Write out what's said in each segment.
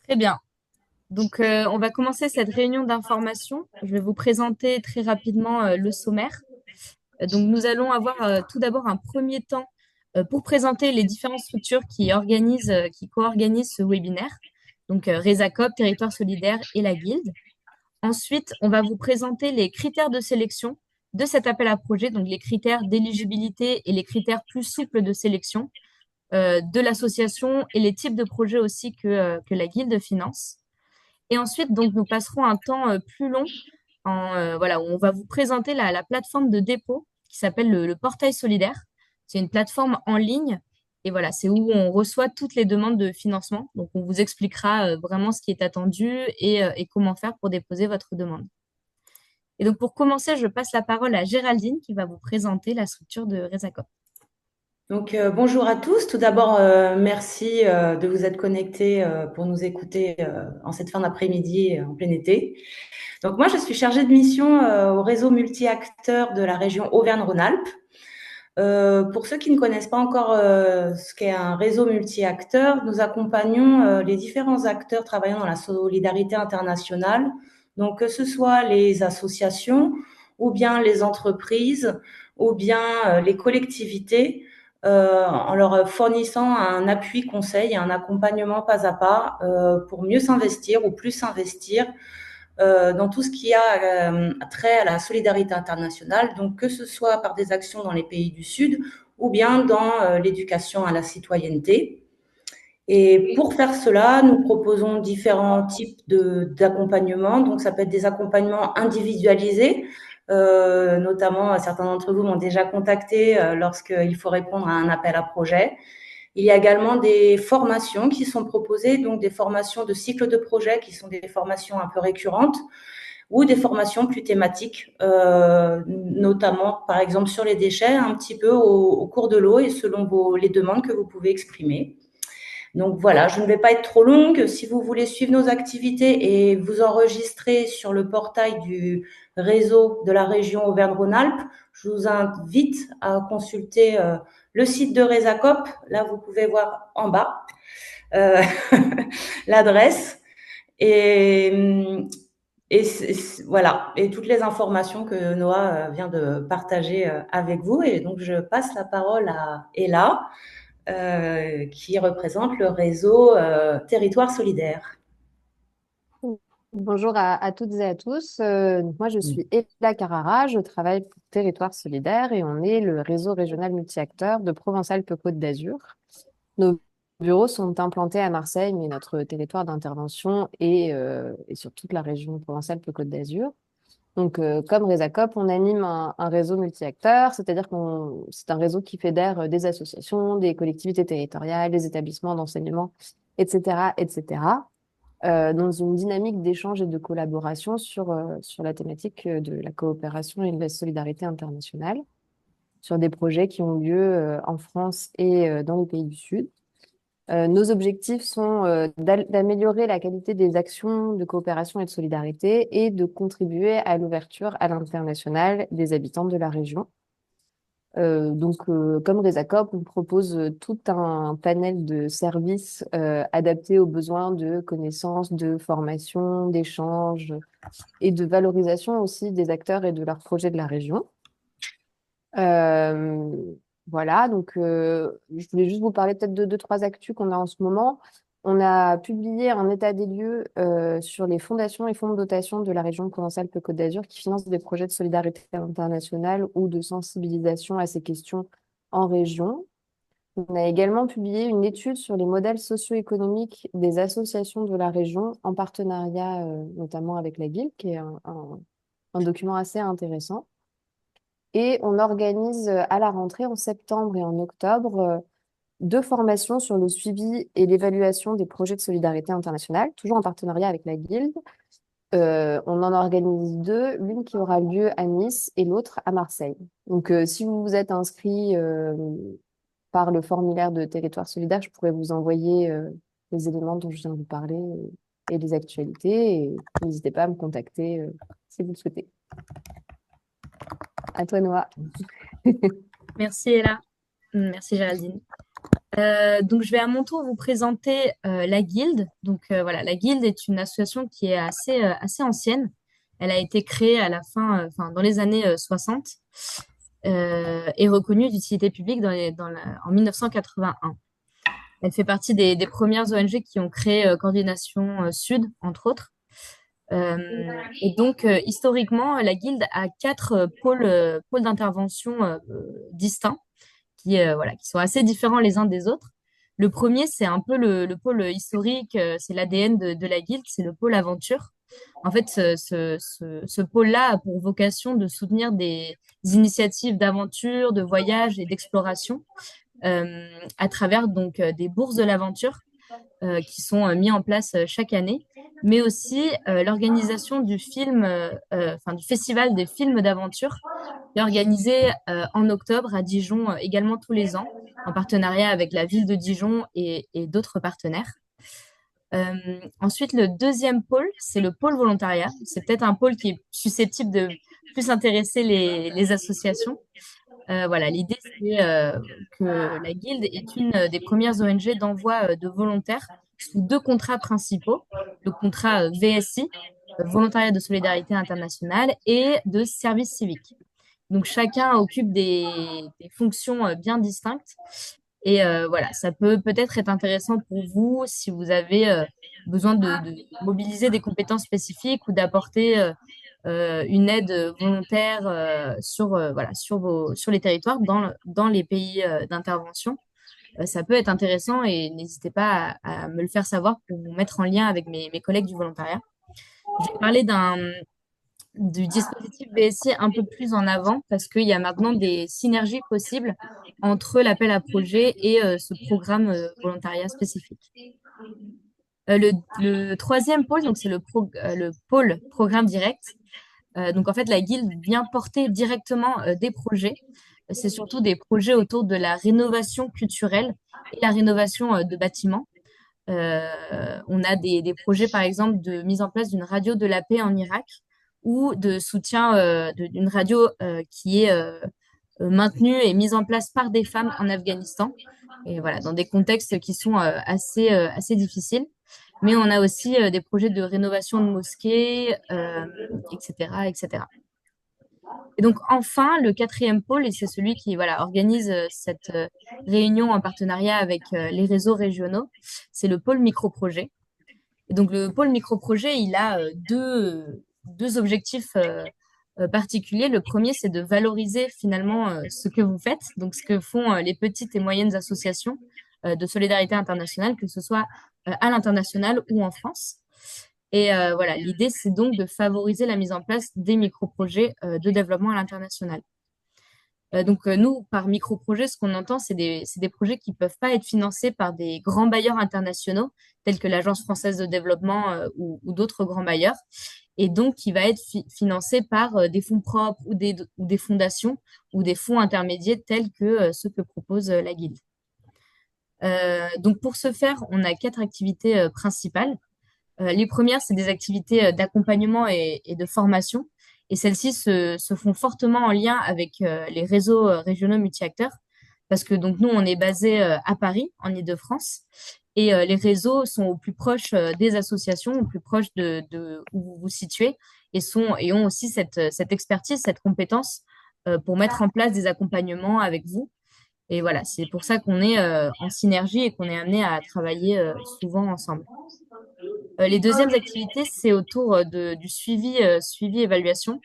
Très bien. Donc, on va commencer cette réunion d'information. Je vais vous présenter très rapidement le sommaire. Donc, nous allons avoir tout d'abord un premier temps pour présenter les différentes structures qui co-organisent ce webinaire. Donc, Resacop, Territoire solidaire et la Guilde. Ensuite, on va vous présenter les critères de sélection de cet appel à projet, donc les critères d'éligibilité et les critères plus souples de sélection de l'association et les types de projets aussi que la Guilde finance. Et ensuite, donc, nous passerons un temps plus long voilà, où on va vous présenter la plateforme de dépôt qui s'appelle le portail solidaire. C'est une plateforme en ligne et voilà, c'est où on reçoit toutes les demandes de financement. Donc, on vous expliquera vraiment ce qui est attendu et comment faire pour déposer votre demande. Et donc, pour commencer, je passe la parole à Géraldine qui va vous présenter la structure de Resacop. Bonjour à tous. Tout d'abord, merci de vous être connectés pour nous écouter en cette fin d'après-midi en plein été. Donc moi, je suis chargée de mission au réseau multi-acteurs de la région Auvergne-Rhône-Alpes. Pour ceux qui ne connaissent pas encore ce qu'est un réseau multi-acteurs, nous accompagnons les différents acteurs travaillant dans la solidarité internationale, donc que ce soit les associations ou bien les entreprises ou bien les collectivités, en leur fournissant un appui conseil et un accompagnement pas à pas pour mieux s'investir ou plus s'investir dans tout ce qui a trait à la solidarité internationale, donc que ce soit par des actions dans les pays du Sud ou bien dans l'éducation à la citoyenneté. Et pour faire cela, nous proposons différents types d'accompagnement. Donc, ça peut être des accompagnements individualisés, notamment certains d'entre vous m'ont déjà contacté lorsqu'il faut répondre à un appel à projet. Il y a également des formations qui sont proposées, donc des formations de cycle de projet qui sont des formations un peu récurrentes ou des formations plus thématiques, notamment par exemple sur les déchets, un petit peu au cours de l'eau et selon les demandes que vous pouvez exprimer. Donc voilà, je ne vais pas être trop longue. Si vous voulez suivre nos activités et vous enregistrer sur le portail du réseau de la région Auvergne-Rhône-Alpes, je vous invite à consulter le site de Resacop. Là, vous pouvez voir en bas euh, l'adresse et, voilà, et toutes les informations que Noah vient de partager avec vous. Et donc, je passe la parole à Ella qui représente le réseau Territoire solidaire. Bonjour à toutes et à tous. Moi, je suis Ella Carrara, je travaille pour Territoire Solidaire et on est le réseau régional multi-acteurs de Provence-Alpes-Côte d'Azur. Nos bureaux sont implantés à Marseille, mais notre territoire d'intervention est sur toute la région Provence-Alpes-Côte d'Azur. Donc, comme Resacop, on anime un réseau multi-acteurs, c'est-à-dire c'est un réseau qui fédère des associations, des collectivités territoriales, des établissements d'enseignement, etc., etc dans une dynamique d'échange et de collaboration sur la thématique de la coopération et de la solidarité internationale, sur des projets qui ont lieu en France et dans les pays du Sud. Nos objectifs sont d'améliorer la qualité des actions de coopération et de solidarité et de contribuer à l'ouverture à l'international des habitants de la région. Comme Resacop, on propose tout un panel de services adaptés aux besoins de connaissances, de formation, d'échanges et de valorisation aussi des acteurs et de leurs projets de la région. Euh, voilà, je voulais juste vous parler peut-être de deux, trois actus qu'on a en ce moment. On a publié un état des lieux sur les fondations et fonds de dotation de la région Provence-Alpes-Côte d'Azur qui financent des projets de solidarité internationale ou de sensibilisation à ces questions en région. On a également publié une étude sur les modèles socio-économiques des associations de la région en partenariat notamment avec la Guilde, qui est un document assez intéressant. Et on organise à la rentrée en septembre et en octobre deux formations sur le suivi et l'évaluation des projets de solidarité internationale, toujours en partenariat avec la Guilde. On en organise deux, l'une qui aura lieu à Nice et l'autre à Marseille. Donc, si vous vous êtes inscrit par le formulaire de Territoire Solidaire, je pourrais vous envoyer les éléments dont je viens de vous parler et les actualités. Et n'hésitez pas à me contacter si vous le souhaitez. À toi, Noah. Merci Ella. Merci Géraldine. Donc, je vais à mon tour vous présenter la Guilde. Donc, voilà, la Guilde est une association qui est assez ancienne. Elle a été créée à la fin, enfin, dans les années 60 et reconnue d'utilité publique en 1981. Elle fait partie des premières ONG qui ont créé Coordination Sud, entre autres. Et donc, historiquement, la Guilde a quatre pôles d'intervention distincts voilà, qui sont assez différents les uns des autres. Le premier, c'est un peu le pôle historique, c'est l'ADN de la Guilde, c'est le pôle aventure. En fait, ce pôle-là a pour vocation de soutenir des initiatives d'aventure, de voyage et d'exploration à travers donc des bourses de l'aventure qui sont mis en place chaque année, mais aussi l'organisation enfin du festival des films d'aventure, qui est organisé en octobre à Dijon également tous les ans, en partenariat avec la ville de Dijon et d'autres partenaires. Ensuite, le deuxième pôle, c'est le pôle volontariat. C'est peut-être un pôle qui est susceptible de plus intéresser les associations. Voilà, l'idée, c'est que la Guilde est une des premières ONG d'envoi de volontaires sous deux contrats principaux, le contrat VSI, Volontariat de solidarité internationale, et de service civique. Donc chacun occupe des fonctions bien distinctes. Et voilà, ça peut peut-être être intéressant pour vous si vous avez besoin de mobiliser des compétences spécifiques ou d'apporter une aide volontaire voilà, sur les territoires, dans les pays d'intervention. Ça peut être intéressant et n'hésitez pas à me le faire savoir pour vous mettre en lien avec mes collègues du volontariat. Je vais parler du dispositif BSI un peu plus en avant parce qu'il y a maintenant des synergies possibles entre l'appel à projet et ce programme volontariat spécifique. Le troisième pôle, donc c'est le pôle programme direct. Donc en fait, la guilde vient porter directement des projets. C'est surtout des projets autour de la rénovation culturelle et la rénovation de bâtiments. On a des projets, par exemple, de mise en place d'une radio de la paix en Irak ou de soutien d'une radio qui est maintenue et mise en place par des femmes en Afghanistan. Et voilà, dans des contextes qui sont assez difficiles. Mais on a aussi des projets de rénovation de mosquées, etc., etc. Et donc enfin, le quatrième pôle, et c'est celui qui voilà, organise cette réunion en partenariat avec les réseaux régionaux, c'est le pôle microprojet. Et donc le pôle microprojet, il a deux objectifs particuliers. Le premier, c'est de valoriser finalement ce que vous faites, donc ce que font les petites et moyennes associations de solidarité internationale, que ce soit à l'international ou en France. Et voilà, l'idée, c'est donc de favoriser la mise en place des microprojets de développement à l'international. Donc, nous, par microprojet, ce qu'on entend, c'est des projets qui ne peuvent pas être financés par des grands bailleurs internationaux, tels que l'Agence française de développement ou d'autres grands bailleurs, et donc qui va être financé par des fonds propres ou des fondations ou des fonds intermédiaires tels que ceux que propose la Guilde. Donc, pour ce faire, on a quatre activités principales. Les premières, c'est des activités d'accompagnement et de formation. Et celles-ci se font fortement en lien avec les réseaux régionaux multi-acteurs. Parce que donc nous, on est basé à Paris, en Île-de-France. Et les réseaux sont au plus proche des associations, au plus proche de où vous vous situez. Et ont aussi cette expertise, cette compétence pour mettre en place des accompagnements avec vous. Et voilà, c'est pour ça qu'on est en synergie et qu'on est amené à travailler souvent ensemble. Les deuxièmes activités, c'est autour du suivi évaluation.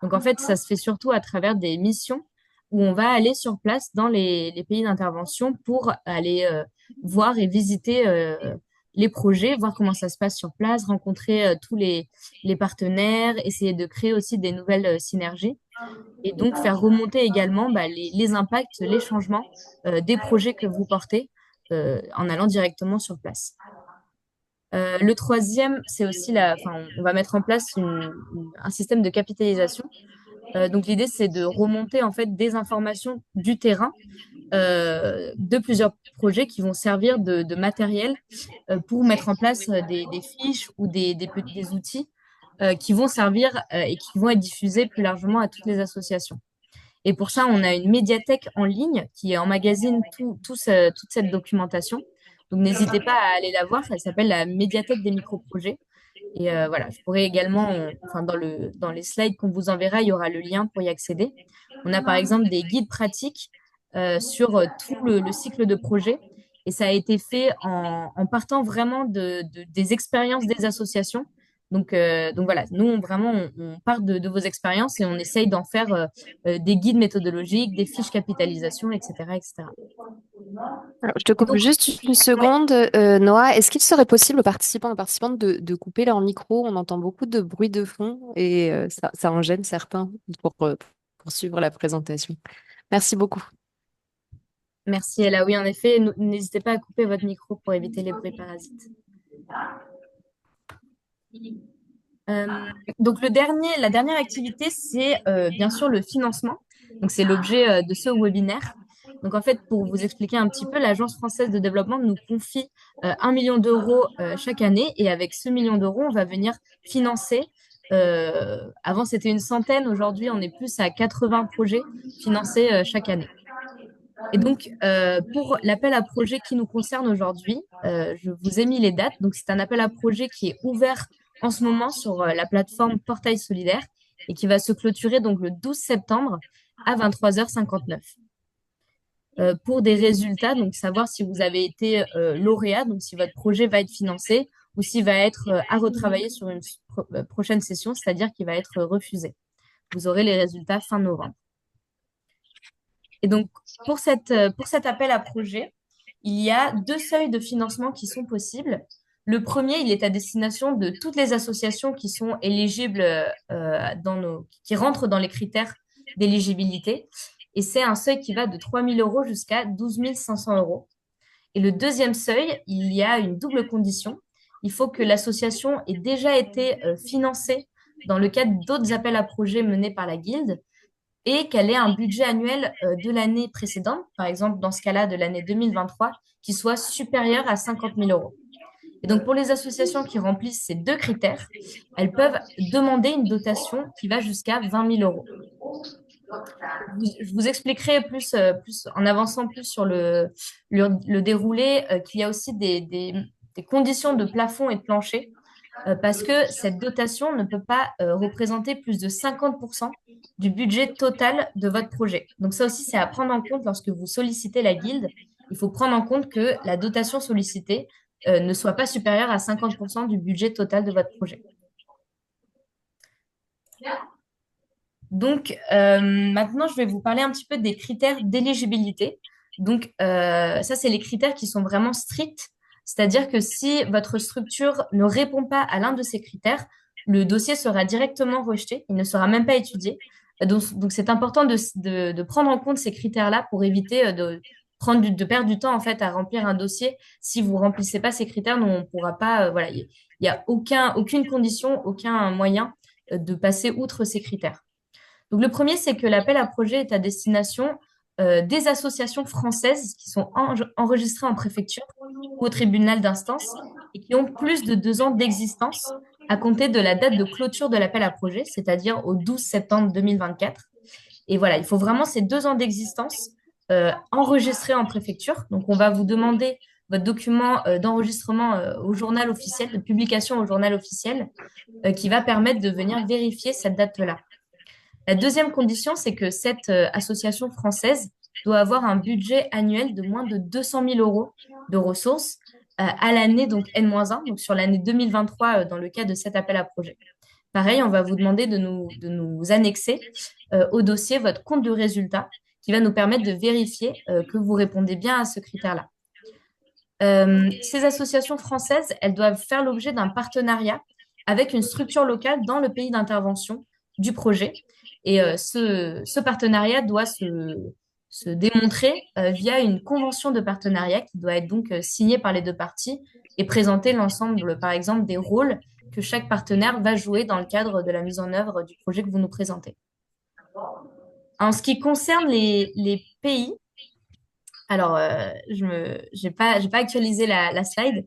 Donc en fait, ça se fait surtout à travers des missions où on va aller sur place dans les pays d'intervention pour aller voir et visiter les projets, voir comment ça se passe sur place, rencontrer tous les partenaires, essayer de créer aussi des nouvelles synergies et donc faire remonter également les impacts, les changements des projets que vous portez en allant directement sur place. Le troisième, c'est aussi enfin, on va mettre en place un système de capitalisation. Donc l'idée, c'est de remonter en fait des informations du terrain de plusieurs projets qui vont servir de matériel pour mettre en place des fiches ou des outils qui vont servir et qui vont être diffusés plus largement à toutes les associations. Et pour ça, on a une médiathèque en ligne qui emmagasine toute cette documentation. Donc, n'hésitez pas à aller la voir. Ça s'appelle la médiathèque des microprojets. Et voilà, je pourrais également, enfin, dans les slides qu'on vous enverra, il y aura le lien pour y accéder. On a par exemple des guides pratiques sur tout le cycle de projet. Et ça a été fait en partant vraiment des expériences des associations. Donc voilà, nous, on part de vos expériences et on essaye d'en faire des guides méthodologiques, des fiches capitalisation, etc., etc. Alors, je te Et coupe donc, juste une ouais, seconde, Noah. Est-ce qu'il serait possible aux participants et participantes de couper leur micro? On entend beaucoup de bruit de fond et ça en gêne certains pour suivre la présentation. Merci beaucoup. merci Ella. Oui, en effet, n'hésitez pas à couper votre micro pour éviter les bruits parasites. Euh, donc la dernière activité, c'est bien sûr le financement. Donc c'est l'objet de ce webinaire. Donc en fait, pour vous expliquer un petit peu, l'Agence française de développement nous confie 1 million d'euros chaque année et avec ce million d'euros, on va venir financer. Avant, c'était une centaine. Aujourd'hui, on est plus à 80 projets financés chaque année. Et donc, pour l'appel à projet qui nous concerne aujourd'hui, je vous ai mis les dates. Donc, c'est un appel à projet qui est ouvert en ce moment sur la plateforme Portail Solidaire et qui va se clôturer donc le 12 septembre à 23h59. Pour des résultats, donc savoir si vous avez été lauréat, donc si votre projet va être financé ou s'il va être à retravailler sur une prochaine session, c'est-à-dire qu'il va être refusé. Vous aurez les résultats fin novembre. Et donc, pour cet appel à projet, il y a deux seuils de financement qui sont possibles. Le premier, il est à destination de toutes les associations qui sont éligibles, qui rentrent dans les critères d'éligibilité. Et c'est un seuil qui va de 3 000 euros jusqu'à 12 500 euros. Et le deuxième seuil, il y a une double condition. Il faut que l'association ait déjà été financée dans le cadre d'autres appels à projets menés par la Guilde et qu'elle ait un budget annuel de l'année précédente, par exemple dans ce cas-là de l'année 2023, qui soit supérieur à 50 000 euros. Et donc pour les associations qui remplissent ces deux critères, elles peuvent demander une dotation qui va jusqu'à 20 000 euros. Je vous expliquerai plus en avançant plus sur le déroulé qu'il y a aussi des conditions de plafond et de plancher parce que cette dotation ne peut pas représenter plus de 50% du budget total de votre projet. Donc ça aussi, c'est à prendre en compte lorsque vous sollicitez la guilde. Il faut prendre en compte que la dotation sollicitée ne soit pas supérieure à 50% du budget total de votre projet. Donc maintenant, je vais vous parler un petit peu des critères d'éligibilité. Donc ça, c'est les critères qui sont vraiment stricts. C'est-à-dire que si votre structure ne répond pas à l'un de ces critères, le dossier sera directement rejeté, il ne sera même pas étudié. Donc c'est important de prendre en compte ces critères-là pour éviter de perdre du temps en fait à remplir un dossier. Si vous remplissez pas ces critères, nous, on ne pourra pas. Voilà, il n'y a aucune condition, aucun moyen de passer outre ces critères. Donc le premier, c'est que l'appel à projet est à destination des associations françaises qui sont enregistrées en préfecture ou au tribunal d'instance et qui ont plus de 2 ans d'existence à compter de la date de clôture de l'appel à projet, c'est-à-dire au 12 septembre 2024. Et voilà, il faut vraiment ces 2 ans d'existence enregistrés en préfecture. Donc on va vous demander votre document d'enregistrement au journal officiel, de publication au journal officiel, qui va permettre de venir vérifier cette date-là. La deuxième condition, c'est que cette association française doit avoir un budget annuel de moins de 200 000 euros de ressources à l'année, donc N-1, donc sur l'année 2023 dans le cas de cet appel à projet. Pareil, on va vous demander de nous annexer au dossier votre compte de résultat qui va nous permettre de vérifier que vous répondez bien à ce critère-là. Ces associations françaises, elles doivent faire l'objet d'un partenariat avec une structure locale dans le pays d'intervention du projet. Et ce partenariat doit se démontrer via une convention de partenariat qui doit être donc signée par les deux parties et présenter l'ensemble, par exemple, des rôles que chaque partenaire va jouer dans le cadre de la mise en œuvre du projet que vous nous présentez. En ce qui concerne les pays, alors je n'ai pas actualisé la slide.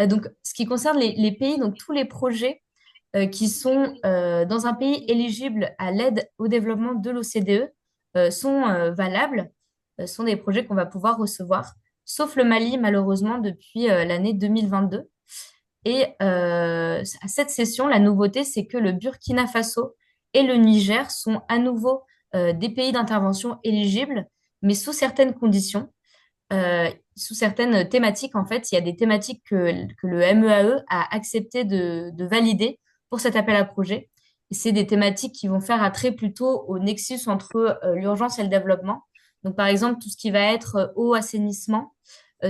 Donc, ce qui concerne les pays, donc tous les projets qui sont dans un pays éligible à l'aide au développement de l'OCDE sont valables, sont des projets qu'on va pouvoir recevoir, sauf le Mali, malheureusement, depuis l'année 2022. Et à cette session, la nouveauté, c'est que le Burkina Faso et le Niger sont à nouveau des pays d'intervention éligibles, mais sous certaines conditions, sous certaines thématiques. En fait, il y a des thématiques que le MEAE a accepté de valider pour cet appel à projet. Et c'est des thématiques qui vont faire attrait plutôt au nexus entre l'urgence et le développement. Donc, par exemple, tout ce qui va être eau, assainissement,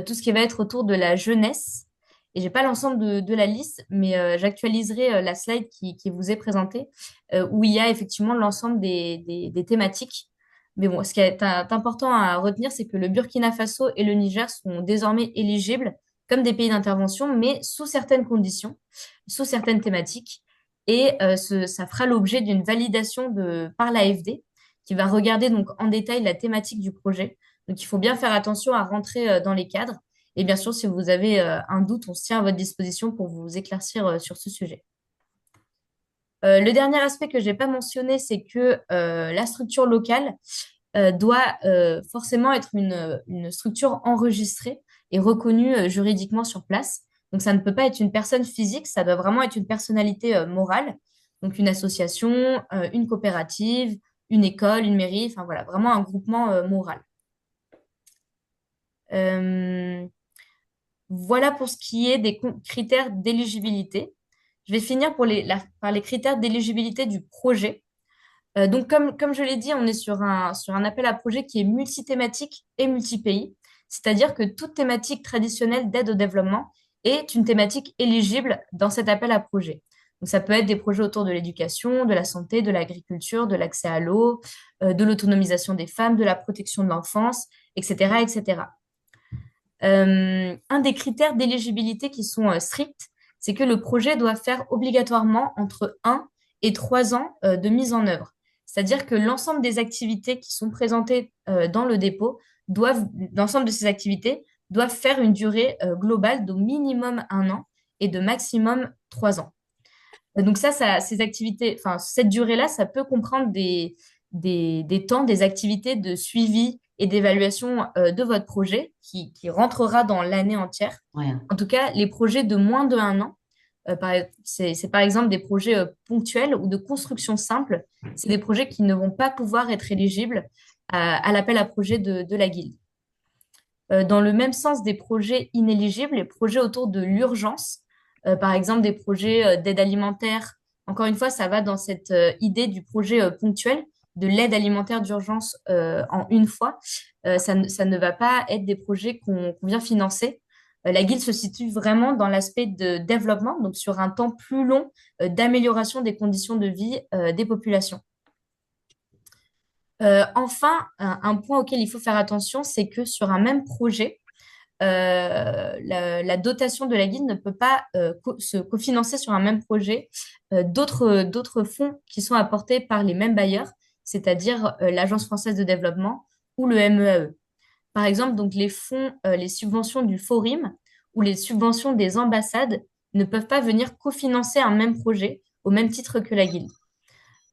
tout ce qui va être autour de la jeunesse. Et j'ai pas l'ensemble de la liste, mais j'actualiserai la slide qui vous est présentée, où il y a effectivement l'ensemble des thématiques. Mais bon, ce qui est important à retenir, c'est que le Burkina Faso et le Niger sont désormais éligibles comme des pays d'intervention, mais sous certaines conditions, sous certaines thématiques. Et ça fera l'objet d'une validation par l'AFD, qui va regarder donc en détail la thématique du projet. Donc, il faut bien faire attention à rentrer dans les cadres. Et bien sûr, si vous avez un doute, on se tient à votre disposition pour vous éclaircir sur ce sujet. Le dernier aspect que je n'ai pas mentionné, c'est que la structure locale doit forcément être une structure enregistrée et reconnue juridiquement sur place. Donc, ça ne peut pas être une personne physique, ça doit vraiment être une personnalité morale. Donc, une association, une coopérative, une école, une mairie, enfin voilà, vraiment un groupement moral. Euh, voilà pour ce qui est des critères d'éligibilité. Je vais finir par les critères d'éligibilité du projet. Donc, comme je l'ai dit, on est sur un appel à projet qui est multithématique et multi-pays, c'est-à-dire que toute thématique traditionnelle d'aide au développement est une thématique éligible dans cet appel à projet. Donc, ça peut être des projets autour de l'éducation, de la santé, de l'agriculture, de l'accès à l'eau, de l'autonomisation des femmes, de la protection de l'enfance, etc., etc. Un des critères d'éligibilité qui sont stricts, c'est que le projet doit faire obligatoirement entre 1 et 3 ans de mise en œuvre. C'est-à-dire que l'ensemble des activités qui sont présentées dans le dépôt l'ensemble de ces activités doivent faire une durée globale d'au minimum 1 an et de maximum 3 ans. Donc ces activités, enfin cette durée-là, ça peut comprendre des temps, des activités de suivi et d'évaluation de votre projet qui rentrera dans l'année entière. Ouais. En tout cas, les projets de moins de 1 an, c'est par exemple des projets ponctuels ou de construction simple. C'est des projets qui ne vont pas pouvoir être éligibles à l'appel à projet de la guilde. Dans le même sens des projets inéligibles, les projets autour de l'urgence, par exemple des projets d'aide alimentaire. Encore une fois, ça va dans cette idée du projet ponctuel de l'aide alimentaire d'urgence en une fois. Ça ne va pas être des projets qu'on vient financer. La guilde se situe vraiment dans l'aspect de développement, donc sur un temps plus long d'amélioration des conditions de vie des populations. Enfin, un point auquel il faut faire attention, c'est que sur un même projet, la dotation de la guilde ne peut pas se cofinancer sur un même projet d'autres fonds qui sont apportés par les mêmes bailleurs, c'est-à-dire l'Agence française de développement ou le MEAE. Par exemple, donc les fonds, les subventions du Forim ou les subventions des ambassades ne peuvent pas venir cofinancer un même projet au même titre que la guilde.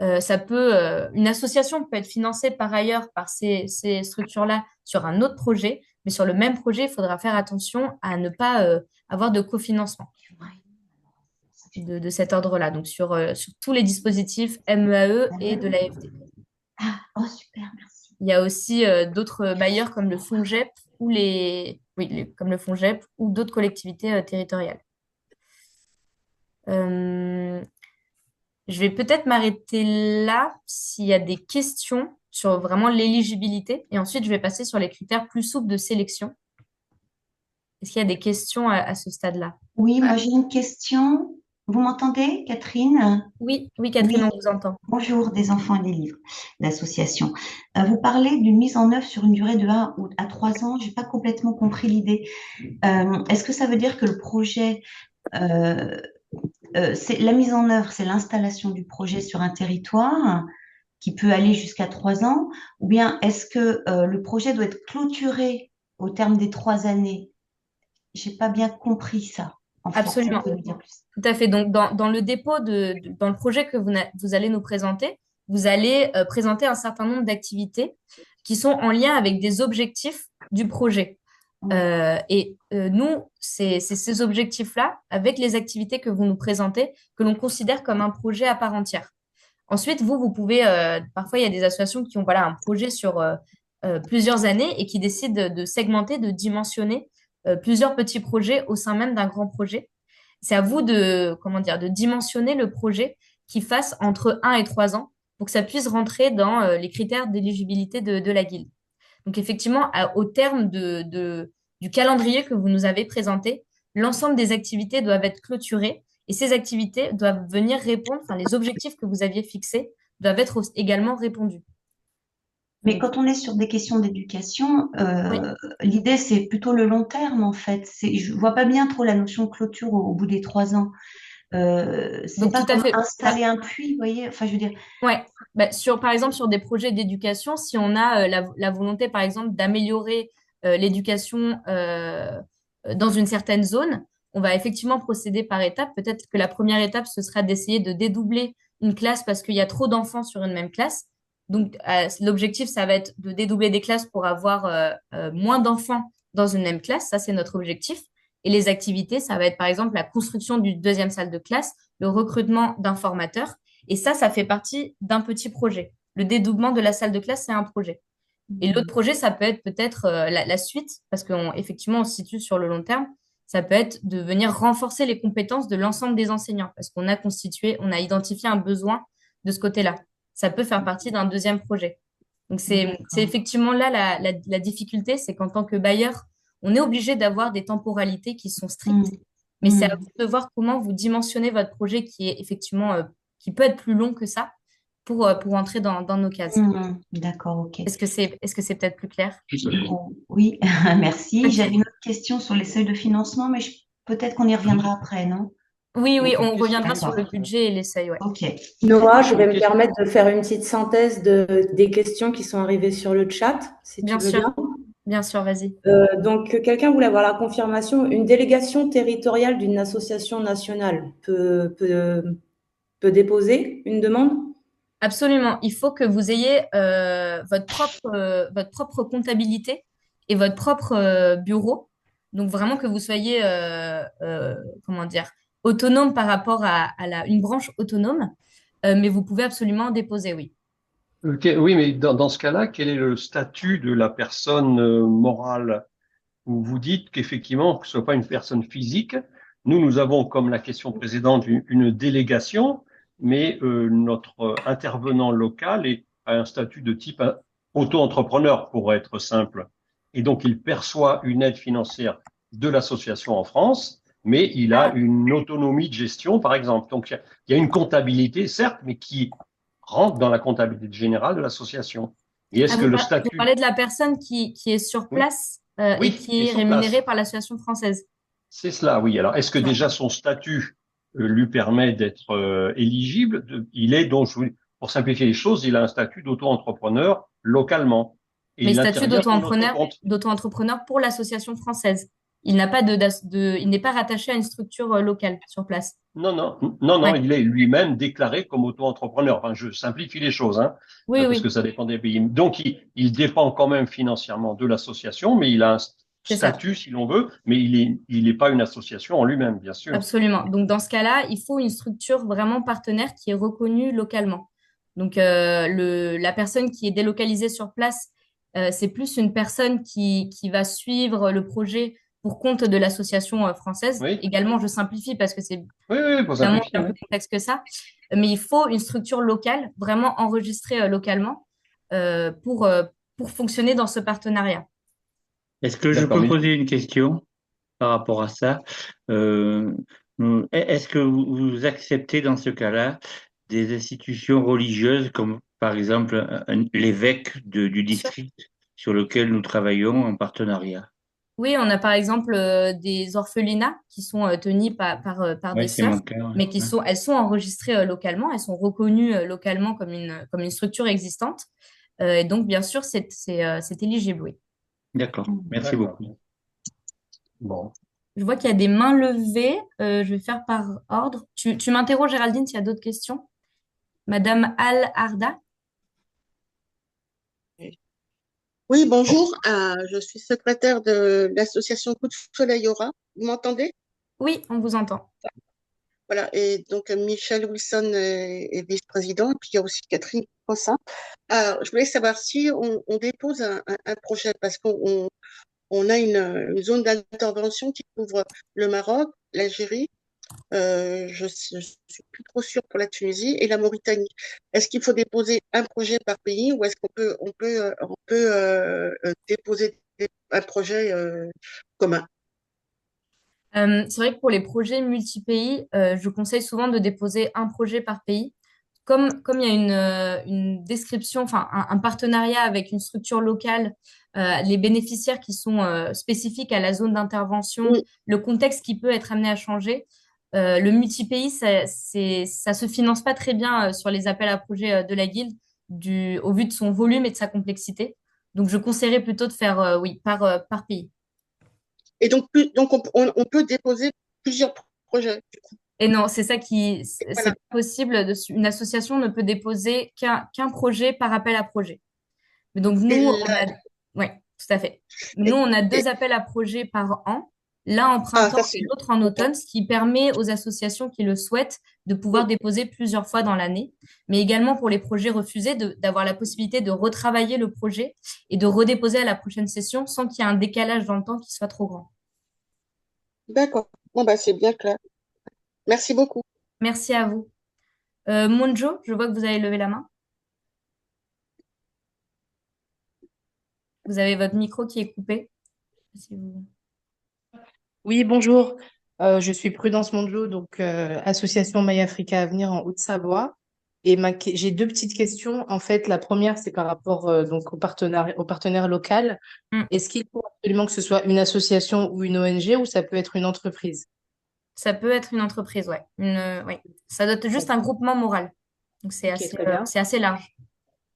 Une association peut être financée par ailleurs par ces structures-là sur un autre projet, mais sur le même projet, il faudra faire attention à ne pas avoir de cofinancement de cet ordre-là, donc sur tous les dispositifs MEAE et de l'AFD. Ah, oh, super, merci. Il y a aussi d'autres bailleurs comme le FONGEP comme le FONGEP ou d'autres collectivités territoriales. Je vais peut-être m'arrêter là s'il y a des questions sur vraiment l'éligibilité et ensuite je vais passer sur les critères plus souples de sélection. Est-ce qu'il y a des questions à ce stade-là? Oui, moi j'ai une question. Vous m'entendez, Catherine? Oui, oui, Catherine, Oui, on vous entend. bonjour des enfants et des livres, l'association. Vous parlez d'une mise en œuvre sur une durée de 1 à 3 ans. J'ai pas complètement compris l'idée. Est-ce que ça veut dire que le projet, euh, c'est la mise en œuvre, c'est l'installation du projet sur un territoire qui peut aller jusqu'à 3 ans, ou bien est-ce que le projet doit être clôturé au terme des 3 années? J'ai pas bien compris ça. En fait, Absolument. ça veut dire plus. Tout à fait. Donc, dans le dépôt dans le projet que vous allez nous présenter, vous allez présenter un certain nombre d'activités qui sont en lien avec des objectifs du projet. Nous, c'est ces objectifs-là, avec les activités que vous nous présentez, que l'on considère comme un projet à part entière. Ensuite, vous pouvez, parfois, il y a des associations qui ont voilà, un projet sur plusieurs années et qui décident de segmenter, de dimensionner plusieurs petits projets au sein même d'un grand projet. C'est à vous de, comment dire, de dimensionner le projet qui fasse entre 1 et 3 ans pour que ça puisse rentrer dans les critères d'éligibilité de la guilde. Donc, effectivement, au terme du calendrier que vous nous avez présenté, l'ensemble des activités doivent être clôturées et ces activités doivent venir répondre, enfin, les objectifs que vous aviez fixés doivent être également répondus. Mais quand on est sur des questions d'éducation, Oui, l'idée, c'est plutôt le long terme, en fait. Je vois pas bien trop la notion de clôture au bout des 3 ans. C'est donc pas tout à comme fait. installer un puits, vous voyez? Enfin, je veux dire, Ouais. Bah, par exemple, sur des projets d'éducation, si on a la volonté, par exemple, d'améliorer l'éducation dans une certaine zone, on va effectivement procéder par étapes. Peut-être que la première étape, ce sera d'essayer de dédoubler une classe parce qu'il y a trop d'enfants sur une même classe. Donc, l'objectif, ça va être de dédoubler des classes pour avoir moins d'enfants dans une même classe. Ça, c'est notre objectif. Et les activités, ça va être, par exemple, la construction d'une deuxième salle de classe, le recrutement d'informateurs. Et ça fait partie d'un petit projet. Le dédoublement de la salle de classe, c'est un projet. Et l'autre projet, ça peut être peut-être la suite, parce qu'effectivement, on se situe sur le long terme. Ça peut être de venir renforcer les compétences de l'ensemble des enseignants, parce qu'on a constitué, on a identifié un besoin de ce côté-là. Ça peut faire partie d'un deuxième projet. Donc, c'est d'accord. effectivement là la difficulté, c'est qu'en tant que bailleur, on est obligé d'avoir des temporalités qui sont strictes, Hmm. mais c'est à Hmm. vous de voir comment vous dimensionnez votre projet qui est effectivement, qui peut être plus long que ça pour entrer dans nos cases. D'accord, ok. Est-ce que c'est peut-être plus clair? Oh, oui, merci. J'avais une autre question sur les seuils de financement, mais peut-être qu'on y reviendra après, non? Oui, oui, Donc, une on question. reviendra sur D'accord. le budget et les seuils, ouais. Ok. Noah, je Une vais me question. permettre de faire une petite synthèse des questions qui sont arrivées sur le chat, si tu Bien veux sûr, bien. bien sûr, vas-y. Donc, quelqu'un voulait avoir la confirmation. Une délégation territoriale d'une association nationale peut déposer une demande? Absolument. Il faut que vous ayez votre propre comptabilité et votre propre bureau. Donc vraiment que vous soyez, comment dire, autonome par rapport à une branche autonome. Mais vous pouvez absolument en déposer, oui. Ok, oui, mais dans ce cas-là, quel est le statut de la personne morale? Vous dites qu'effectivement, que ce soit pas une personne physique. Nous avons, comme la question précédente, une délégation, mais notre intervenant local a un statut de type auto-entrepreneur, pour être simple. Et donc, il perçoit une aide financière de l'association en France, mais il a une autonomie de gestion, par exemple. Donc, il y a une comptabilité, certes, mais qui rentre dans la comptabilité générale de l'association. Et Ah, est-ce que le vous statut, parlez de la personne qui est sur oui, place et oui, qui est qui est sur rémunérée place. par l'association française. C'est cela, oui. Alors, est-ce que Ouais. déjà son statut lui permet d'être éligible? Il est donc, pour simplifier les choses, il a un statut d'auto-entrepreneur localement et Mais il statut intervient pour notre d'auto-entrepreneur, compte. d'auto-entrepreneur pour l'association française. Il n'a pas il n'est pas rattaché à une structure locale sur place. Non, non, non, non, Ouais. il est lui-même déclaré comme auto-entrepreneur. Enfin, je simplifie les choses, hein, Oui, parce que oui, ça dépend des pays. Donc, il dépend quand même financièrement de l'association, mais il a un c'est ça. statut, si l'on veut, mais il est pas une association en lui-même, bien sûr. Absolument. Donc, dans ce cas-là, il faut une structure vraiment partenaire qui est reconnue localement. Donc, la personne qui est délocalisée sur place, c'est plus une personne qui va suivre le projet pour compte de l'association française. Oui, Également, je simplifie parce que c'est oui, oui, pour évidemment simplifier, bien oui. plus complexe que ça. Mais il faut une structure locale, vraiment enregistrée localement, euh, pour, euh, pour fonctionner dans ce partenariat. Est-ce que je D'accord, peux mais poser une question par rapport à ça? Euh, Est-ce que vous acceptez dans ce cas-là des institutions religieuses comme par exemple l'évêque du Bien sûr. district sur lequel nous travaillons en partenariat? Oui, on a par exemple des orphelinats qui sont tenus par des Oui, c'est sœurs, mon cas. Ouais. mais Ouais. elles sont enregistrées localement, elles sont reconnues localement comme une structure existante. Et donc, bien sûr, c'est éligible, oui. D'accord. Merci d'accord. beaucoup. Bon. Je vois qu'il y a des mains levées. Je vais faire par ordre. Tu m'interroges, Géraldine, s'il y a d'autres questions? Madame Al Arda? Oui, bonjour. Je suis secrétaire de l'association Coup de Soleil Aura. Vous m'entendez? Oui, on vous entend. Voilà. Et donc, Michel Wilson est vice-président. Et puis, il y a aussi Catherine Crossin. Alors, je voulais savoir si on dépose un projet parce on a une zone d'intervention qui couvre le Maroc, l'Algérie, je ne suis plus trop sûre pour la Tunisie et la Mauritanie. Est-ce qu'il faut déposer un projet par pays ou est-ce qu'on peut déposer un projet commun? C'est vrai que pour les projets multi-pays, je conseille souvent de déposer un projet par pays. Comme il y a une description, enfin un partenariat avec une structure locale, les bénéficiaires qui sont spécifiques à la zone d'intervention, Oui. le contexte qui peut être amené à changer, le multi-pays, ça se finance pas très bien sur les appels à projets de la Guilde au vu de son volume et de sa complexité. Donc je conseillerais plutôt de faire oui, par pays. Et donc on peut déposer plusieurs projets. Et non, c'est ça c'est Voilà. pas possible. Une association ne peut déposer qu'un projet par appel à projet. Mais donc Et, nous, la- ouais, tout à fait. Nous, et- on a deux et- appels à projets par an, l'un en ça printemps c'est et l'autre en automne, ce qui permet aux associations qui le souhaitent de pouvoir oui. déposer plusieurs fois dans l'année, mais également pour les projets refusés, d'avoir la possibilité de retravailler le projet et de redéposer à la prochaine session sans qu'il y ait un décalage dans le temps qui soit trop grand. D'accord. Bon, bah, c'est bien clair. Merci beaucoup. Merci à vous. Monjo, je vois que vous avez levé la main. Vous avez votre micro qui est coupé. Si vous- Oui, bonjour. Je suis Prudence Mondjo, donc association My Africa Avenir en Haute-Savoie. Et j'ai deux petites questions. En fait, la première, c'est par rapport donc au partenaire local. Hmm. Est-ce qu'il faut absolument que ce soit une association ou une ONG ou ça peut être une entreprise? Ça peut être une entreprise, ouais. Ouais. Ça doit être juste un groupement moral. Donc Ok, très bien. c'est assez large.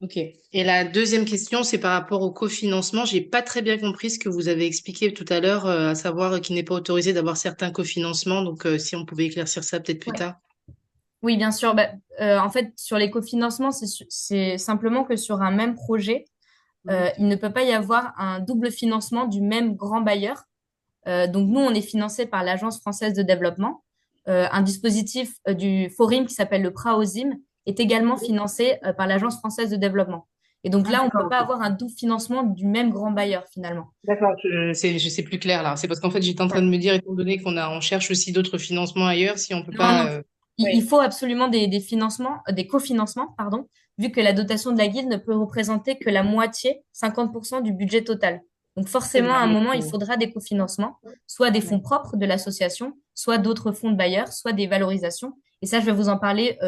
Ok. Et la deuxième question, c'est par rapport au cofinancement. J'ai pas très bien compris ce que vous avez expliqué tout à l'heure, à savoir qu'il n'est pas autorisé d'avoir certains cofinancements. Donc, si on pouvait éclaircir ça peut-être plus Ouais. tard. Oui, bien sûr. Bah, en fait, sur les cofinancements, c'est simplement que sur un même projet, il ne peut pas y avoir un double financement du même grand bailleur. Donc, nous, on est financé par l'Agence française de développement. Un dispositif du Forum qui s'appelle le PRAOSIM est également financé par l'Agence française de développement. Et donc Ah, là, on ne peut d'accord, pas ok. avoir un double financement du même grand bailleur, finalement. D'accord, je sais plus clair là. C'est parce qu'en fait, j'étais en train de me dire, étant donné on cherche aussi d'autres financements ailleurs, si on peut Non, pas. non. Il Ouais. faut absolument des financements, des cofinancements, pardon, vu que la dotation de la guilde ne peut représenter que la moitié, 50% du budget total. Donc Très forcément, bien. à un Donc, moment, il faudra des cofinancements, soit des fonds ouais. propres de l'association, soit d'autres fonds de bailleurs, soit des valorisations. Et ça, je vais vous en parler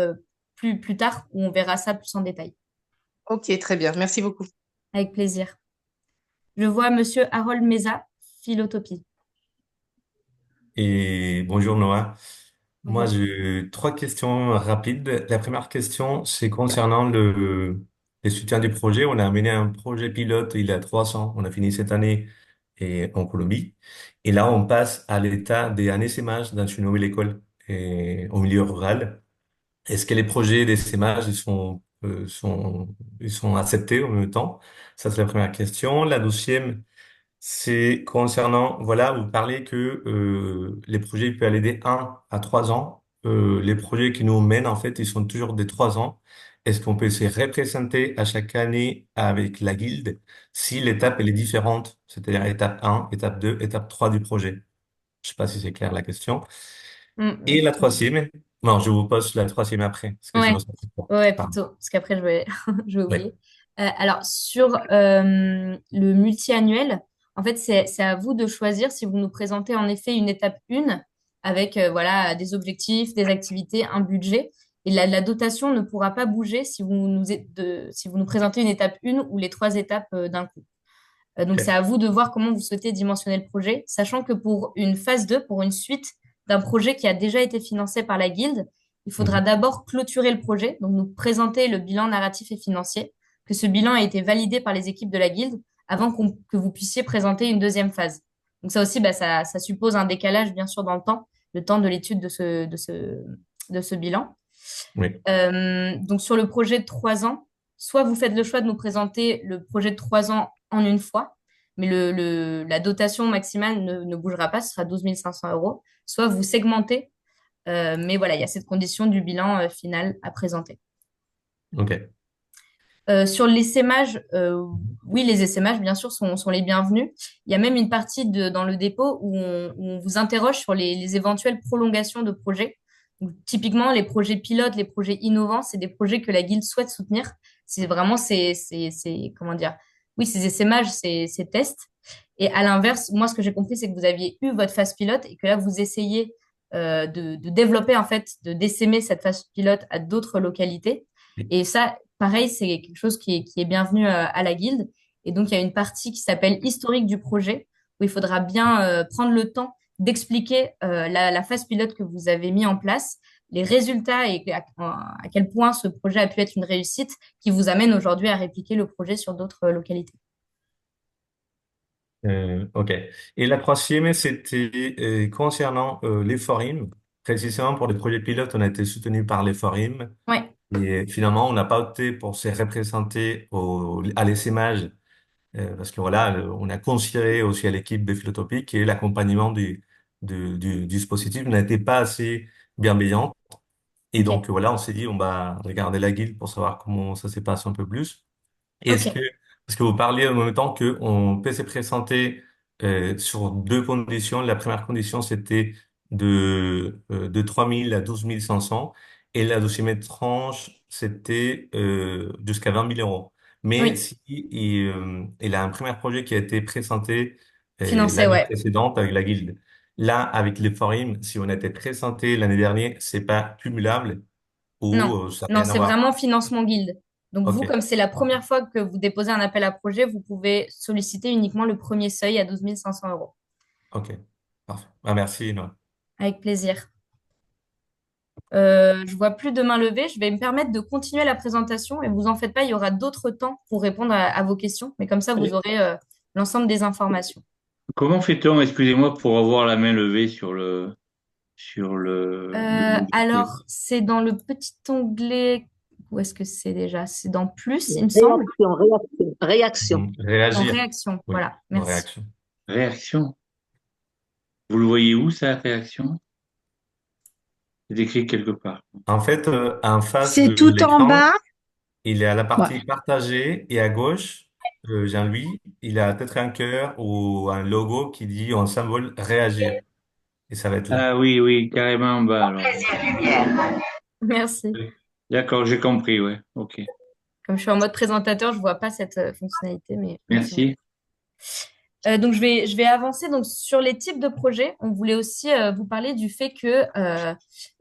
plus tard, où on verra ça plus en détail. Ok, très bien. Merci beaucoup. Avec plaisir. Je vois Monsieur Harold Meza, Philotopie. Et bonjour Noah. Moi, Bonjour. j'ai trois questions rapides. La première question, c'est concernant les soutiens du projet. On a mené un projet pilote il y a 3 ans. On a fini cette année en Colombie. Et là, on passe à l'état des essaimage dans une nouvelle école au milieu rural. Est-ce que les projets d'essaimage, ils sont acceptés en même temps? Ça, c'est la première question. La deuxième, c'est concernant, voilà, vous parlez que les projets ils peuvent aller des 1 à 3 ans. Les projets qui nous mènent, en fait, ils sont toujours des 3 ans. Est-ce qu'on peut se représenter à chaque année avec la guilde si l'étape elle est différente, c'est-à-dire étape 1, étape 2, étape 3 du projet? Je sais pas si c'est clair la question. Et la troisième, non, je vous pose la troisième après, parce que Ouais, sinon ça fait pas. ouais, Pardon. plutôt, parce qu'après, je vais Ouais. oublier. Alors, sur le multi-annuel, en fait, c'est à vous de choisir si vous nous présentez en effet une étape 1 avec voilà, des objectifs, des activités, un budget. Et la dotation ne pourra pas bouger si vous nous présentez une étape 1 ou les trois étapes d'un coup. Donc, c'est Ok. à vous de voir comment vous souhaitez dimensionner le projet, sachant que pour une phase 2, pour une suite d'un projet qui a déjà été financé par la guilde, il faudra Mhm. d'abord clôturer le projet, donc nous présenter le bilan narratif et financier, que ce bilan ait été validé par les équipes de la guilde avant que vous puissiez présenter une deuxième phase. Donc ça aussi, bah, ça suppose un décalage, bien sûr, dans le temps de l'étude de ce bilan. Oui. Donc sur le projet de 3 ans, soit vous faites le choix de nous présenter le projet de 3 ans en une fois, mais la dotation maximale ne bougera pas, ce sera 12 500 euros, soit vous segmentez, mais voilà, il y a cette condition du bilan final à présenter. OK. Sur l'essaimage, oui, les essaimages, bien sûr, sont les bienvenus. Il y a même une partie dans le dépôt où on vous interroge sur les éventuelles prolongations de projets. Donc, typiquement, les projets pilotes, les projets innovants, c'est des projets que la guilde souhaite soutenir. C'est vraiment comment dire, oui, ces essaimages, ces tests. Et à l'inverse, moi, ce que j'ai compris, c'est que vous aviez eu votre phase pilote et que là, vous essayez de développer, en fait, d'essaimer cette phase pilote à d'autres localités. Et ça, pareil, c'est quelque chose qui est bienvenu à la guilde. Et donc, il y a une partie qui s'appelle historique du projet, où il faudra bien prendre le temps d'expliquer la phase pilote que vous avez mis en place, les résultats et à quel point ce projet a pu être une réussite qui vous amène aujourd'hui à répliquer le projet sur d'autres localités. OK. Et la troisième, c'était concernant les forums. Précisément pour les projets pilotes, on a été soutenu par les forums. Ouais, Et finalement, on n'a pas opté pour se représenter à l'essaimage parce que voilà, on a considéré aussi à l'équipe de Philotopique que l'accompagnement du dispositif n'était pas assez bienveillant. Et ok, donc voilà, on s'est dit, on va regarder la guilde pour savoir comment ça se passe un peu plus. Est-ce que, ok. parce que vous parliez en même temps qu'on peut se présenter sur deux conditions. La première condition, c'était de 3 000 à 12 500 et la deuxième tranche, c'était jusqu'à 20 000 euros. Mais Oui, si il a un premier projet qui a été présenté financé, l'année ouais. précédente avec la guilde. Là, avec les forums, si on a été présenté l'année dernière, c'est pas cumulable ou Non, ça n'a non, rien à c'est voir. vraiment financement guilde. Donc vous, OK. comme c'est la première fois que vous déposez un appel à projet, vous pouvez solliciter uniquement le premier seuil à 12 500 euros. OK. Parfait. Ah, merci, Noah. Avec plaisir. Je vois plus de main levée. Je vais me permettre de continuer la présentation et vous en faites pas, il y aura d'autres temps pour répondre à vos questions. Mais comme ça, vous Allez. aurez l'ensemble des informations. Comment fait-on, excusez-moi, pour avoir la main levée sur le dossier? Alors, c'est dans le petit onglet. Où est-ce que c'est déjà? C'est dans plus, il me semble. Réaction, réaction, réaction. Dans Réagir. réaction. Oui, Voilà, en merci. réaction. Réaction. Vous le voyez où, ça, réaction? C'est écrit quelque part. En fait, en face C'est de tout en l'écran, bas. il est à la Ouais. partie partagée et à gauche, Jean-Louis, il a peut-être un cœur ou un logo qui dit en symbole réagir. Et ça va être là. Ah oui, oui, carrément en bas, alors. Merci. D'accord, j'ai compris, ouais. Ok. Comme je suis en mode présentateur, je vois pas cette fonctionnalité, mais merci beaucoup. Merci. Donc, je vais avancer donc, sur les types de projets. On voulait aussi vous parler du fait que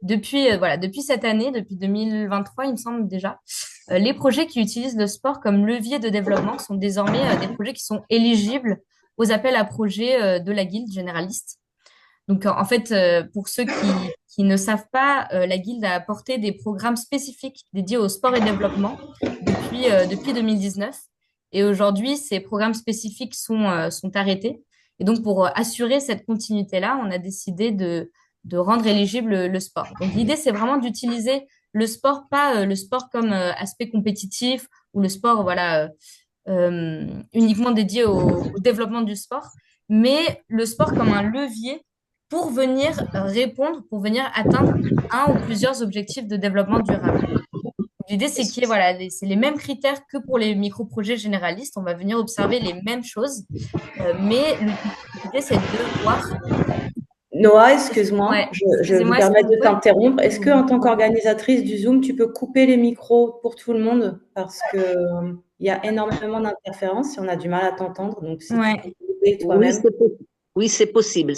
depuis cette année, depuis 2023, il me semble déjà, les projets qui utilisent le sport comme levier de développement sont désormais des projets qui sont éligibles aux appels à projets de la guilde généraliste. Donc, en fait, pour ceux qui ne savent pas, la Guilde a apporté des programmes spécifiques dédiés au sport et développement depuis 2019. Et aujourd'hui, ces programmes spécifiques sont arrêtés. Et donc, pour assurer cette continuité-là, on a décidé de rendre éligible le sport. Donc, l'idée, c'est vraiment d'utiliser le sport, pas le sport comme aspect compétitif ou le sport, voilà, uniquement dédié au développement du sport, mais le sport comme un levier pour venir répondre, pour venir atteindre un ou plusieurs objectifs de développement durable. L'idée, c'est qu'il y ait, voilà, c'est les mêmes critères que pour les micro-projets généralistes. On va venir observer les mêmes choses, mais l'idée, c'est de voir. Noah, excuse-moi, Ouais, je me excusez-moi, est-ce que permets vous de pouvez. t'interrompre. Est-ce que, en tant qu'organisatrice du Zoom, tu peux couper les micros pour tout le monde? Parce que il y a énormément d'interférences et on a du mal à t'entendre. Donc, si tu peux Ouais. couper Oui, toi-même, oui, c'est possible.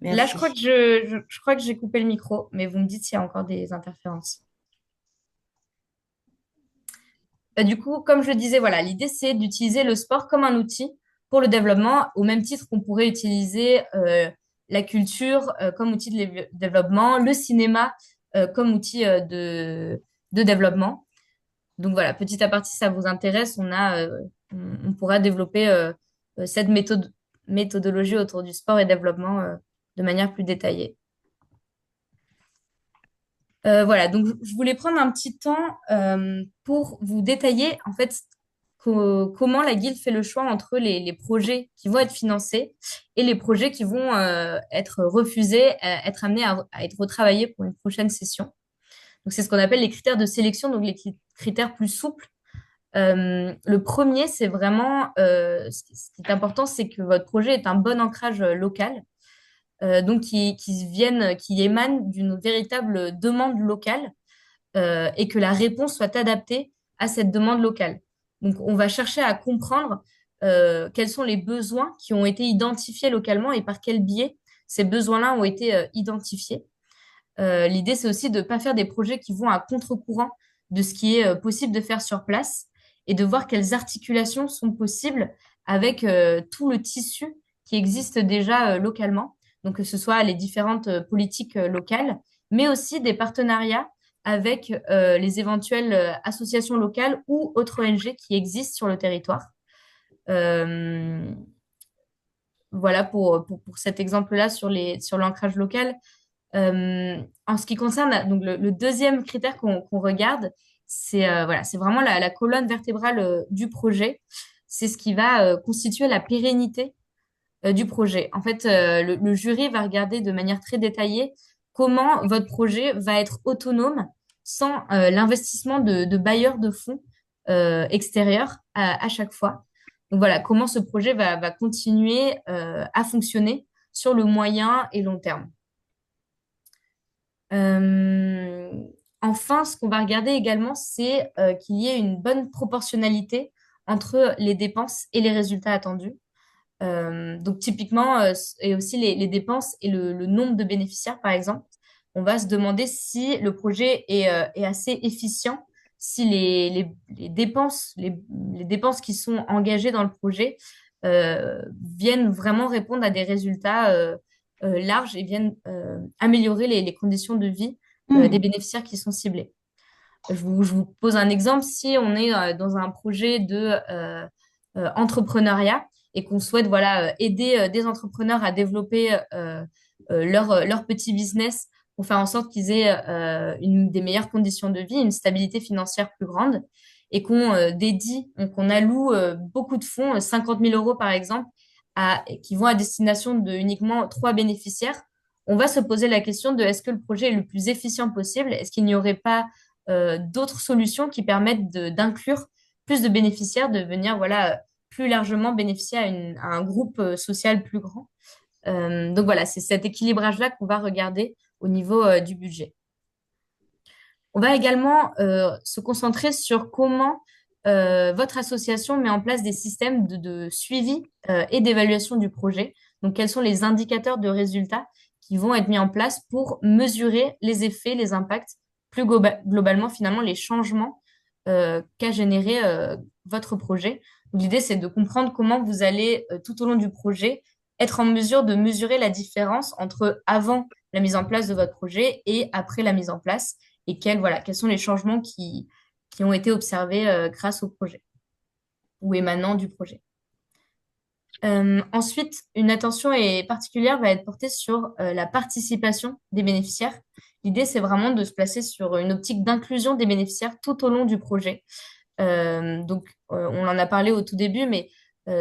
Là, je crois que merci. je crois que j'ai coupé le micro, mais vous me dites s'il y a encore des interférences. Du coup, comme je le disais, voilà, l'idée, c'est d'utiliser le sport comme un outil pour le développement, au même titre qu'on pourrait utiliser la culture comme outil de développement, le cinéma comme outil de développement. Donc voilà, petit à petit, si ça vous intéresse, on pourra développer cette méthodologie autour du sport et développement de manière plus détaillée. Voilà, donc je voulais prendre un petit temps pour vous détailler en fait comment la guilde fait le choix entre les projets qui vont être financés et les projets qui vont être refusés, être amenés à être retravaillés pour une prochaine session. Donc c'est ce qu'on appelle les critères de sélection, donc les critères plus souples. Le premier, c'est vraiment ce qui est important, c'est que votre projet ait un bon ancrage local, donc qui émane d'une véritable demande locale et que la réponse soit adaptée à cette demande locale. Donc, on va chercher à comprendre quels sont les besoins qui ont été identifiés localement et par quel biais ces besoins-là ont été identifiés. L'idée, c'est aussi de ne pas faire des projets qui vont à contre-courant de ce qui est possible de faire sur place et de voir quelles articulations sont possibles avec tout le tissu qui existe déjà localement. Donc, que ce soit les différentes politiques locales, mais aussi des partenariats avec les éventuelles associations locales ou autres ONG qui existent sur le territoire. Euh, voilà pour cet exemple-là sur l'ancrage local. En ce qui concerne donc le deuxième critère qu'on regarde, c'est voilà, c'est vraiment la colonne vertébrale du projet. C'est ce qui va constituer la pérennité du projet. En fait, le jury va regarder de manière très détaillée comment votre projet va être autonome sans l'investissement de bailleurs de fonds extérieurs à chaque fois. Donc voilà, comment ce projet va continuer à fonctionner sur le moyen et long terme. Euh, enfin, ce qu'on va regarder également, c'est qu'il y ait une bonne proportionnalité entre les dépenses et les résultats attendus. Donc typiquement, et aussi les dépenses et le nombre de bénéficiaires, par exemple, on va se demander si le projet est assez efficient, si les dépenses, les dépenses qui sont engagées dans le projet viennent vraiment répondre à des résultats larges et viennent améliorer les conditions de vie des bénéficiaires qui sont ciblés. Je vous pose un exemple. Si on est dans un projet de entrepreneuriat et qu'on souhaite voilà, aider des entrepreneurs à développer leur petit business pour faire en sorte qu'ils aient des meilleures conditions de vie, une stabilité financière plus grande, et qu'on dédie, qu'on alloue beaucoup de fonds, 50 000 euros par exemple, qui vont à destination de uniquement 3 bénéficiaires, on va se poser la question de est-ce que le projet est le plus efficient possible? Est-ce qu'il n'y aurait pas d'autres solutions qui permettent d'inclure plus de bénéficiaires, de venir voilà, plus largement bénéficier à un groupe social plus grand. Donc voilà, c'est cet équilibrage-là qu'on va regarder au niveau du budget. On va également se concentrer sur comment votre association met en place des systèmes de suivi et d'évaluation du projet. Donc, quels sont les indicateurs de résultats qui vont être mis en place pour mesurer les effets, les impacts, plus globalement, finalement, les changements qu'a généré votre projet. L'idée, c'est de comprendre comment vous allez, tout au long du projet, être en mesure de mesurer la différence entre avant la mise en place de votre projet et après la mise en place et quels sont les changements qui ont été observés grâce au projet ou émanant du projet. Ensuite, une attention particulière va être portée sur la participation des bénéficiaires. L'idée, c'est vraiment de se placer sur une optique d'inclusion des bénéficiaires tout au long du projet. Donc, on en a parlé au tout début, mais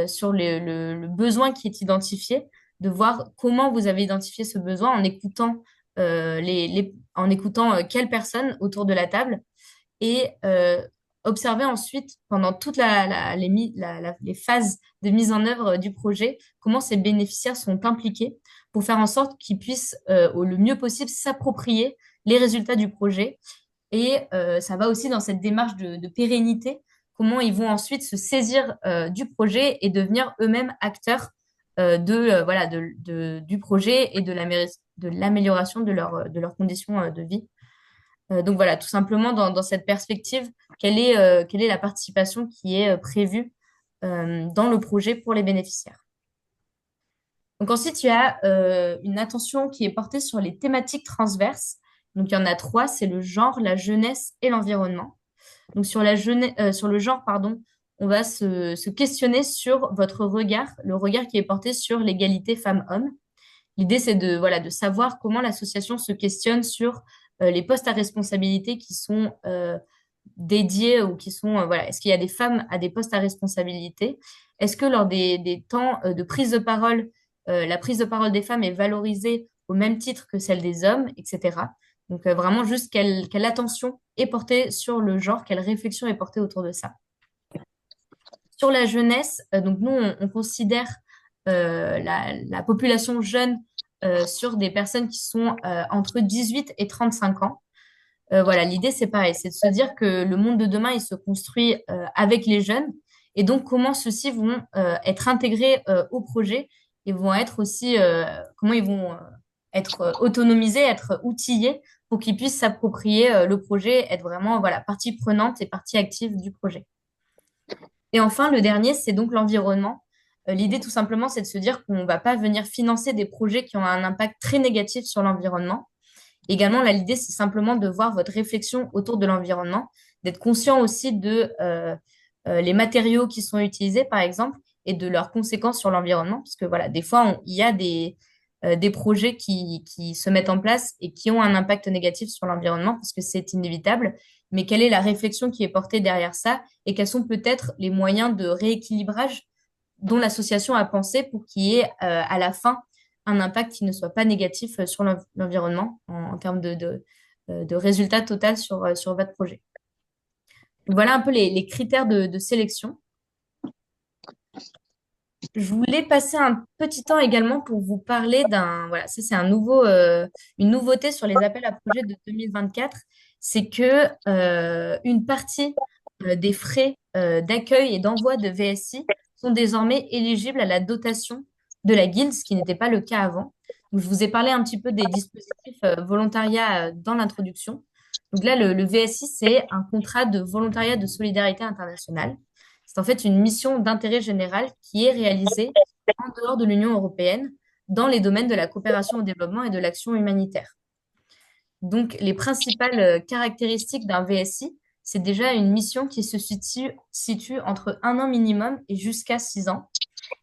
sur le besoin qui est identifié, de voir comment vous avez identifié ce besoin en écoutant, quelles personnes autour de la table et observer ensuite pendant toutes les phases de mise en œuvre du projet, comment ces bénéficiaires sont impliqués pour faire en sorte qu'ils puissent le mieux possible s'approprier les résultats du projet. Et ça va aussi dans cette démarche de pérennité, comment ils vont ensuite se saisir du projet et devenir eux-mêmes acteurs du projet et de l'amélioration de leurs conditions de vie. Donc voilà, tout simplement dans cette perspective, quelle est la participation qui est prévue dans le projet pour les bénéficiaires. Donc ensuite, il y a une attention qui est portée sur les thématiques transverses. Donc il y en a 3, c'est le genre, la jeunesse et l'environnement. Donc sur le genre, pardon, on va se questionner sur votre regard, le regard qui est porté sur l'égalité femmes-hommes. L'idée, c'est de savoir comment l'association se questionne sur les postes à responsabilité qui sont dédiés ou qui sont, voilà, est-ce qu'il y a des femmes à des postes à responsabilité? Est-ce que lors des temps de prise de parole, la prise de parole des femmes est valorisée au même titre que celle des hommes, etc. Donc vraiment juste quelle attention est portée sur le genre, quelle réflexion est portée autour de ça. Sur la jeunesse, donc nous, on considère la population jeune sur des personnes qui sont entre 18 et 35 ans. Voilà, l'idée, c'est pareil, c'est de se dire que le monde de demain, il se construit avec les jeunes. Et donc, comment ceux-ci vont être intégrés au projet et vont être aussi, comment ils vont être autonomisés, être outillés pour qu'ils puissent s'approprier le projet, être vraiment, voilà, partie prenante et partie active du projet. Et enfin, le dernier, c'est donc l'environnement. L'idée, tout simplement, c'est de se dire qu'on ne va pas venir financer des projets qui ont un impact très négatif sur l'environnement. Également, là, l'idée, c'est simplement de voir votre réflexion autour de l'environnement, d'être conscient aussi de les matériaux qui sont utilisés, par exemple, et de leurs conséquences sur l'environnement. Parce que voilà, des fois, il y a des projets qui se mettent en place et qui ont un impact négatif sur l'environnement, parce que c'est inévitable. Mais quelle est la réflexion qui est portée derrière ça et quels sont peut-être les moyens de rééquilibrage dont l'association a pensé pour qu'il y ait à la fin un impact qui ne soit pas négatif sur l'environnement en termes de résultat total sur votre projet. Donc, voilà un peu les critères de sélection. Je voulais passer un petit temps également pour vous parler voilà, ça c'est une nouveauté sur les appels à projets de 2024, c'est que une partie des frais d'accueil et d'envoi de VSI sont désormais éligibles à la dotation de la guilde, ce qui n'était pas le cas avant. Donc, je vous ai parlé un petit peu des dispositifs volontariat dans l'introduction. Donc là, le VSI, c'est un contrat de volontariat de solidarité internationale. C'est en fait une mission d'intérêt général qui est réalisée en dehors de l'Union européenne dans les domaines de la coopération au développement et de l'action humanitaire. Donc, les principales caractéristiques d'un VSI, c'est déjà une mission qui se situe entre 1 an minimum et jusqu'à 6 ans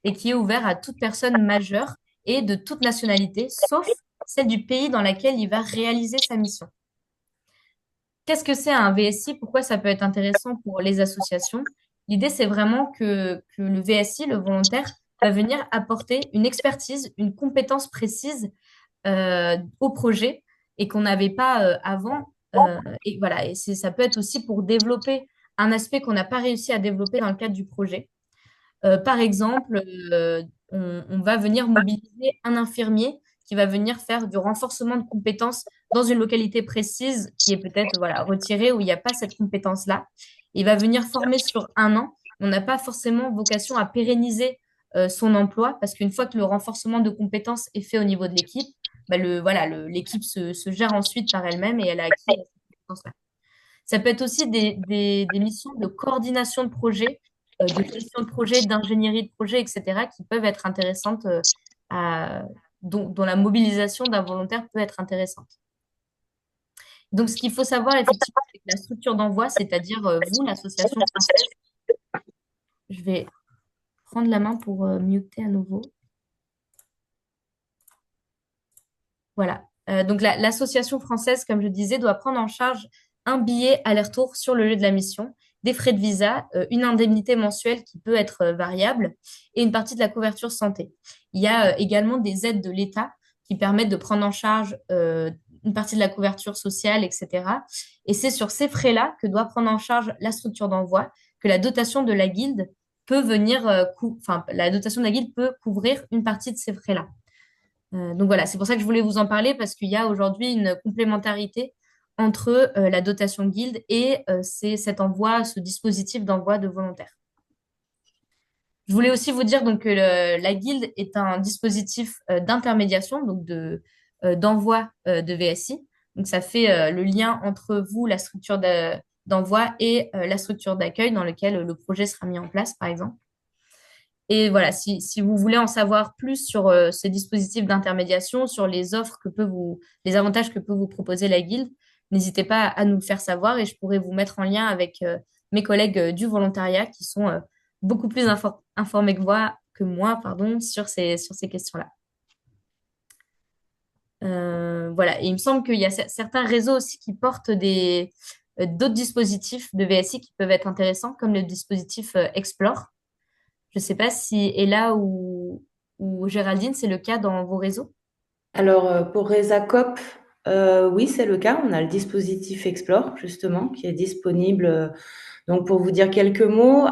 et qui est ouverte à toute personne majeure et de toute nationalité, sauf celle du pays dans lequel il va réaliser sa mission. Qu'est-ce que c'est un VSI? Pourquoi ça peut être intéressant pour les associations? L'idée, c'est vraiment que le VSI, le volontaire, va venir apporter une expertise, une compétence précise au projet et qu'on n'avait pas avant. Et voilà, et ça peut être aussi pour développer un aspect qu'on n'a pas réussi à développer dans le cadre du projet. Par exemple, on va venir mobiliser un infirmier qui va venir faire du renforcement de compétences dans une localité précise qui est peut-être voilà, retirée où il n'y a pas cette compétence-là. Il va venir former sur 1 an. On n'a pas forcément vocation à pérenniser son emploi parce qu'une fois que le renforcement de compétences est fait au niveau de l'équipe, bah l'équipe se gère ensuite par elle-même et elle a acquis cette compétence-là. Ça peut être aussi des missions de coordination de projet, de gestion de projet, d'ingénierie de projet, etc., qui peuvent être intéressantes, dont la mobilisation d'un volontaire peut être intéressante. Donc, ce qu'il faut savoir, effectivement, c'est que la structure d'envoi, c'est-à-dire vous, l'association française, je vais prendre la main pour muter à nouveau. Voilà. Donc, l'association française, comme je disais, doit prendre en charge un billet aller-retour sur le lieu de la mission, des frais de visa, une indemnité mensuelle qui peut être variable et une partie de la couverture santé. Il y a également des aides de l'État qui permettent de prendre en charge une partie de la couverture sociale, etc. Et c'est sur ces frais-là que doit prendre en charge la structure d'envoi que la dotation de la guilde peut venir, la dotation de la guilde peut couvrir une partie de ces frais-là. Donc voilà, c'est pour ça que je voulais vous en parler parce qu'il y a aujourd'hui une complémentarité entre la dotation guilde et ce dispositif d'envoi de volontaires. Je voulais aussi vous dire donc, que la guilde est un dispositif d'intermédiation, donc d'envoi de VSI. Donc ça fait le lien entre vous, la structure d'envoi, et la structure d'accueil dans laquelle le projet sera mis en place, par exemple. Et voilà, si vous voulez en savoir plus sur ce dispositif d'intermédiation, sur les offres les avantages que peut vous proposer la guilde, n'hésitez pas à nous le faire savoir et je pourrais vous mettre en lien avec mes collègues du volontariat qui sont beaucoup plus informés que moi, sur ces questions-là. Voilà. Et il me semble qu'il y a certains réseaux aussi qui portent d'autres dispositifs de VSI qui peuvent être intéressants, comme le dispositif Explore. Je ne sais pas si Ella ou Géraldine, c'est le cas dans vos réseaux. Alors, pour Resacop, oui, c'est le cas. On a le dispositif Explore, justement, qui est disponible. Donc, pour vous dire quelques mots,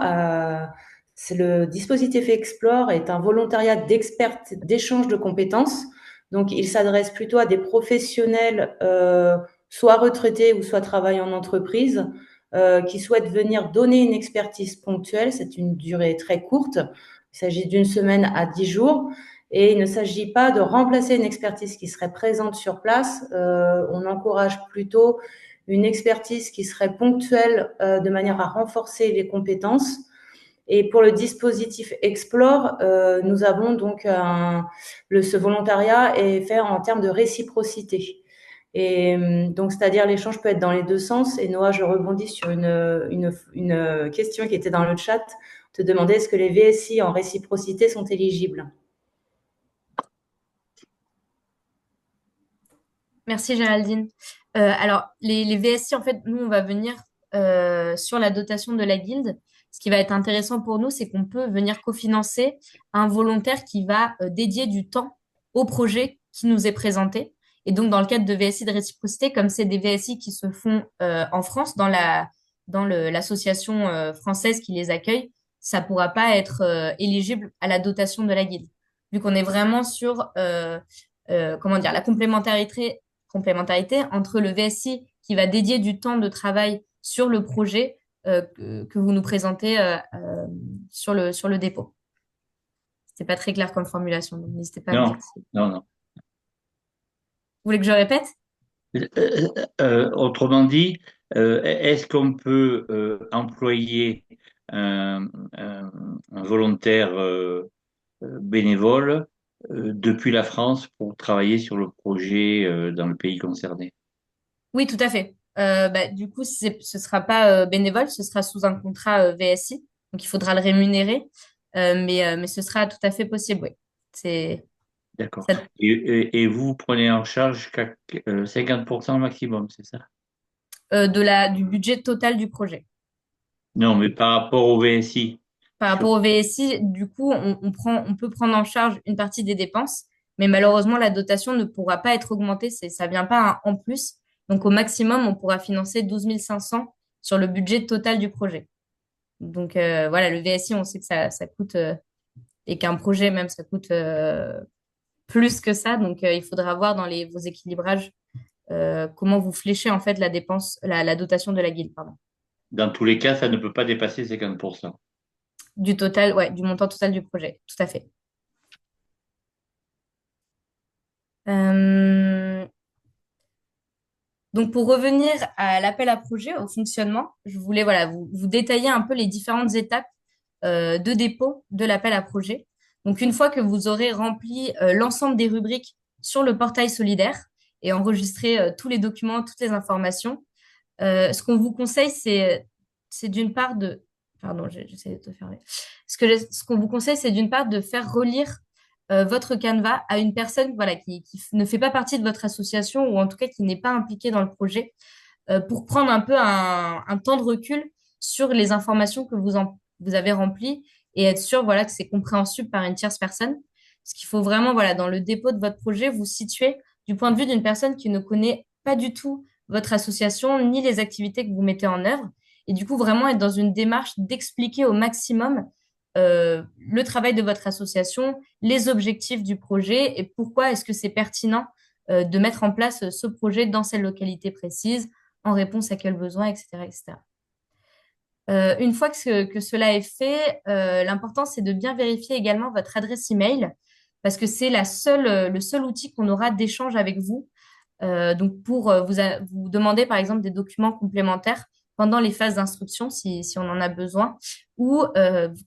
c'est le dispositif Explore est un volontariat d'experts d'échange de compétences. Donc, il s'adresse plutôt à des professionnels, soit retraités ou soit travaillant en entreprise, qui souhaitent venir donner une expertise ponctuelle. C'est une durée très courte. Il s'agit d'une semaine à 10 jours. Et il ne s'agit pas de remplacer une expertise qui serait présente sur place. On encourage plutôt une expertise qui serait ponctuelle de manière à renforcer les compétences. Et pour le dispositif Explore, nous avons donc ce volontariat est fait en termes de réciprocité. Et donc, c'est-à-dire l'échange peut être dans les deux sens. Et Noah, je rebondis sur une question qui était dans le chat, te demander est-ce que les VSI en réciprocité sont éligibles? Merci Géraldine. Alors, les VSI, en fait, nous, on va venir sur la dotation de la guilde. Ce qui va être intéressant pour nous, c'est qu'on peut venir cofinancer un volontaire qui va dédier du temps au projet qui nous est présenté. Et donc, dans le cadre de VSI de réciprocité, comme c'est des VSI qui se font en France, l'association française qui les accueille, ça ne pourra pas être éligible à la dotation de la guilde. Vu qu'on est vraiment sur comment dire, la complémentarité entre le VSI qui va dédier du temps de travail sur le projet que vous nous présentez sur le dépôt. C'était pas très clair comme formulation, donc n'hésitez pas à me Non, dire si- non, non. Vous voulez que je répète? Autrement dit, est-ce qu'on peut employer un volontaire bénévole depuis la France pour travailler sur le projet dans le pays concerné? Oui, tout à fait. Du coup, ce sera pas bénévole, ce sera sous un contrat VSI, donc il faudra le rémunérer, mais ce sera tout à fait possible, oui. C'est D'accord. ça- Et vous prenez en charge jusqu'à 50% maximum, c'est ça? du budget total du projet. Non, mais par rapport au VSI. Par rapport au VSI, du coup, on peut prendre en charge une partie des dépenses, mais malheureusement, la dotation ne pourra pas être augmentée. Ça vient pas en plus. Donc, au maximum, on pourra financer 12 500 sur le budget total du projet. Donc, voilà, le VSI, on sait que ça coûte, et qu'un projet même, ça coûte plus que ça. Donc, il faudra voir dans vos équilibrages comment vous fléchez en fait la dépense, la dotation de la guilde, pardon. Dans tous les cas, ça ne peut pas dépasser 50%. Du total, ouais, du montant total du projet, tout à fait. Euh, Donc, pour revenir à l'appel à projet, au fonctionnement, je voulais voilà, vous détailler un peu les différentes étapes de dépôt de l'appel à projet. Donc, une fois que vous aurez rempli l'ensemble des rubriques sur le portail solidaire et enregistré tous les documents, toutes les informations, ce qu'on vous conseille, c'est d'une part de... Pardon, j'essaie de te fermer. Ce qu'on vous conseille, c'est d'une part de faire relire votre Canva à une personne voilà, qui ne fait pas partie de votre association ou en tout cas qui n'est pas impliquée dans le projet pour prendre un peu un temps de recul sur les informations que vous avez remplies et être sûr voilà, que c'est compréhensible par une tierce personne. Parce qu'il faut vraiment, voilà, dans le dépôt de votre projet, vous situer du point de vue d'une personne qui ne connaît pas du tout votre association ni les activités que vous mettez en œuvre. Et du coup, vraiment être dans une démarche d'expliquer au maximum le travail de votre association, les objectifs du projet et pourquoi est-ce que c'est pertinent de mettre en place ce projet dans cette localité précise, en réponse à quels besoins, etc., etc. Une fois que cela est fait, l'important, c'est de bien vérifier également votre adresse email parce que c'est le seul outil qu'on aura d'échange avec vous. Donc, pour vous demander, par exemple, des documents complémentaires pendant les phases d'instruction, si on en a besoin, ou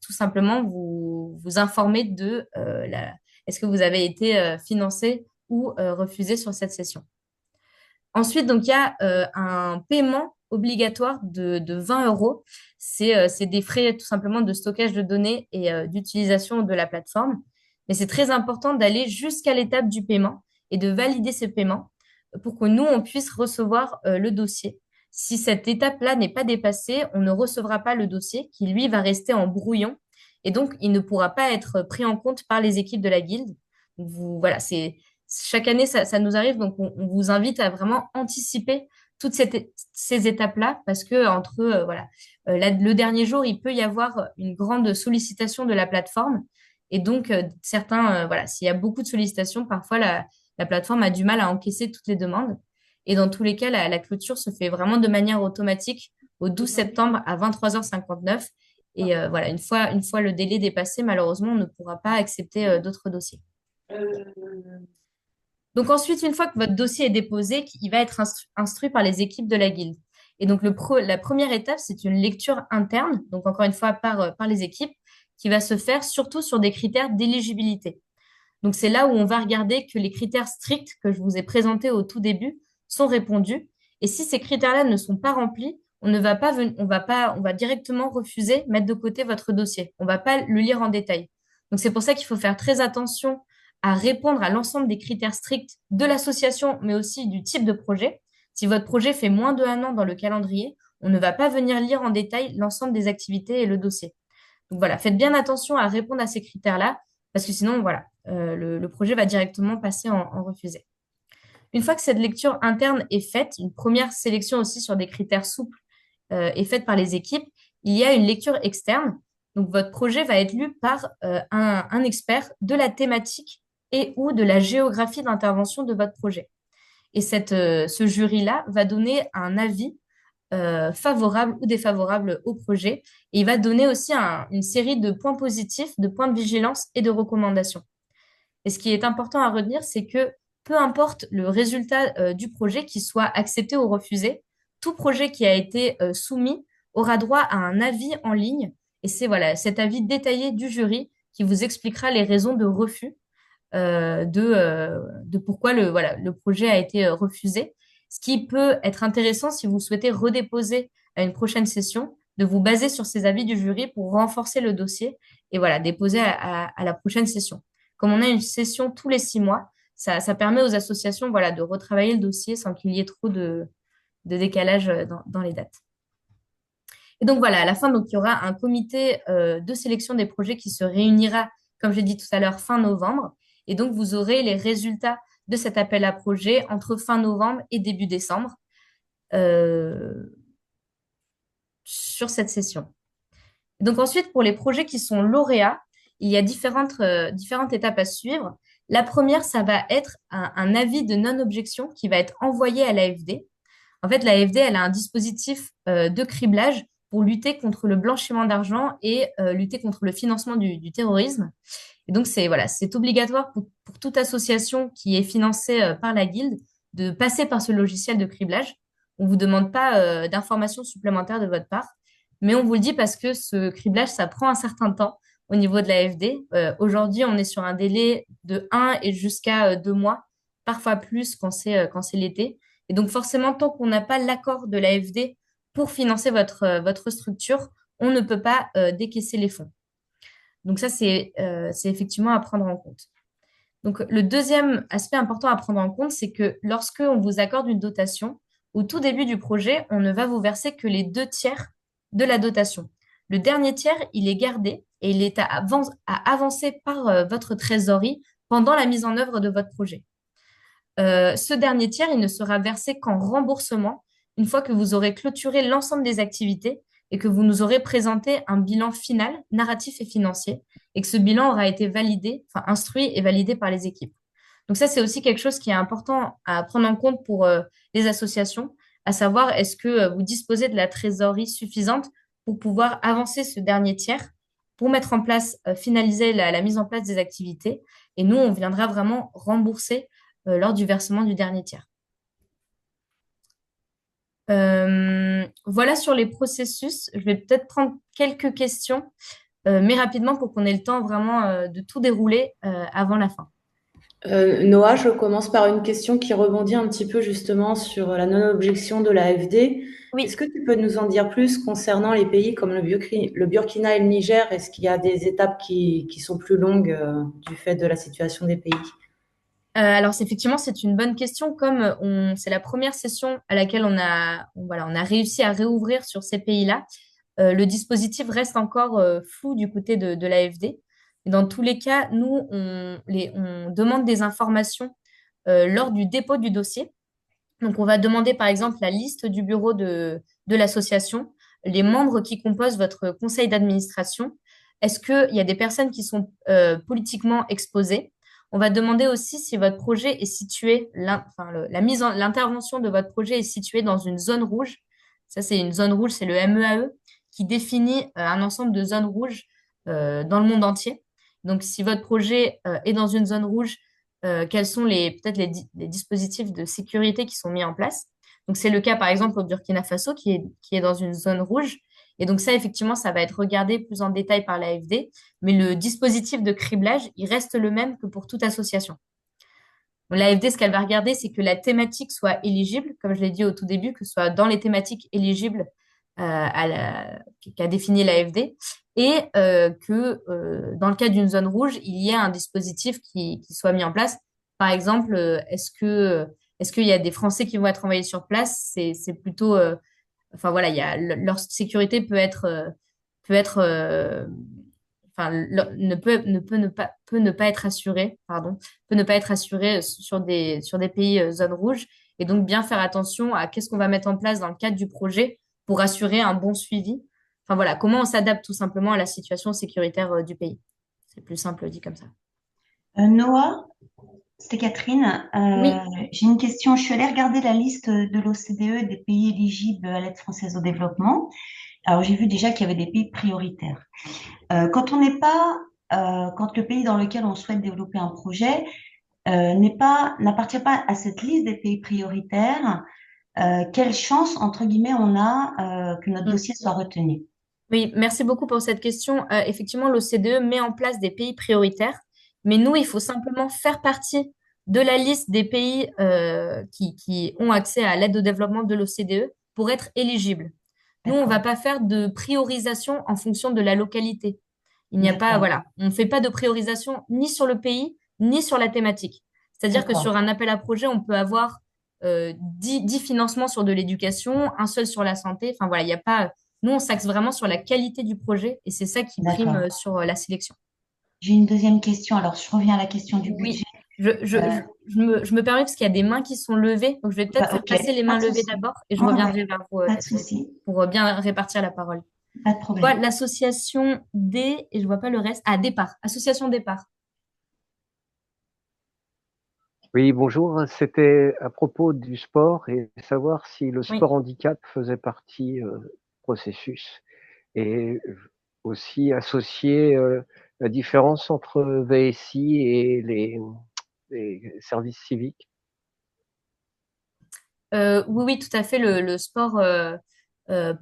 tout simplement vous informer de est-ce que vous avez été financé ou refusé sur cette session. Ensuite, donc, il y a un paiement obligatoire de 20 euros. C'est des frais tout simplement de stockage de données et d'utilisation de la plateforme. Mais c'est très important d'aller jusqu'à l'étape du paiement et de valider ce paiement pour que nous, on puisse recevoir le dossier. Si cette étape-là n'est pas dépassée, on ne recevra pas le dossier qui, lui, va rester en brouillon et donc il ne pourra pas être pris en compte par les équipes de la guilde. Voilà, chaque année, ça nous arrive, donc on vous invite à vraiment anticiper toutes ces étapes-là parce que entre voilà, le dernier jour, il peut y avoir une grande sollicitation de la plateforme et donc certains, voilà, s'il y a beaucoup de sollicitations, parfois la plateforme a du mal à encaisser toutes les demandes. Et dans tous les cas, la clôture se fait vraiment de manière automatique au 12 septembre à 23h59. Et voilà, une fois le délai dépassé, malheureusement, on ne pourra pas accepter d'autres dossiers. Donc ensuite, une fois que votre dossier est déposé, il va être instruit par les équipes de la guilde. Et donc la première étape, c'est une lecture interne, donc encore une fois par les équipes, qui va se faire surtout sur des critères d'éligibilité. Donc c'est là où on va regarder que les critères stricts que je vous ai présentés au tout début sont répondus. Et si ces critères-là ne sont pas remplis, on va directement refuser, mettre de côté votre dossier. On ne va pas le lire en détail. Donc c'est pour ça qu'il faut faire très attention à répondre à l'ensemble des critères stricts de l'association, mais aussi du type de projet. Si votre projet fait moins de 1 an dans le calendrier, on ne va pas venir lire en détail l'ensemble des activités et le dossier. Donc voilà, faites bien attention à répondre à ces critères-là, parce que sinon, voilà, le projet va directement passer en refusé. Une fois que cette lecture interne est faite, une première sélection aussi sur des critères souples est faite par les équipes, il y a une lecture externe. Donc votre projet va être lu par un expert de la thématique et ou de la géographie d'intervention de votre projet. Et ce jury-là va donner un avis favorable ou défavorable au projet. Et il va donner aussi une série de points positifs, de points de vigilance et de recommandations. Et ce qui est important à retenir, c'est que peu importe le résultat du projet, qu'il soit accepté ou refusé, tout projet qui a été soumis aura droit à un avis en ligne. Et c'est voilà, cet avis détaillé du jury qui vous expliquera les raisons de refus de pourquoi le projet a été refusé. Ce qui peut être intéressant si vous souhaitez redéposer à une prochaine session, de vous baser sur ces avis du jury pour renforcer le dossier et voilà, déposer à la prochaine session. Comme on a une session tous les 6 mois, ça permet aux associations voilà, de retravailler le dossier sans qu'il y ait trop de décalage dans les dates. Et donc voilà, à la fin, donc, il y aura un comité de sélection des projets qui se réunira, comme j'ai dit tout à l'heure, fin novembre. Et donc, vous aurez les résultats de cet appel à projet entre fin novembre et début décembre sur cette session. Et donc ensuite, pour les projets qui sont lauréats, il y a différentes étapes à suivre. La première, ça va être un avis de non-objection qui va être envoyé à l'AFD. En fait, l'AFD, elle a un dispositif de criblage pour lutter contre le blanchiment d'argent et lutter contre le financement du terrorisme. Et donc, c'est obligatoire pour toute association qui est financée par la guilde de passer par ce logiciel de criblage. On ne vous demande pas d'informations supplémentaires de votre part, mais on vous le dit parce que ce criblage, ça prend un certain temps au niveau de l'AFD. Aujourd'hui, on est sur un délai de 1 et jusqu'à 2 mois, parfois plus quand c'est l'été. Et donc, forcément, tant qu'on n'a pas l'accord de l'AFD pour financer votre structure, on ne peut pas décaisser les fonds. Donc ça, c'est effectivement à prendre en compte. Donc le deuxième aspect important à prendre en compte, c'est que lorsque on vous accorde une dotation, au tout début du projet, on ne va vous verser que les 2 tiers de la dotation. Le dernier tiers, il est gardé et il est à avancer par votre trésorerie pendant la mise en œuvre de votre projet. Ce dernier tiers, il ne sera versé qu'en remboursement une fois que vous aurez clôturé l'ensemble des activités et que vous nous aurez présenté un bilan final, narratif et financier, et que ce bilan aura été validé, enfin instruit et validé par les équipes. Donc ça, c'est aussi quelque chose qui est important à prendre en compte pour les associations, à savoir est-ce que vous disposez de la trésorerie suffisante pour pouvoir avancer ce dernier tiers, pour mettre en place, finaliser la mise en place des activités. Et nous, on viendra vraiment rembourser lors du versement du dernier tiers. Voilà sur les processus. Je vais peut-être prendre quelques questions, mais rapidement pour qu'on ait le temps vraiment de tout dérouler avant la fin. Noah, je commence par une question qui rebondit un petit peu justement sur la non-objection de l'AFD. Oui. Est-ce que tu peux nous en dire plus concernant les pays comme le Burkina et le Niger? Est-ce qu'il y a des étapes qui sont plus longues du fait de la situation des pays? Alors, effectivement, c'est une bonne question. Comme c'est la première session à laquelle voilà, on a réussi à réouvrir sur ces pays-là, le dispositif reste encore flou du côté de l'AFD. Et dans tous les cas, nous, on demande des informations lors du dépôt du dossier. Donc, on va demander, par exemple, la liste du bureau de l'association, les membres qui composent votre conseil d'administration. Est-ce qu'il y a des personnes qui sont politiquement exposées? On va demander aussi si votre projet est situé, l'intervention de votre projet est située dans une zone rouge. Ça, c'est une zone rouge, c'est le MEAE qui définit un ensemble de zones rouges dans le monde entier. Donc, si votre projet est dans une zone rouge, quels sont peut-être les dispositifs de sécurité qui sont mis en place. Donc, c'est le cas, par exemple, au Burkina Faso, qui est dans une zone rouge. Et donc, ça, effectivement, ça va être regardé plus en détail par l'AFD. Mais le dispositif de criblage, il reste le même que pour toute association. L'AFD, ce qu'elle va regarder, c'est que la thématique soit éligible, comme je l'ai dit au tout début, que ce soit dans les thématiques éligibles qu'a défini l'AFD, et que dans le cas d'une zone rouge, il y ait un dispositif qui soit mis en place. Par exemple, est-ce qu'il y a des Français qui vont être envoyés sur place? C'est plutôt, enfin voilà, leur sécurité enfin, peut ne pas être assurée, pardon, peut ne pas être assurée sur des pays zones rouges. Et donc, bien faire attention à qu'est-ce qu'on va mettre en place dans le cadre du projet pour assurer un bon suivi. Enfin voilà, comment on s'adapte tout simplement à la situation sécuritaire du pays. C'est plus simple dit comme ça. Noah, c'est Catherine. Oui, J'ai une question. Je suis allée regarder la liste de l'OCDE des pays éligibles à l'aide française au développement. Alors, j'ai vu déjà qu'il y avait des pays prioritaires. Quand on n'est pas, quand le pays dans lequel on souhaite développer un projet n'appartient pas à cette liste des pays prioritaires, quelle chance, entre guillemets, on a que notre Mm. dossier soit retenu? Oui, merci beaucoup pour cette question. Effectivement, l'OCDE met en place des pays prioritaires, mais nous, il faut simplement faire partie de la liste des pays qui ont accès à l'aide au développement de l'OCDE pour être éligibles. Nous, on ne va D'accord, pas faire de priorisation en fonction de la localité. Il n'y a pas, d'accord, voilà, on ne fait pas de priorisation ni sur le pays, ni sur la thématique. C'est-à-dire que sur d'accord, un appel à projet, on peut avoir 10 financements sur de l'éducation, un seul sur la santé. Enfin voilà, il n'y a pas. Nous, on s'axe vraiment sur la qualité du projet et c'est ça qui prime d'accord. sur la sélection. J'ai une deuxième question. Alors, je reviens à la question du budget. Oui, je me permets parce qu'il y a des mains qui sont levées, donc je vais peut-être Bah, faire ok, passer les pas mains de levées souci. d'abord et je Ouais, ouais, reviendrai vers vous, pas de Catherine, souci, pour bien répartir la parole. pas de Je vois problème. l'association D et je vois pas le reste. Ah, Départ, association Départ. Oui, bonjour. C'était à propos du sport et savoir si le Oui. sport handicap faisait partie du processus et aussi associer la différence entre VSI et les services civiques. Oui, oui, tout à fait. Le sport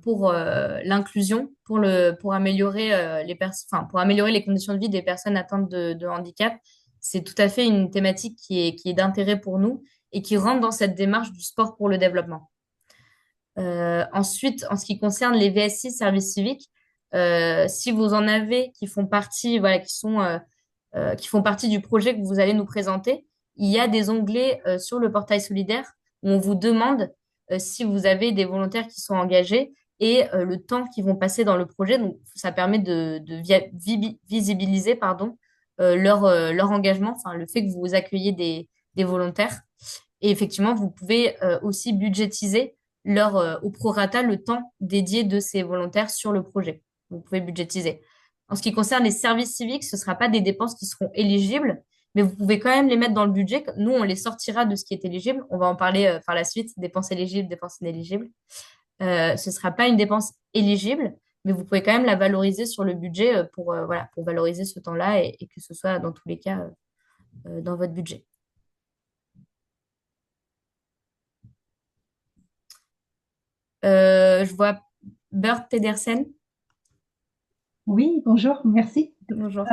pour l'inclusion, pour améliorer enfin, pour améliorer les conditions de vie des personnes atteintes de handicap, c'est tout à fait une thématique qui est d'intérêt pour nous et qui rentre dans cette démarche du sport pour le développement. Ensuite, en ce qui concerne les VSI, services civiques, si vous en avez qui font partie, voilà, qui font partie du projet que vous allez nous présenter, il y a des onglets sur le portail solidaire où on vous demande si vous avez des volontaires qui sont engagés et le temps qu'ils vont passer dans le projet. Donc, ça permet de visibiliser, pardon, leur engagement, enfin, le fait que vous accueillez des volontaires. Et effectivement, vous pouvez aussi budgétiser au prorata le temps dédié de ces volontaires sur le projet. Vous pouvez budgétiser. En ce qui concerne les services civiques, ce ne sera pas des dépenses qui seront éligibles, mais vous pouvez quand même les mettre dans le budget. Nous, on les sortira de ce qui est éligible. On va en parler par la suite, dépenses éligibles, dépenses inéligibles. Ce ne sera pas une dépense éligible, mais vous pouvez quand même la valoriser sur le budget voilà, pour valoriser ce temps-là et que ce soit dans tous les cas dans votre budget. Je vois Bert Pedersen. Oui, bonjour, merci. Bonjour.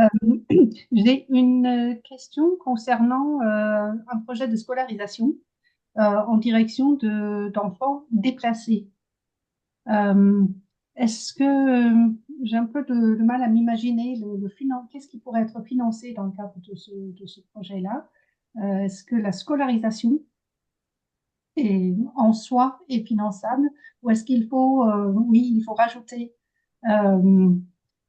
J'ai une question concernant un projet de scolarisation en direction d'enfants déplacés. Euh, Est-ce que j'ai un peu de mal à m'imaginer qu'est-ce qui pourrait être financé dans le cadre de ce projet-là? Est-ce que la scolarisation en soi est finançable ou est-ce qu'il faut, oui, il faut rajouter euh,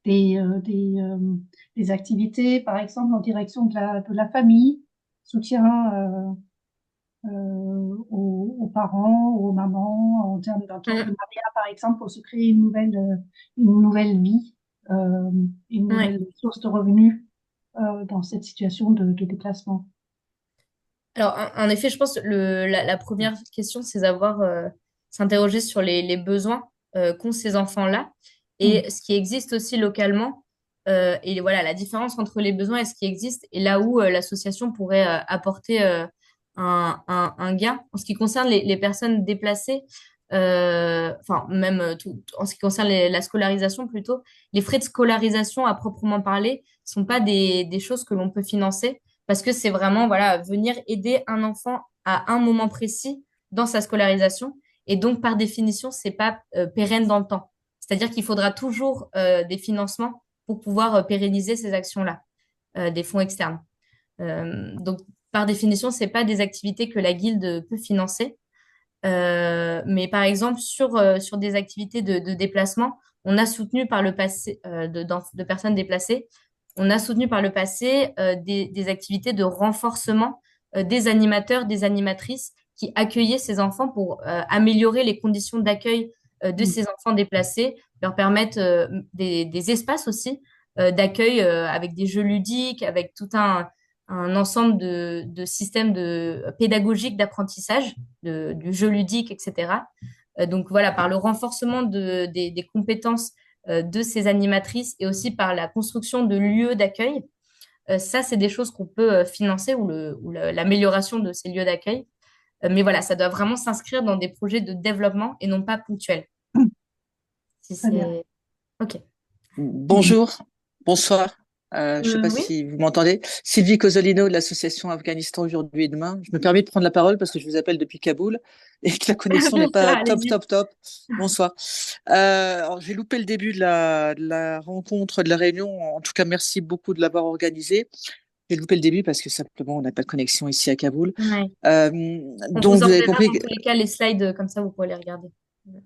des activités, par exemple, en direction de la famille, soutien aux parents, aux mamans, en termes d'entrepreneuriat, par exemple, pour se créer une nouvelle vie, euh, une Ouais. nouvelle source de revenus dans cette situation de déplacement. Alors, en effet, je pense que la première question, c'est s'interroger sur les besoins qu'ont ces enfants-là et ce qui existe aussi localement. Et voilà, la différence entre les besoins et ce qui existe, et là où l'association pourrait apporter un gain. En ce qui concerne les personnes déplacées, enfin, même en ce qui concerne la scolarisation plutôt, les frais de scolarisation à proprement parler sont pas des choses que l'on peut financer parce que c'est vraiment voilà venir aider un enfant à un moment précis dans sa scolarisation et donc par définition c'est pas pérenne dans le temps. C'est-à-dire qu'il faudra toujours des financements pour pouvoir pérenniser ces actions-là, des fonds externes. Donc par définition c'est pas des activités que la guilde peut financer. Mais par exemple sur des activités de déplacement, on a soutenu par le passé de personnes déplacées on a soutenu par le passé des activités de renforcement des animateurs, des animatrices qui accueillaient ces enfants pour améliorer les conditions d'accueil de ces enfants déplacés, leur permettre des espaces aussi d'accueil avec des jeux ludiques, avec tout un ensemble de systèmes pédagogiques d'apprentissage, du jeu ludique, etc. Donc voilà, par le renforcement des compétences de ces animatrices et aussi par la construction de lieux d'accueil. Ça, c'est des choses qu'on peut financer ou l'amélioration de ces lieux d'accueil. Mais voilà, ça doit vraiment s'inscrire dans des projets de développement et non pas ponctuels. Si Très bien. c'est... OK. Bonjour, bonsoir. Je ne sais pas Oui. si vous m'entendez. Sylvie Cosolino de l'association Afghanistan aujourd'hui et demain. Je me permets de prendre la parole parce que je vous appelle depuis Kaboul et que la connexion n'est Bien sûr, pas top, allez-y. top, top. Bonsoir. Alors, j'ai loupé le début de la rencontre, de la réunion. En tout cas, merci beaucoup de l'avoir organisée. J'ai loupé le début parce que simplement, on n'a pas de connexion ici à Kaboul. Ouais. On Donc, vous vous avez enverra compris dans tous les cas les slides, comme ça vous pourrez les regarder.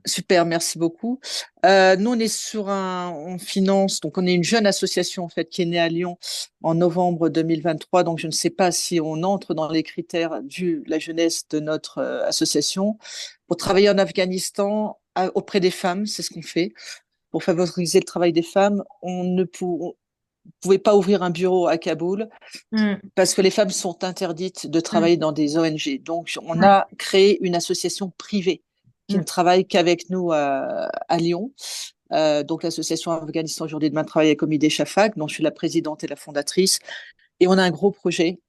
Super, merci beaucoup. Nous, on est on finance, donc on est une jeune association en fait qui est née à Lyon en novembre 2023. Donc je ne sais pas si on entre dans les critères vu la jeunesse de notre association pour travailler en Afghanistan auprès des femmes. C'est ce qu'on fait pour favoriser le travail des femmes. On ne pouvait pas ouvrir un bureau à Kaboul parce que les femmes sont interdites de travailler dans des ONG. Donc on a créé une association privée qui ne travaille qu'avec nous à Lyon. Donc l'association Afghanistan aujourd'hui demain travaille avec Omidé Shafak, dont je suis la présidente et la fondatrice. Et on a un gros projet.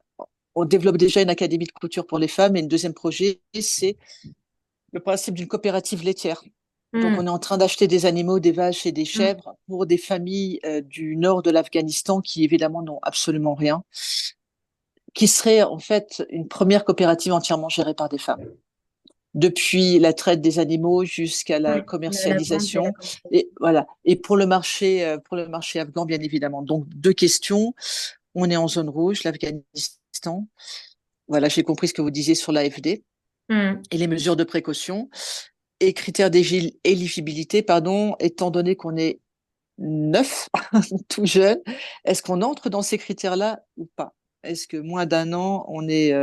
On développe déjà une académie de couture pour les femmes. Et un deuxième projet, c'est le principe d'une coopérative laitière. Donc on est en train d'acheter des animaux, des vaches et des chèvres pour des familles du nord de l'Afghanistan qui évidemment n'ont absolument rien, qui serait en fait une première coopérative entièrement gérée par des femmes. Depuis la traite des animaux jusqu'à la commercialisation et voilà. Et pour le marché afghan bien évidemment. Donc deux questions. On est en zone rouge, l'Afghanistan. Voilà, j'ai compris ce que vous disiez sur l'AFD et les mesures de précaution et critères d'éligibilité, pardon, étant donné qu'on est neuf, tout jeune, est-ce qu'on entre dans ces critères-là ou pas? Est-ce que moins d'un an, on est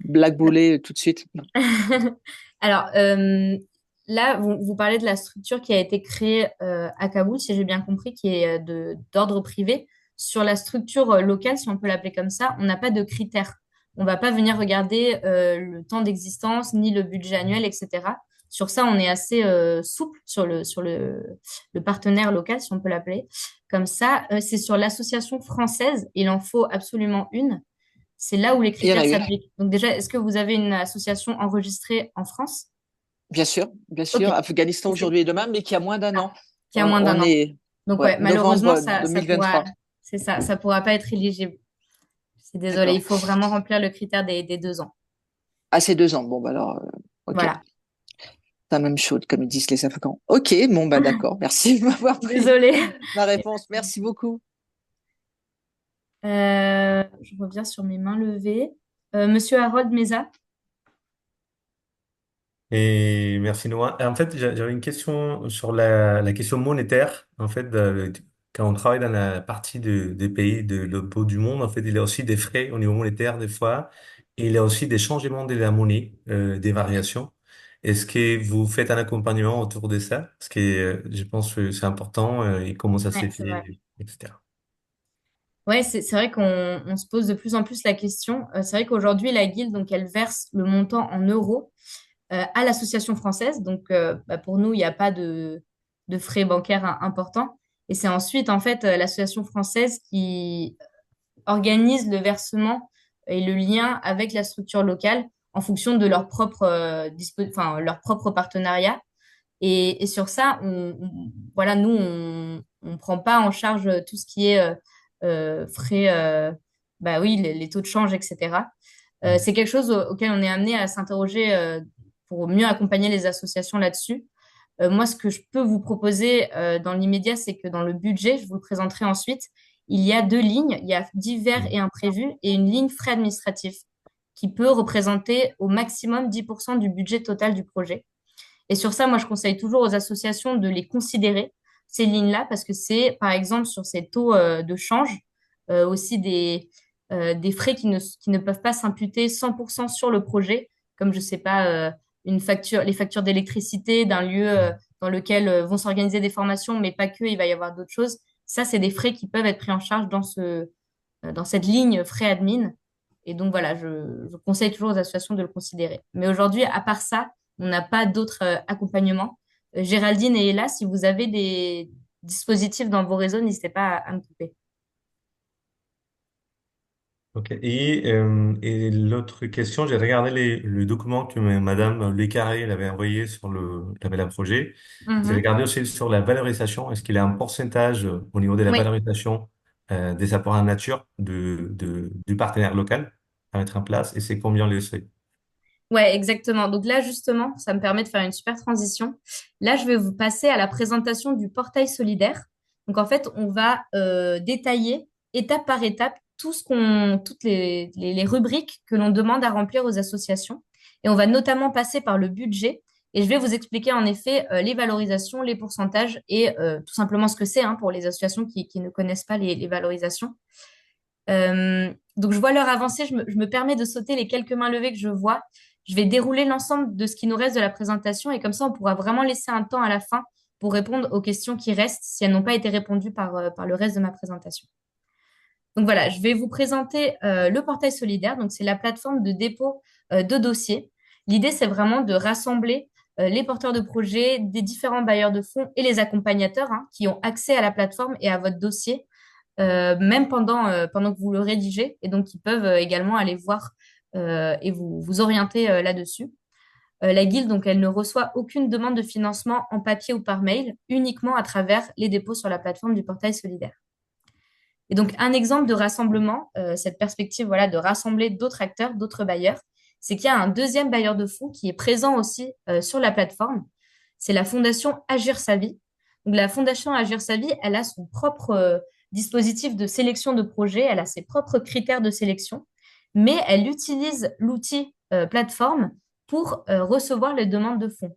blackballé tout de suite? Alors, là, vous parlez de la structure qui a été créée à Kaboul, si j'ai bien compris, qui est d'ordre privé. Sur la structure locale, si on peut l'appeler comme ça, on n'a pas de critères. On ne va pas venir regarder le temps d'existence, ni le budget annuel, etc. Sur ça, on est assez souple sur le partenaire local, si on peut l'appeler comme ça. C'est sur l'association française, il en faut absolument une. C'est là où les Il y en critères a une. s'appliquent. Donc déjà, est-ce que vous avez une association enregistrée en France? Bien sûr, Ok. Afghanistan aujourd'hui et demain, mais qui a moins d'un an. Qui a moins d'un On an. est Donc ouais, malheureusement, novembre 2023. ça pourra pas être éligible. C'est désolé, il D'accord. faut vraiment remplir le critère des 2 ans. Ah, c'est 2 ans. Bon, bah alors, ok. Voilà. C'est la même chose, comme ils disent les Afghans. Ok, bon, bah d'accord. Merci de m'avoir pris Désolée. ma réponse. Merci beaucoup. Je reviens sur mes mains levées. Monsieur Harold Meza. Et merci Noah. En fait, j'avais une question sur la question monétaire. En fait, quand on travaille dans la partie des pays de l'autre bout du monde, en fait, il y a aussi des frais au niveau monétaire des fois. Et il y a aussi des changements de la monnaie, des variations. Est-ce que vous faites un accompagnement autour de ça? Parce que je pense que c'est important et comment ça s'est Ouais, c'est fait, vrai. etc. Ouais, c'est vrai qu'on se pose de plus en plus la question. C'est vrai qu'aujourd'hui, la guilde, donc, elle verse le montant en euros à l'association française. Donc, bah, pour nous, il n'y a pas de frais bancaires importants. Et c'est ensuite, en fait, l'association française qui organise le versement et le lien avec la structure locale en fonction de leur propre partenariat. Et sur ça, voilà, nous, on prend pas en charge tout ce qui est frais, bah oui, les taux de change, etc. C'est quelque chose auquel on est amené à s'interroger pour mieux accompagner les associations là-dessus. Moi, ce que je peux vous proposer dans l'immédiat, c'est que dans le budget, je vous le présenterai ensuite, il y a deux lignes. Il y a divers et imprévus et une ligne frais administratifs qui peut représenter au maximum 10% du budget total du projet. Et sur ça, moi, je conseille toujours aux associations de les considérer, ces lignes-là, parce que c'est, par exemple, sur ces taux de change, aussi des frais qui ne peuvent pas s'imputer 100% sur le projet, comme, je sais pas, les factures d'électricité d'un lieu dans lequel vont s'organiser des formations, mais pas que, il va y avoir d'autres choses. Ça, c'est des frais qui peuvent être pris en charge dans cette ligne frais admin. Et donc voilà, je conseille toujours aux associations de le considérer. Mais aujourd'hui, à part ça, on n'a pas d'autres accompagnements. Géraldine et Ella, si vous avez des dispositifs dans vos réseaux, n'hésitez pas à me couper. Ok. Et l'autre question, j'ai regardé le document que Madame Le Carré elle avait envoyé sur le label à projet. J'ai Mhm. regardé aussi sur la valorisation. Est-ce qu'il y a un pourcentage au niveau de la Oui, valorisation des apports en nature du partenaire local à mettre en place et c'est combien le seuil? ouais, exactement. Donc là, justement, ça me permet de faire une super transition. Là, je vais vous passer à la présentation du portail solidaire. Donc en fait, on va détailler étape par étape toutes les rubriques que l'on demande à remplir aux associations. Et on va notamment passer par le budget. Et je vais vous expliquer en effet les valorisations, les pourcentages et tout simplement ce que c'est hein, pour les associations qui ne connaissent pas les valorisations. Donc, je vois l'heure avancer. Je me permets de sauter les quelques mains levées que je vois. Je vais dérouler l'ensemble de ce qui nous reste de la présentation et comme ça, on pourra vraiment laisser un temps à la fin pour répondre aux questions qui restent si elles n'ont pas été répondues par le reste de ma présentation. Donc voilà, je vais vous présenter le portail solidaire. Donc, c'est la plateforme de dépôt de dossiers. L'idée, c'est vraiment de rassembler les porteurs de projets, des différents bailleurs de fonds et les accompagnateurs hein, qui ont accès à la plateforme et à votre dossier même pendant que vous le rédigez, et donc ils peuvent également aller voir et vous orienter là-dessus. La guilde, donc, elle ne reçoit aucune demande de financement en papier ou par mail, uniquement à travers les dépôts sur la plateforme du portail solidaire. Et donc, un exemple de rassemblement, cette perspective voilà, de rassembler d'autres acteurs, d'autres bailleurs, c'est qu'il y a un deuxième bailleur de fonds qui est présent aussi sur la plateforme. C'est la Fondation Agir sa vie. Donc, la Fondation Agir sa vie, elle a son propre dispositif de sélection de projets, elle a ses propres critères de sélection, mais elle utilise l'outil plateforme pour recevoir les demandes de fonds.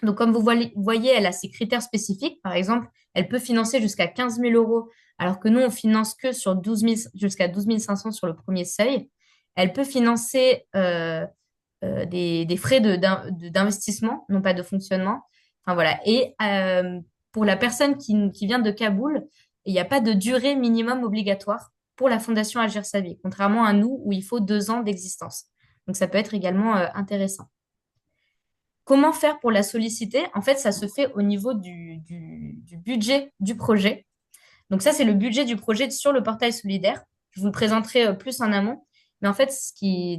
Donc, comme vous voyez, elle a ses critères spécifiques. Par exemple, elle peut financer jusqu'à 15 000 euros, alors que nous, on finance que sur 12 000, jusqu'à 12 500 sur le premier seuil. Elle peut financer des frais d'investissement, non pas de fonctionnement. Enfin, voilà. Et pour la personne qui vient de Kaboul, il n'y a pas de durée minimum obligatoire pour la Fondation Agir sa vie, contrairement à nous où il faut 2 ans d'existence. Donc, ça peut être également intéressant. Comment faire pour la solliciter? En fait, ça se fait au niveau du budget du projet. Donc ça, c'est le budget du projet sur le portail solidaire. Je vous le présenterai plus en amont. Mais en fait,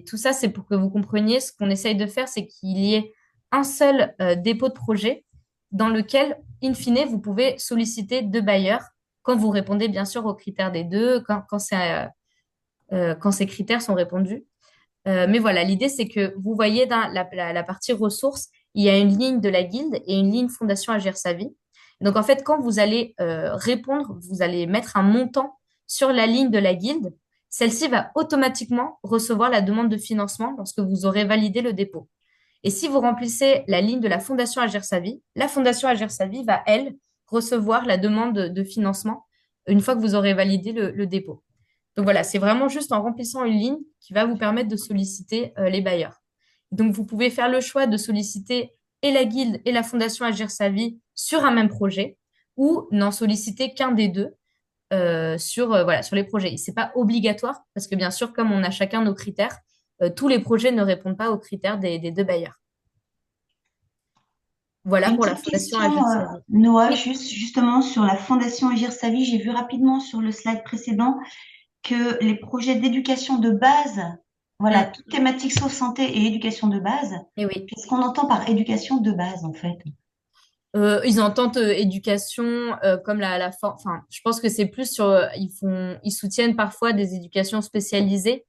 tout ça, c'est pour que vous compreniez ce qu'on essaye de faire, c'est qu'il y ait un seul dépôt de projet dans lequel, in fine, vous pouvez solliciter 2 bailleurs quand vous répondez bien sûr aux critères des deux, quand ces critères sont répondus. Mais voilà, l'idée, c'est que vous voyez dans la partie ressources, il y a une ligne de la guilde et une ligne Fondation Agir sa vie. Donc, en fait, quand vous allez répondre, vous allez mettre un montant sur la ligne de la guilde, celle-ci va automatiquement recevoir la demande de financement lorsque vous aurez validé le dépôt. Et si vous remplissez la ligne de la Fondation Agir sa vie, la Fondation Agir sa vie va, elle, recevoir la demande de financement une fois que vous aurez validé le dépôt. Donc voilà, c'est vraiment juste en remplissant une ligne qui va vous permettre de solliciter les bailleurs. Donc vous pouvez faire le choix de solliciter et la guilde et la Fondation Agir sa vie sur un même projet ou n'en solliciter qu'un des deux voilà, sur les projets. Ce n'est pas obligatoire parce que bien sûr, comme on a chacun nos critères, tous les projets ne répondent pas aux critères des deux bailleurs. Voilà Une pour la petite Fondation question, Agir sa vie. Noah, Oui. justement sur la Fondation Agir sa vie, j'ai vu rapidement sur le slide précédent que les projets d'éducation de base, voilà, toute thématique sauf santé et éducation de base, Et oui. qu'est-ce qu'on entend par éducation de base en fait? Ils entendent éducation comme enfin, je pense que c'est plus sur, ils soutiennent parfois des éducations spécialisées,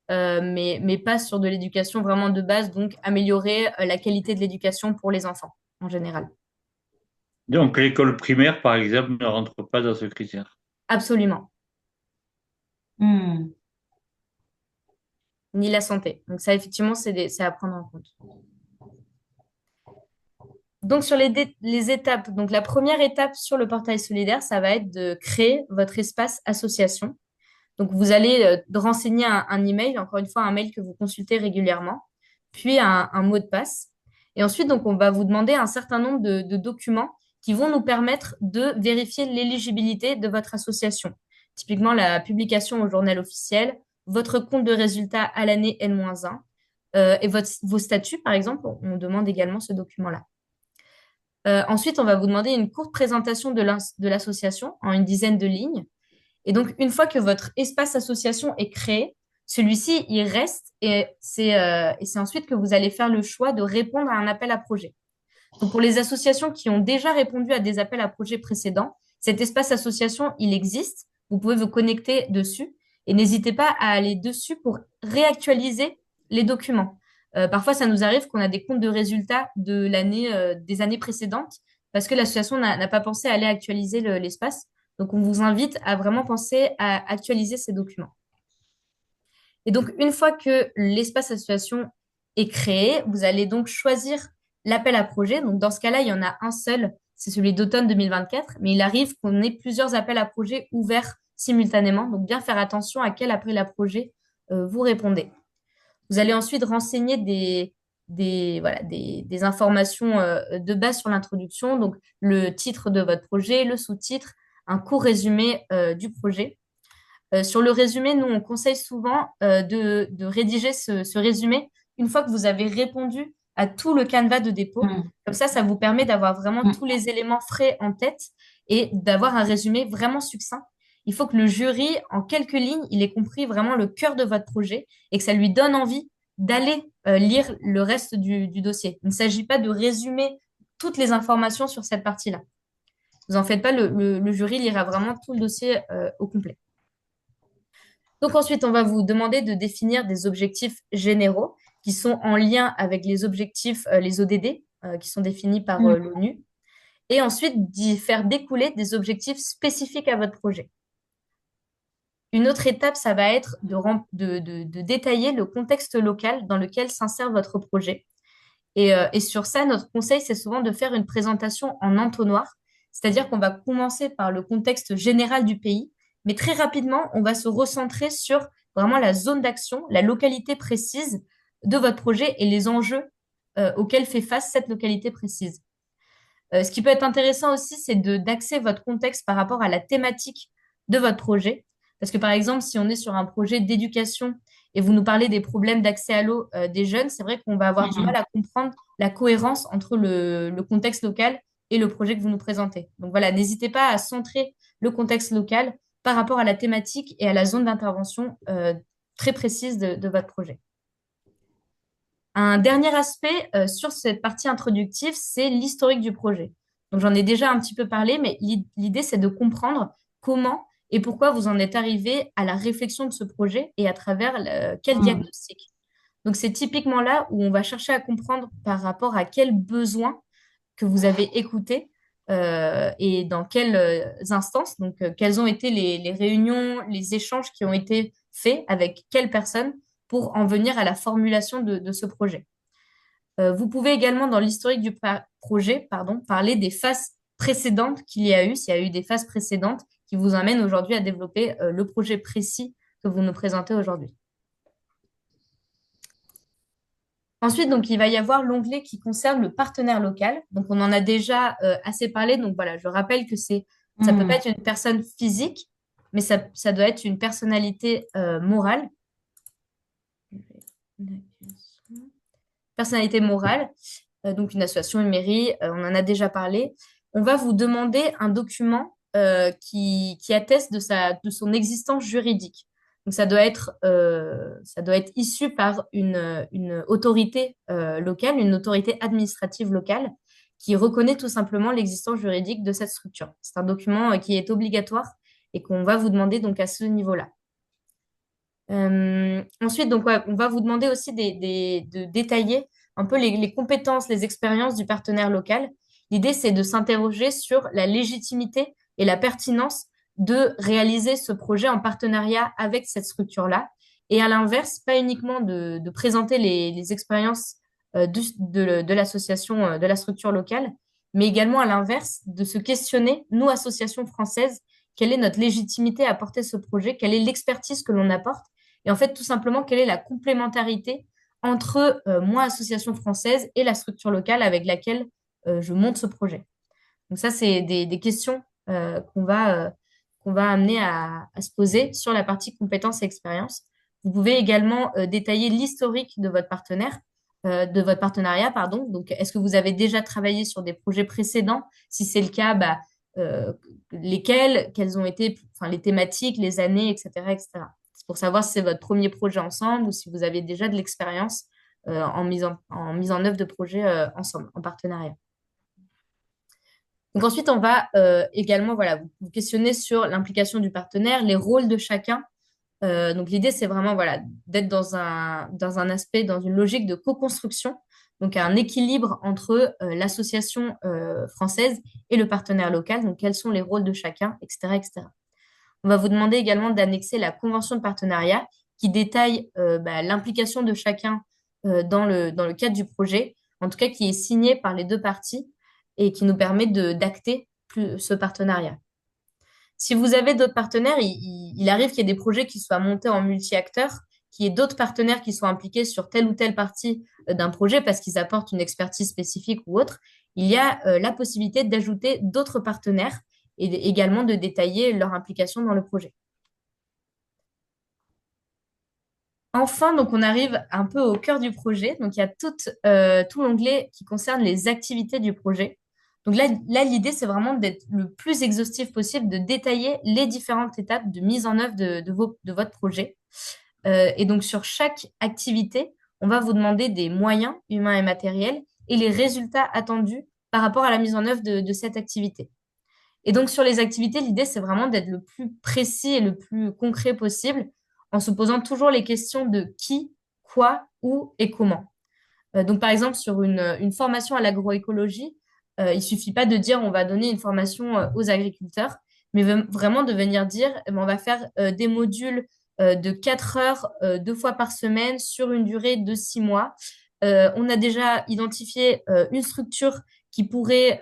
mais pas sur de l'éducation vraiment de base, donc améliorer la qualité de l'éducation pour les enfants en général. Donc, l'école primaire, par exemple, ne rentre pas dans ce critère. Absolument. Hmm. Ni la santé. Donc ça, effectivement, c'est à prendre en compte. Donc sur les étapes, donc la première étape sur le portail solidaire, ça va être de créer votre espace association. Donc vous allez renseigner un email, encore une fois un mail que vous consultez régulièrement, puis un mot de passe. Et ensuite, donc on va vous demander un certain nombre de documents qui vont nous permettre de vérifier l'éligibilité de votre association. Typiquement la publication au journal officiel, votre compte de résultat à l'année N-1 et vos statuts, par exemple, on demande également ce document-là. Ensuite, on va vous demander une courte présentation de l'association en une dizaine de lignes. Et donc, une fois que votre espace association est créé, celui-ci, il reste et c'est ensuite que vous allez faire le choix de répondre à un appel à projet. Donc, pour les associations qui ont déjà répondu à des appels à projets précédents, cet espace association, il existe. Vous pouvez vous connecter dessus et n'hésitez pas à aller dessus pour réactualiser les documents. Parfois, ça nous arrive qu'on a des comptes de résultats des années précédentes parce que l'association n'a pas pensé à aller actualiser l'espace. Donc, on vous invite à vraiment penser à actualiser ces documents. Et donc, une fois que l'espace association est créé, vous allez donc choisir l'appel à projet. Donc, dans ce cas-là, il y en a un seul, c'est celui d'automne 2024, mais il arrive qu'on ait plusieurs appels à projet ouverts simultanément. Donc, bien faire attention à quel appel à projet vous répondez. Vous allez ensuite renseigner des informations de base sur l'introduction, donc le titre de votre projet, le sous-titre, un court résumé du projet. Sur le résumé, nous, on conseille souvent de rédiger ce résumé une fois que vous avez répondu à tout le canevas de dépôt. Comme ça vous permet d'avoir vraiment tous les éléments frais en tête et d'avoir un résumé vraiment succinct. Il faut que le jury, en quelques lignes, il ait compris vraiment le cœur de votre projet et que ça lui donne envie d'aller lire le reste du dossier. Il ne s'agit pas de résumer toutes les informations sur cette partie-là. Vous en faites pas, le jury lira vraiment tout le dossier au complet. Donc ensuite, on va vous demander de définir des objectifs généraux qui sont en lien avec les objectifs, les ODD, qui sont définis par l'ONU. Et ensuite, d'y faire découler des objectifs spécifiques à votre projet. Une autre étape, ça va être de détailler le contexte local dans lequel s'insère votre projet. Et sur ça, notre conseil, c'est souvent de faire une présentation en entonnoir, c'est-à-dire qu'on va commencer par le contexte général du pays, mais très rapidement, on va se recentrer sur vraiment la zone d'action, la localité précise de votre projet et les enjeux auxquels fait face cette localité précise. Ce qui peut être intéressant aussi, c'est d'axer votre contexte par rapport à la thématique de votre projet. Parce que par exemple, si on est sur un projet d'éducation et vous nous parlez des problèmes d'accès à l'eau des jeunes, c'est vrai qu'on va avoir du mal à comprendre la cohérence entre le contexte local et le projet que vous nous présentez. Donc voilà, n'hésitez pas à centrer le contexte local par rapport à la thématique et à la zone d'intervention très précise de votre projet. Un dernier aspect sur cette partie introductive, c'est l'historique du projet. Donc j'en ai déjà un petit peu parlé, mais l'idée, c'est de comprendre comment et pourquoi vous en êtes arrivé à la réflexion de ce projet et à travers quel diagnostic. Donc c'est typiquement là où on va chercher à comprendre par rapport à quel besoin que vous avez écouté, et dans quelles instances, donc quelles ont été les réunions, les échanges qui ont été faits avec quelles personnes pour en venir à la formulation de ce projet. Vous pouvez également, dans l'historique du projet, parler des phases précédentes qu'il y a eu, s'il y a eu des phases précédentes qui vous amènent aujourd'hui à développer le projet précis que vous nous présentez aujourd'hui. Ensuite, donc, il va y avoir l'onglet qui concerne le partenaire local. Donc, on en a déjà assez parlé. Donc, voilà, je rappelle que ça peut pas être une personne physique, mais ça doit être une personnalité morale. Personnalité morale, donc une association, une mairie, on en a déjà parlé. On va vous demander un document qui atteste de son existence juridique. Donc ça doit être issu par une autorité locale, une autorité administrative locale qui reconnaît tout simplement l'existence juridique de cette structure. C'est un document qui est obligatoire et qu'on va vous demander donc à ce niveau-là. Ensuite, donc, ouais, on va vous demander aussi de détailler un peu les compétences, les expériences du partenaire local. L'idée, c'est de s'interroger sur la légitimité et la pertinence de réaliser ce projet en partenariat avec cette structure-là. Et à l'inverse, pas uniquement de présenter les expériences de l'association, de la structure locale, mais également à l'inverse, de se questionner, nous, associations françaises, quelle est notre légitimité à porter ce projet, quelle est l'expertise que l'on apporte et en fait, tout simplement, quelle est la complémentarité entre moi, association française, et la structure locale avec laquelle je monte ce projet. Donc ça, c'est des questions qu'on va amener à se poser sur la partie compétences et expériences. Vous pouvez également détailler l'historique de votre partenariat, pardon. Donc, est-ce que vous avez déjà travaillé sur des projets précédents? Si c'est le cas, lesquels, quelles ont été, enfin, les thématiques, les années, etc., etc. C'est pour savoir si c'est votre premier projet ensemble ou si vous avez déjà de l'expérience en mise en œuvre de projets ensemble, en partenariat. Donc ensuite, on va également vous questionner sur l'implication du partenaire, les rôles de chacun. Donc l'idée, c'est vraiment d'être dans un aspect, dans une logique de co-construction, donc un équilibre entre l'association française et le partenaire local. Donc quels sont les rôles de chacun, etc., etc. On va vous demander également d'annexer la convention de partenariat qui détaille l'implication de chacun dans le cadre du projet, en tout cas qui est signée par les deux parties et qui nous permet d'acter ce partenariat. Si vous avez d'autres partenaires, il arrive qu'il y ait des projets qui soient montés en multi-acteurs, qu'il y ait d'autres partenaires qui soient impliqués sur telle ou telle partie d'un projet parce qu'ils apportent une expertise spécifique ou autre. Il y a la possibilité d'ajouter d'autres partenaires et également de détailler leur implication dans le projet. Enfin, donc on arrive un peu au cœur du projet. Donc il y a tout l'onglet qui concerne les activités du projet. Donc là l'idée, c'est vraiment d'être le plus exhaustif possible, de détailler les différentes étapes de mise en œuvre de votre projet. Et donc sur chaque activité, on va vous demander des moyens humains et matériels et les résultats attendus par rapport à la mise en œuvre de cette activité. Et donc, sur les activités, l'idée, c'est vraiment d'être le plus précis et le plus concret possible en se posant toujours les questions de qui, quoi, où et comment. Donc, par exemple, sur une formation à l'agroécologie, il ne suffit pas de dire on va donner une formation aux agriculteurs, mais vraiment de venir dire on va faire des modules de 4 heures 2 fois par semaine sur une durée de 6 mois. On a déjà identifié une structure qui pourrait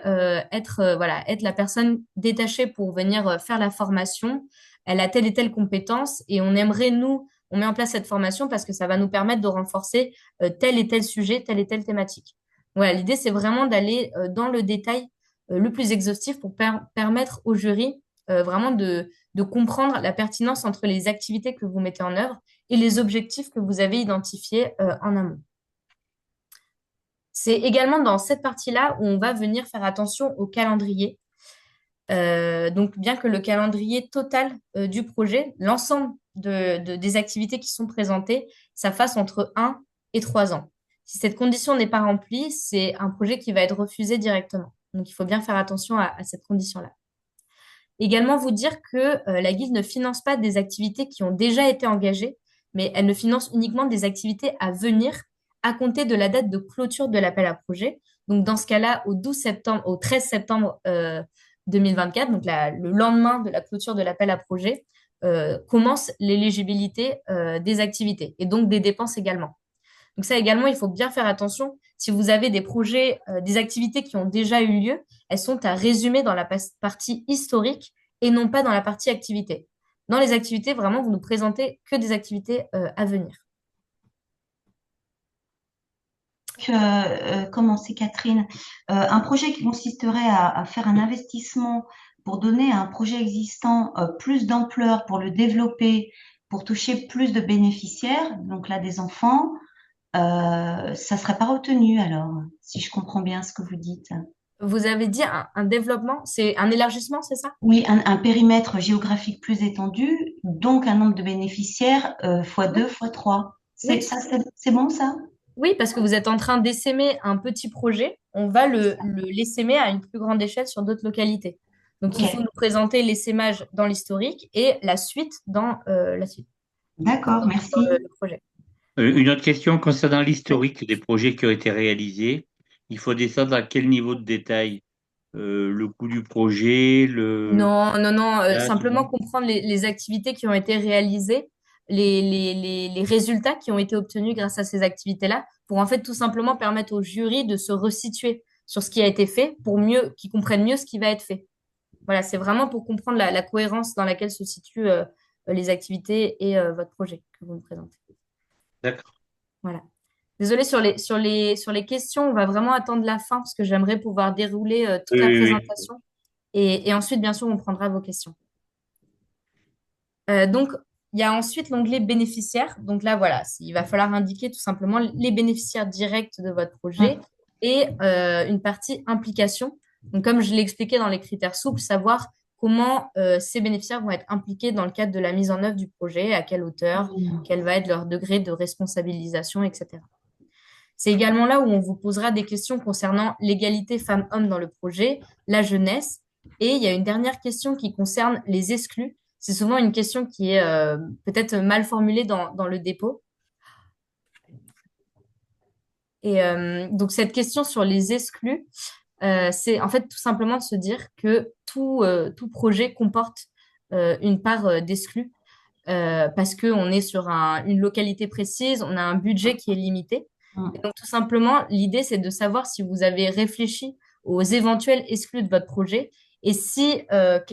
être la personne détachée pour venir faire la formation. Elle a telle et telle compétence et on aimerait, on met en place cette formation parce que ça va nous permettre de renforcer tel et tel sujet, telle et telle thématique. Voilà, l'idée, c'est vraiment d'aller dans le détail le plus exhaustif pour permettre au jury vraiment de comprendre la pertinence entre les activités que vous mettez en œuvre et les objectifs que vous avez identifiés en amont. C'est également dans cette partie-là où on va venir faire attention au calendrier. Donc, bien que le calendrier total du projet, l'ensemble des activités qui sont présentées, ça fasse entre 1 et 3 ans. Si cette condition n'est pas remplie, c'est un projet qui va être refusé directement. Donc, il faut bien faire attention à cette condition-là. Également, vous dire que la Guilde ne finance pas des activités qui ont déjà été engagées, mais elle ne finance uniquement des activités à venir à compter de la date de clôture de l'appel à projet. Donc, dans ce cas-là, au 13 septembre 2024, donc le lendemain de la clôture de l'appel à projet, commence l'éligibilité des activités et donc des dépenses également. Donc ça également, il faut bien faire attention. Si vous avez des projets, des activités qui ont déjà eu lieu, elles sont à résumer dans la partie historique et non pas dans la partie activité. Dans les activités, vraiment, vous nous présentez que des activités à venir. Comment c'est Catherine? Un projet qui consisterait à faire un investissement pour donner à un projet existant plus d'ampleur, pour le développer, pour toucher plus de bénéficiaires, donc là des enfants, ça serait pas retenu alors, si je comprends bien ce que vous dites. Vous avez dit un développement, c'est un élargissement, c'est ça? Oui, un périmètre géographique plus étendu, donc un nombre de bénéficiaires fois 2, fois 3. Oui. C'est bon ça? Oui, parce que vous êtes en train d'essaimer un petit projet, on va l'essaimer à une plus grande échelle sur d'autres localités. Donc, il faut nous présenter l'essaimage dans l'historique et la suite dans la suite. D'accord, merci. Le projet. Une autre question concernant l'historique des projets qui ont été réalisés. Il faut descendre à quel niveau de détail? Le coût du projet, Non, simplement comprendre les activités qui ont été réalisées, les résultats qui ont été obtenus grâce à ces activités-là, pour en fait tout simplement permettre au jury de se resituer sur ce qui a été fait pour qu'ils comprennent mieux ce qui va être fait. Voilà, c'est vraiment pour comprendre la cohérence dans laquelle se situent les activités et votre projet que vous nous présentez. D'accord. Voilà. Désolée, sur les questions, on va vraiment attendre la fin parce que j'aimerais pouvoir dérouler toute la présentation. Et ensuite, bien sûr, on prendra vos questions. Donc, il y a ensuite l'onglet bénéficiaires. Donc là, voilà, il va falloir indiquer tout simplement les bénéficiaires directs de votre projet et une partie implication. Donc, comme je l'ai expliqué dans les critères souples, savoir comment ces bénéficiaires vont être impliqués dans le cadre de la mise en œuvre du projet, à quelle hauteur, quel va être leur degré de responsabilisation, etc. C'est également là où on vous posera des questions concernant l'égalité femmes-hommes dans le projet, la jeunesse. Et il y a une dernière question qui concerne les exclus. C'est souvent une question qui est peut-être mal formulée dans le dépôt. Et donc, cette question sur les exclus, c'est en fait tout simplement de se dire que tout projet comporte une part d'exclus parce qu'on est sur une localité précise, on a un budget qui est limité. Et donc, tout simplement, l'idée, c'est de savoir si vous avez réfléchi aux éventuels exclus de votre projet et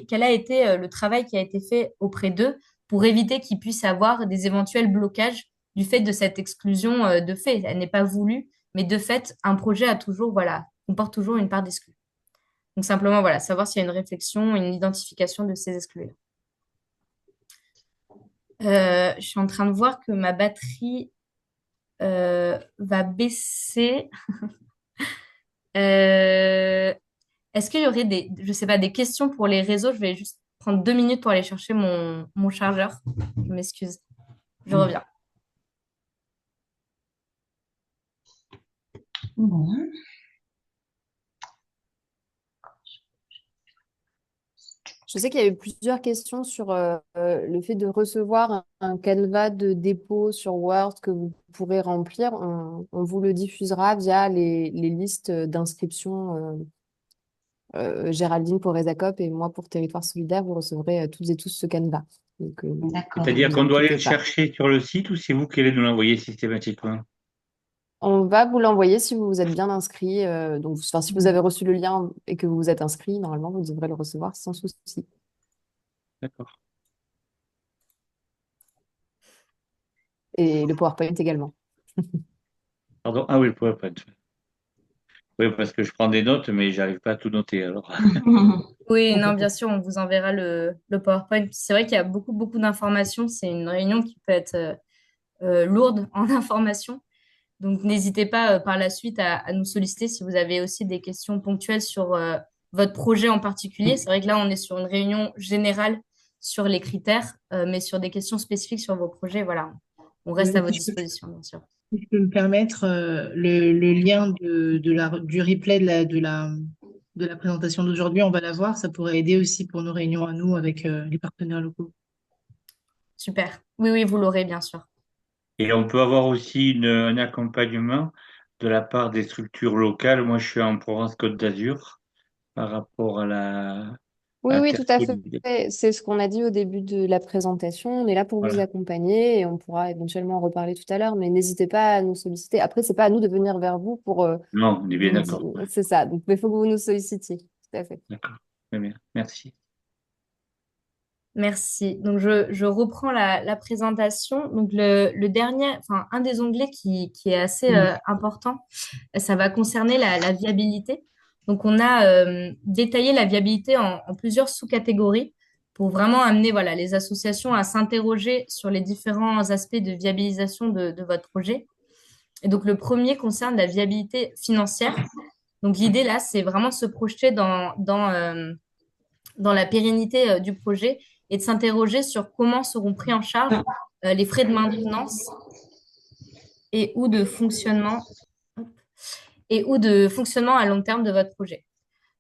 quel a été le travail qui a été fait auprès d'eux pour éviter qu'ils puissent avoir des éventuels blocages du fait de cette exclusion de fait. Elle n'est pas voulue, mais de fait, un projet comporte toujours une part d'exclus. Donc, simplement, voilà, savoir s'il y a une réflexion, une identification de ces exclus-là. Je suis en train de voir que ma batterie va baisser. Est-ce qu'il y aurait des questions pour les réseaux? Je vais juste prendre 2 minutes pour aller chercher mon chargeur. Je m'excuse. Je reviens. Bon. Je sais qu'il y avait plusieurs questions sur le fait de recevoir un canevas de dépôt sur Word que vous pourrez remplir. On vous le diffusera via les listes d'inscription. Géraldine pour Resacop et moi pour Territoire Solidaire, vous recevrez toutes et tous ce canevas. C'est-à-dire qu'on doit aller le chercher sur le site ou c'est vous qui allez nous l'envoyer systématiquement? On va vous l'envoyer si vous vous êtes bien inscrit. Si vous avez reçu le lien et que vous vous êtes inscrit, normalement, vous devrez le recevoir sans souci. D'accord. Et le PowerPoint également. Pardon? Ah oui, le PowerPoint. Oui, parce que je prends des notes, mais j'arrive pas à tout noter alors. Oui, non, bien sûr, on vous enverra le PowerPoint. C'est vrai qu'il y a beaucoup, beaucoup d'informations. C'est une réunion qui peut être lourde en informations. Donc, n'hésitez pas par la suite à nous solliciter si vous avez aussi des questions ponctuelles sur votre projet en particulier. C'est vrai que là, on est sur une réunion générale sur les critères, mais sur des questions spécifiques sur vos projets, voilà, on reste à votre disposition, bien sûr. Si je peux me permettre, le lien du replay de la présentation d'aujourd'hui, on va l'avoir. Ça pourrait aider aussi pour nos réunions à nous avec les partenaires locaux. Super. Oui, vous l'aurez, bien sûr. Et on peut avoir aussi un accompagnement de la part des structures locales. Moi, je suis en Provence-Côte d'Azur par rapport Oui, à oui, tout à Carrefour. fait. C'est ce qu'on a dit au début de la présentation. On est là pour vous Voilà. accompagner et on pourra éventuellement en reparler tout à l'heure, mais n'hésitez pas à nous solliciter. Après, c'est pas à nous de venir vers vous pour Non, on est bien vous d'accord. dire. C'est ça. Donc, il faut que vous nous sollicitiez. Tout à fait. D'accord. Très bien. Merci. Merci. Donc, je reprends la présentation. Donc, le dernier, enfin, un des onglets qui est assez important, ça va concerner la viabilité. Donc, on a détaillé la viabilité en plusieurs sous-catégories pour vraiment amener voilà, les associations à s'interroger sur les différents aspects de viabilisation de votre projet. Et donc, le premier concerne la viabilité financière. Donc, l'idée là, c'est vraiment de se projeter dans la pérennité du projet et de s'interroger sur comment seront pris en charge les frais de maintenance et ou de fonctionnement à long terme de votre projet.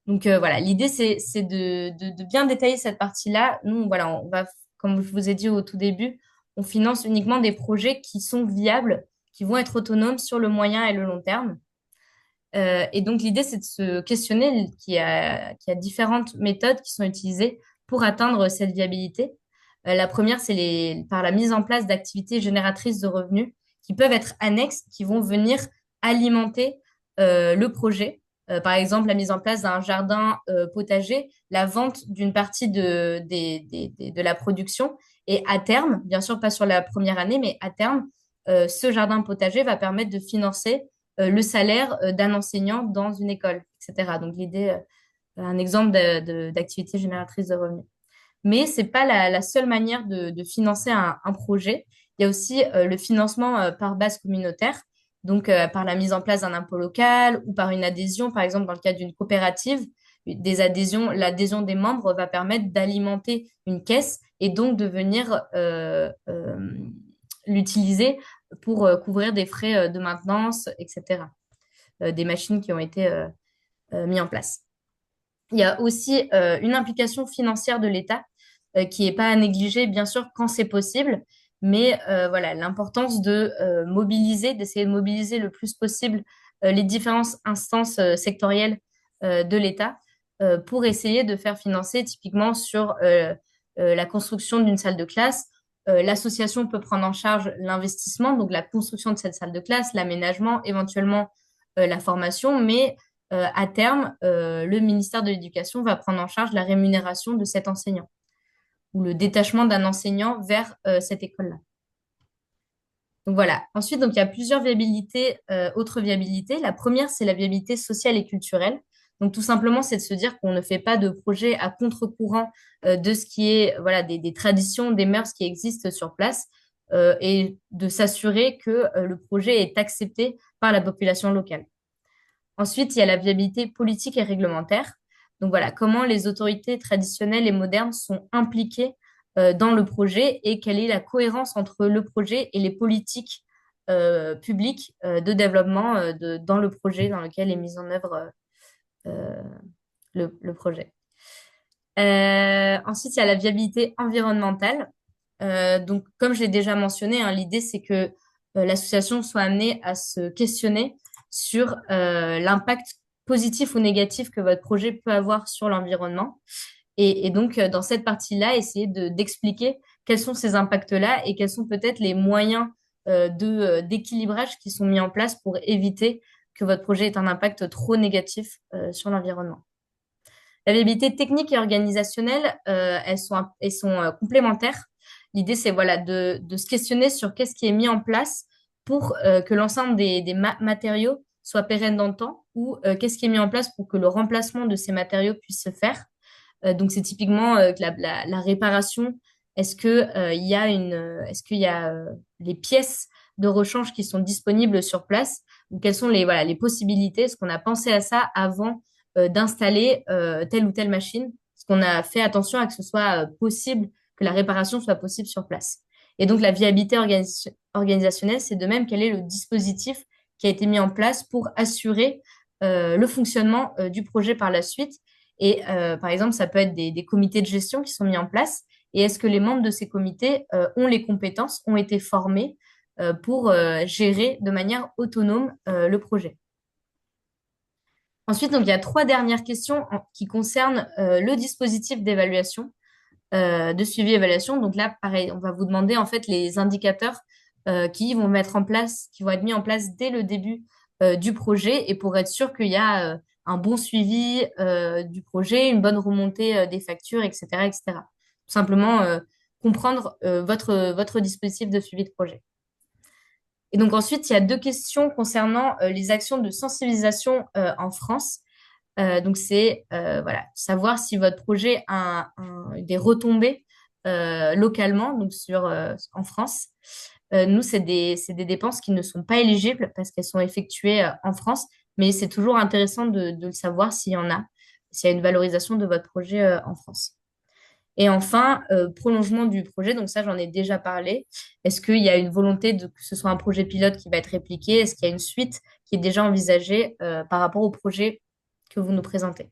Donc voilà, l'idée c'est de bien détailler cette partie-là. Nous, voilà, on va, comme je vous ai dit au tout début, on finance uniquement des projets qui sont viables, qui vont être autonomes sur le moyen et le long terme. Et donc, l'idée, c'est de se questionner qu'il y a différentes méthodes qui sont utilisées pour atteindre cette viabilité. La première, c'est par la mise en place d'activités génératrices de revenus qui peuvent être annexes, qui vont venir alimenter le projet. Par exemple, la mise en place d'un jardin potager, la vente d'une partie de la production. Et à terme, bien sûr, pas sur la première année, mais à terme, ce jardin potager va permettre de financer le salaire d'un enseignant dans une école, etc. Donc l'idée, un exemple d'activité génératrice de revenus. Mais ce n'est pas la seule manière de financer un projet. Il y a aussi le financement par base communautaire, donc par la mise en place d'un impôt local ou par une adhésion, par exemple dans le cadre d'une coopérative. L'adhésion des membres va permettre d'alimenter une caisse et donc de venir l'utiliser pour couvrir des frais de maintenance, etc. Des machines qui ont été mis en place. Il y a aussi une implication financière de l'État qui n'est pas à négliger, bien sûr, quand c'est possible, mais voilà, l'importance d'essayer de mobiliser le plus possible les différentes instances sectorielles de l'État pour essayer de faire financer typiquement sur la construction d'une salle de classe. L'association peut prendre en charge l'investissement, donc la construction de cette salle de classe, l'aménagement, éventuellement la formation, mais à terme, le ministère de l'Éducation va prendre en charge la rémunération de cet enseignant ou le détachement d'un enseignant vers cette école-là. Donc voilà. Ensuite, donc, il y a plusieurs viabilités, autres viabilités. La première, c'est la viabilité sociale et culturelle. Donc tout simplement, c'est de se dire qu'on ne fait pas de projet à contre-courant de ce qui est voilà, des traditions, des mœurs qui existent sur place et de s'assurer que le projet est accepté par la population locale. Ensuite, il y a la viabilité politique et réglementaire. Donc voilà, comment les autorités traditionnelles et modernes sont impliquées dans le projet et quelle est la cohérence entre le projet et les politiques publiques de développement dans le projet dans lequel est mis en œuvre le projet. Ensuite, il y a la viabilité environnementale. Donc, comme je l'ai déjà mentionné, hein, l'idée, c'est que l'association soit amenée à se questionner sur l'impact positif ou négatif que votre projet peut avoir sur l'environnement. Et donc, dans cette partie-là, essayer d'expliquer quels sont ces impacts-là et quels sont peut-être les moyens d'équilibrage qui sont mis en place pour éviter que votre projet ait un impact trop négatif sur l'environnement. La viabilité technique et organisationnelle, elles sont complémentaires. L'idée, c'est voilà, de se questionner sur qu'est-ce qui est mis en place pour que l'ensemble des matériaux soit pérenne dans le temps ou qu'est-ce qui est mis en place pour que le remplacement de ces matériaux puisse se faire. Donc, c'est typiquement la réparation. Est-ce qu'il y a les pièces de rechange qui sont disponibles sur place ou quelles sont les possibilités? Est-ce qu'on a pensé à ça avant d'installer telle ou telle machine? Est-ce qu'on a fait attention à que ce soit possible, que la réparation soit possible sur place? Et donc, la viabilité organisationnelle, c'est de même quel est le dispositif qui a été mis en place pour assurer le fonctionnement du projet par la suite. Et par exemple, ça peut être des comités de gestion qui sont mis en place. Et est-ce que les membres de ces comités ont les compétences, ont été formés pour gérer de manière autonome le projet. Ensuite, donc, il y a 3 dernières questions qui concernent le dispositif d'évaluation, de suivi évaluation. Donc là, pareil, on va vous demander en fait les indicateurs qui vont qui vont être mis en place dès le début du projet et pour être sûr qu'il y a un bon suivi du projet, une bonne remontée des factures, etc., etc. Tout simplement comprendre votre dispositif de suivi de projet. Et donc ensuite, il y a 2 questions concernant les actions de sensibilisation en France. Donc c'est voilà, savoir si votre projet a des retombées localement, donc en France. Nous, c'est des dépenses qui ne sont pas éligibles parce qu'elles sont effectuées en France, mais c'est toujours intéressant de le savoir s'il y en a, s'il y a une valorisation de votre projet en France. Et enfin, prolongement du projet, donc ça, j'en ai déjà parlé. Est-ce qu'il y a une volonté que ce soit un projet pilote qui va être répliqué? Est-ce qu'il y a une suite qui est déjà envisagée par rapport au projet que vous nous présentez?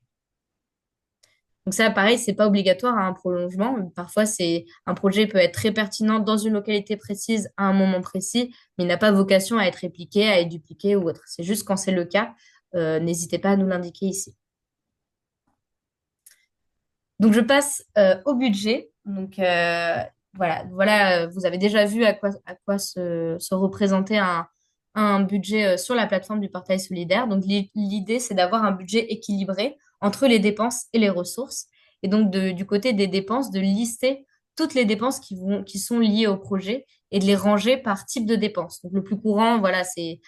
Donc ça, pareil, c'est pas obligatoire à un prolongement. Parfois, un projet peut être très pertinent dans une localité précise à un moment précis, mais il n'a pas vocation à être répliqué, à être dupliqué ou autre. C'est juste quand c'est le cas, n'hésitez pas à nous l'indiquer ici. Donc, je passe au budget. Donc, voilà, vous avez déjà vu à quoi se représentait un budget sur la plateforme du portail solidaire. Donc, l'idée, c'est d'avoir un budget équilibré entre les dépenses et les ressources. Et donc, du côté des dépenses, de lister toutes les dépenses qui sont liées au projet et de les ranger par type de dépenses. Donc, le plus courant, voilà, c'est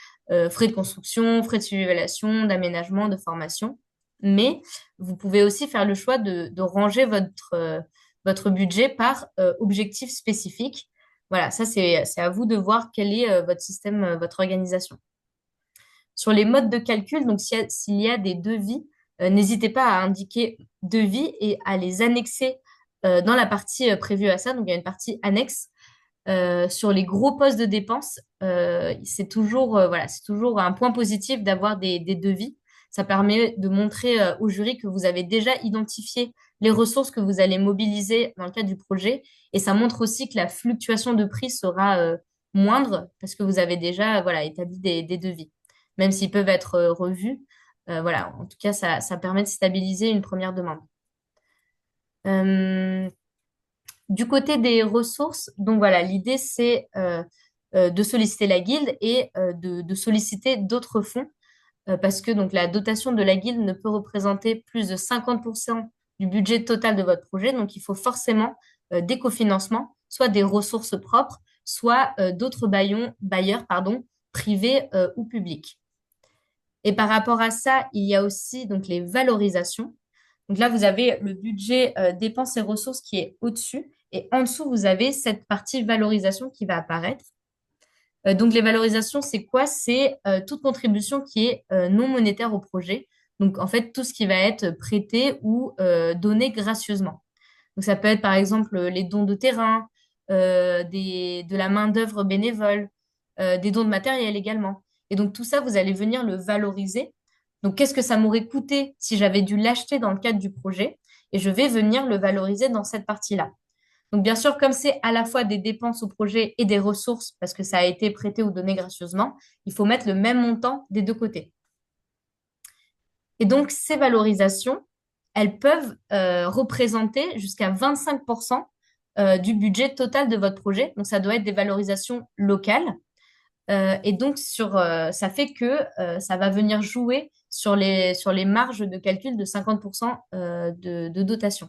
frais de construction, frais de surévaluation, d'aménagement, de formation. Mais vous pouvez aussi faire le choix de ranger votre budget par objectif spécifique. Voilà, ça, c'est à vous de voir quel est votre système, votre organisation. Sur les modes de calcul, donc s'il y a des devis, n'hésitez pas à indiquer devis et à les annexer dans la partie prévue à ça. Donc, il y a une partie annexe. Sur les gros postes de dépenses, c'est toujours un point positif d'avoir des devis. Ça permet de montrer au jury que vous avez déjà identifié les ressources que vous allez mobiliser dans le cadre du projet. Et ça montre aussi que la fluctuation de prix sera moindre parce que vous avez déjà établi des devis, même s'ils peuvent être revus. Voilà, en tout cas, ça permet de stabiliser une première demande. Du côté des ressources, donc voilà, l'idée c'est de solliciter la guilde et de solliciter d'autres fonds parce que donc la dotation de la guilde ne peut représenter plus de 50% du budget total de votre projet. Donc il faut forcément des cofinancements, soit des ressources propres, soit d'autres bailleurs privés ou publics. Et par rapport à ça, il y a aussi donc les valorisations. Donc là, vous avez le budget dépenses et ressources qui est au-dessus. Et en dessous, vous avez cette partie valorisation qui va apparaître. Donc les valorisations, c'est quoi? C'est toute contribution qui est non monétaire au projet. Donc en fait, tout ce qui va être prêté ou donné gracieusement. Donc ça peut être par exemple les dons de terrain, de la main-d'œuvre bénévole, des dons de matériel également. Et donc tout ça, vous allez venir le valoriser. Donc qu'est-ce que ça m'aurait coûté si j'avais dû l'acheter dans le cadre du projet? Et je vais venir le valoriser dans cette partie-là. Donc bien sûr, comme c'est à la fois des dépenses au projet et des ressources, parce que ça a été prêté ou donné gracieusement, il faut mettre le même montant des deux côtés. Et donc ces valorisations, elles peuvent représenter jusqu'à 25% du budget total de votre projet. Donc ça doit être des valorisations locales. Et donc ça fait que ça va venir jouer sur les marges de calcul de 50% de dotation.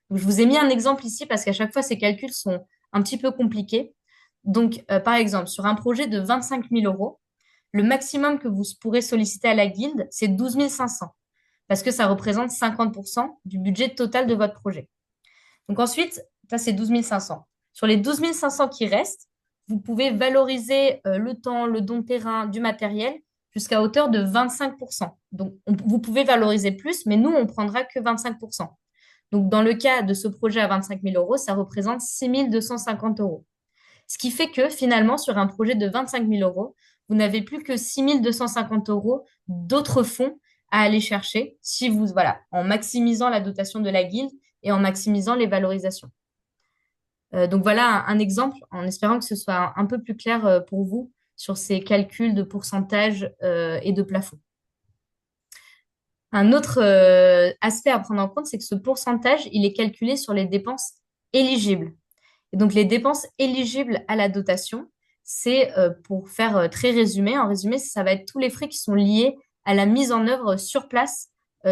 Donc, je vous ai mis un exemple ici parce qu'à chaque fois, ces calculs sont un petit peu compliqués. Donc, par exemple, sur un projet de 25 000 euros, le maximum que vous pourrez solliciter à la guilde, c'est 12 500 parce que ça représente 50% du budget total de votre projet. Donc ensuite, ça, c'est 12 500. Sur les 12 500 qui restent, vous pouvez valoriser le temps, le don de terrain, du matériel jusqu'à hauteur de 25%. Donc, vous pouvez valoriser plus, mais nous, on ne prendra que 25%. Donc, dans le cas de ce projet à 25 000 euros, ça représente 6 250 euros. Ce qui fait que finalement, sur un projet de 25 000 euros, vous n'avez plus que 6 250 euros d'autres fonds à aller chercher en maximisant la dotation de la guilde et en maximisant les valorisations. Donc voilà un exemple, en espérant que ce soit un peu plus clair pour vous sur ces calculs de pourcentage et de plafond. Un autre aspect à prendre en compte, c'est que ce pourcentage, il est calculé sur les dépenses éligibles. Et donc les dépenses éligibles à la dotation, c'est pour faire très résumé, en résumé, ça va être tous les frais qui sont liés à la mise en œuvre sur place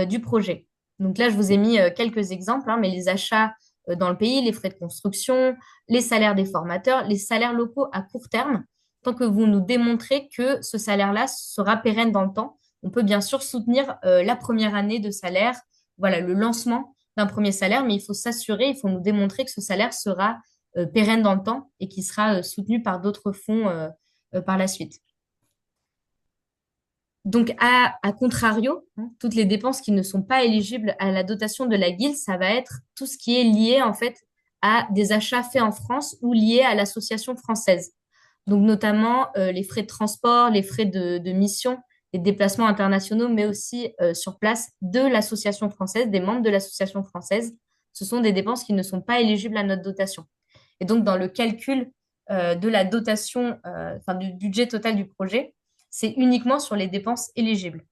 du projet. Donc là, je vous ai mis quelques exemples, hein, mais les achats dans le pays, les frais de construction, les salaires des formateurs, les salaires locaux à court terme, tant que vous nous démontrez que ce salaire-là sera pérenne dans le temps, on peut bien sûr soutenir la première année de salaire, voilà, le lancement d'un premier salaire, mais il faut s'assurer, il faut nous démontrer que ce salaire sera pérenne dans le temps et qui sera soutenu par d'autres fonds par la suite. Donc, à contrario, hein, toutes les dépenses qui ne sont pas éligibles à la dotation de la guilde, ça va être tout ce qui est lié en fait à des achats faits en France ou liés à l'association française. Donc, notamment les frais de transport, les frais de mission, les déplacements internationaux, mais aussi sur place de l'association française, des membres de l'association française. Ce sont des dépenses qui ne sont pas éligibles à notre dotation. Et donc, dans le calcul de la dotation, enfin du budget total du projet, c'est uniquement sur les dépenses éligibles.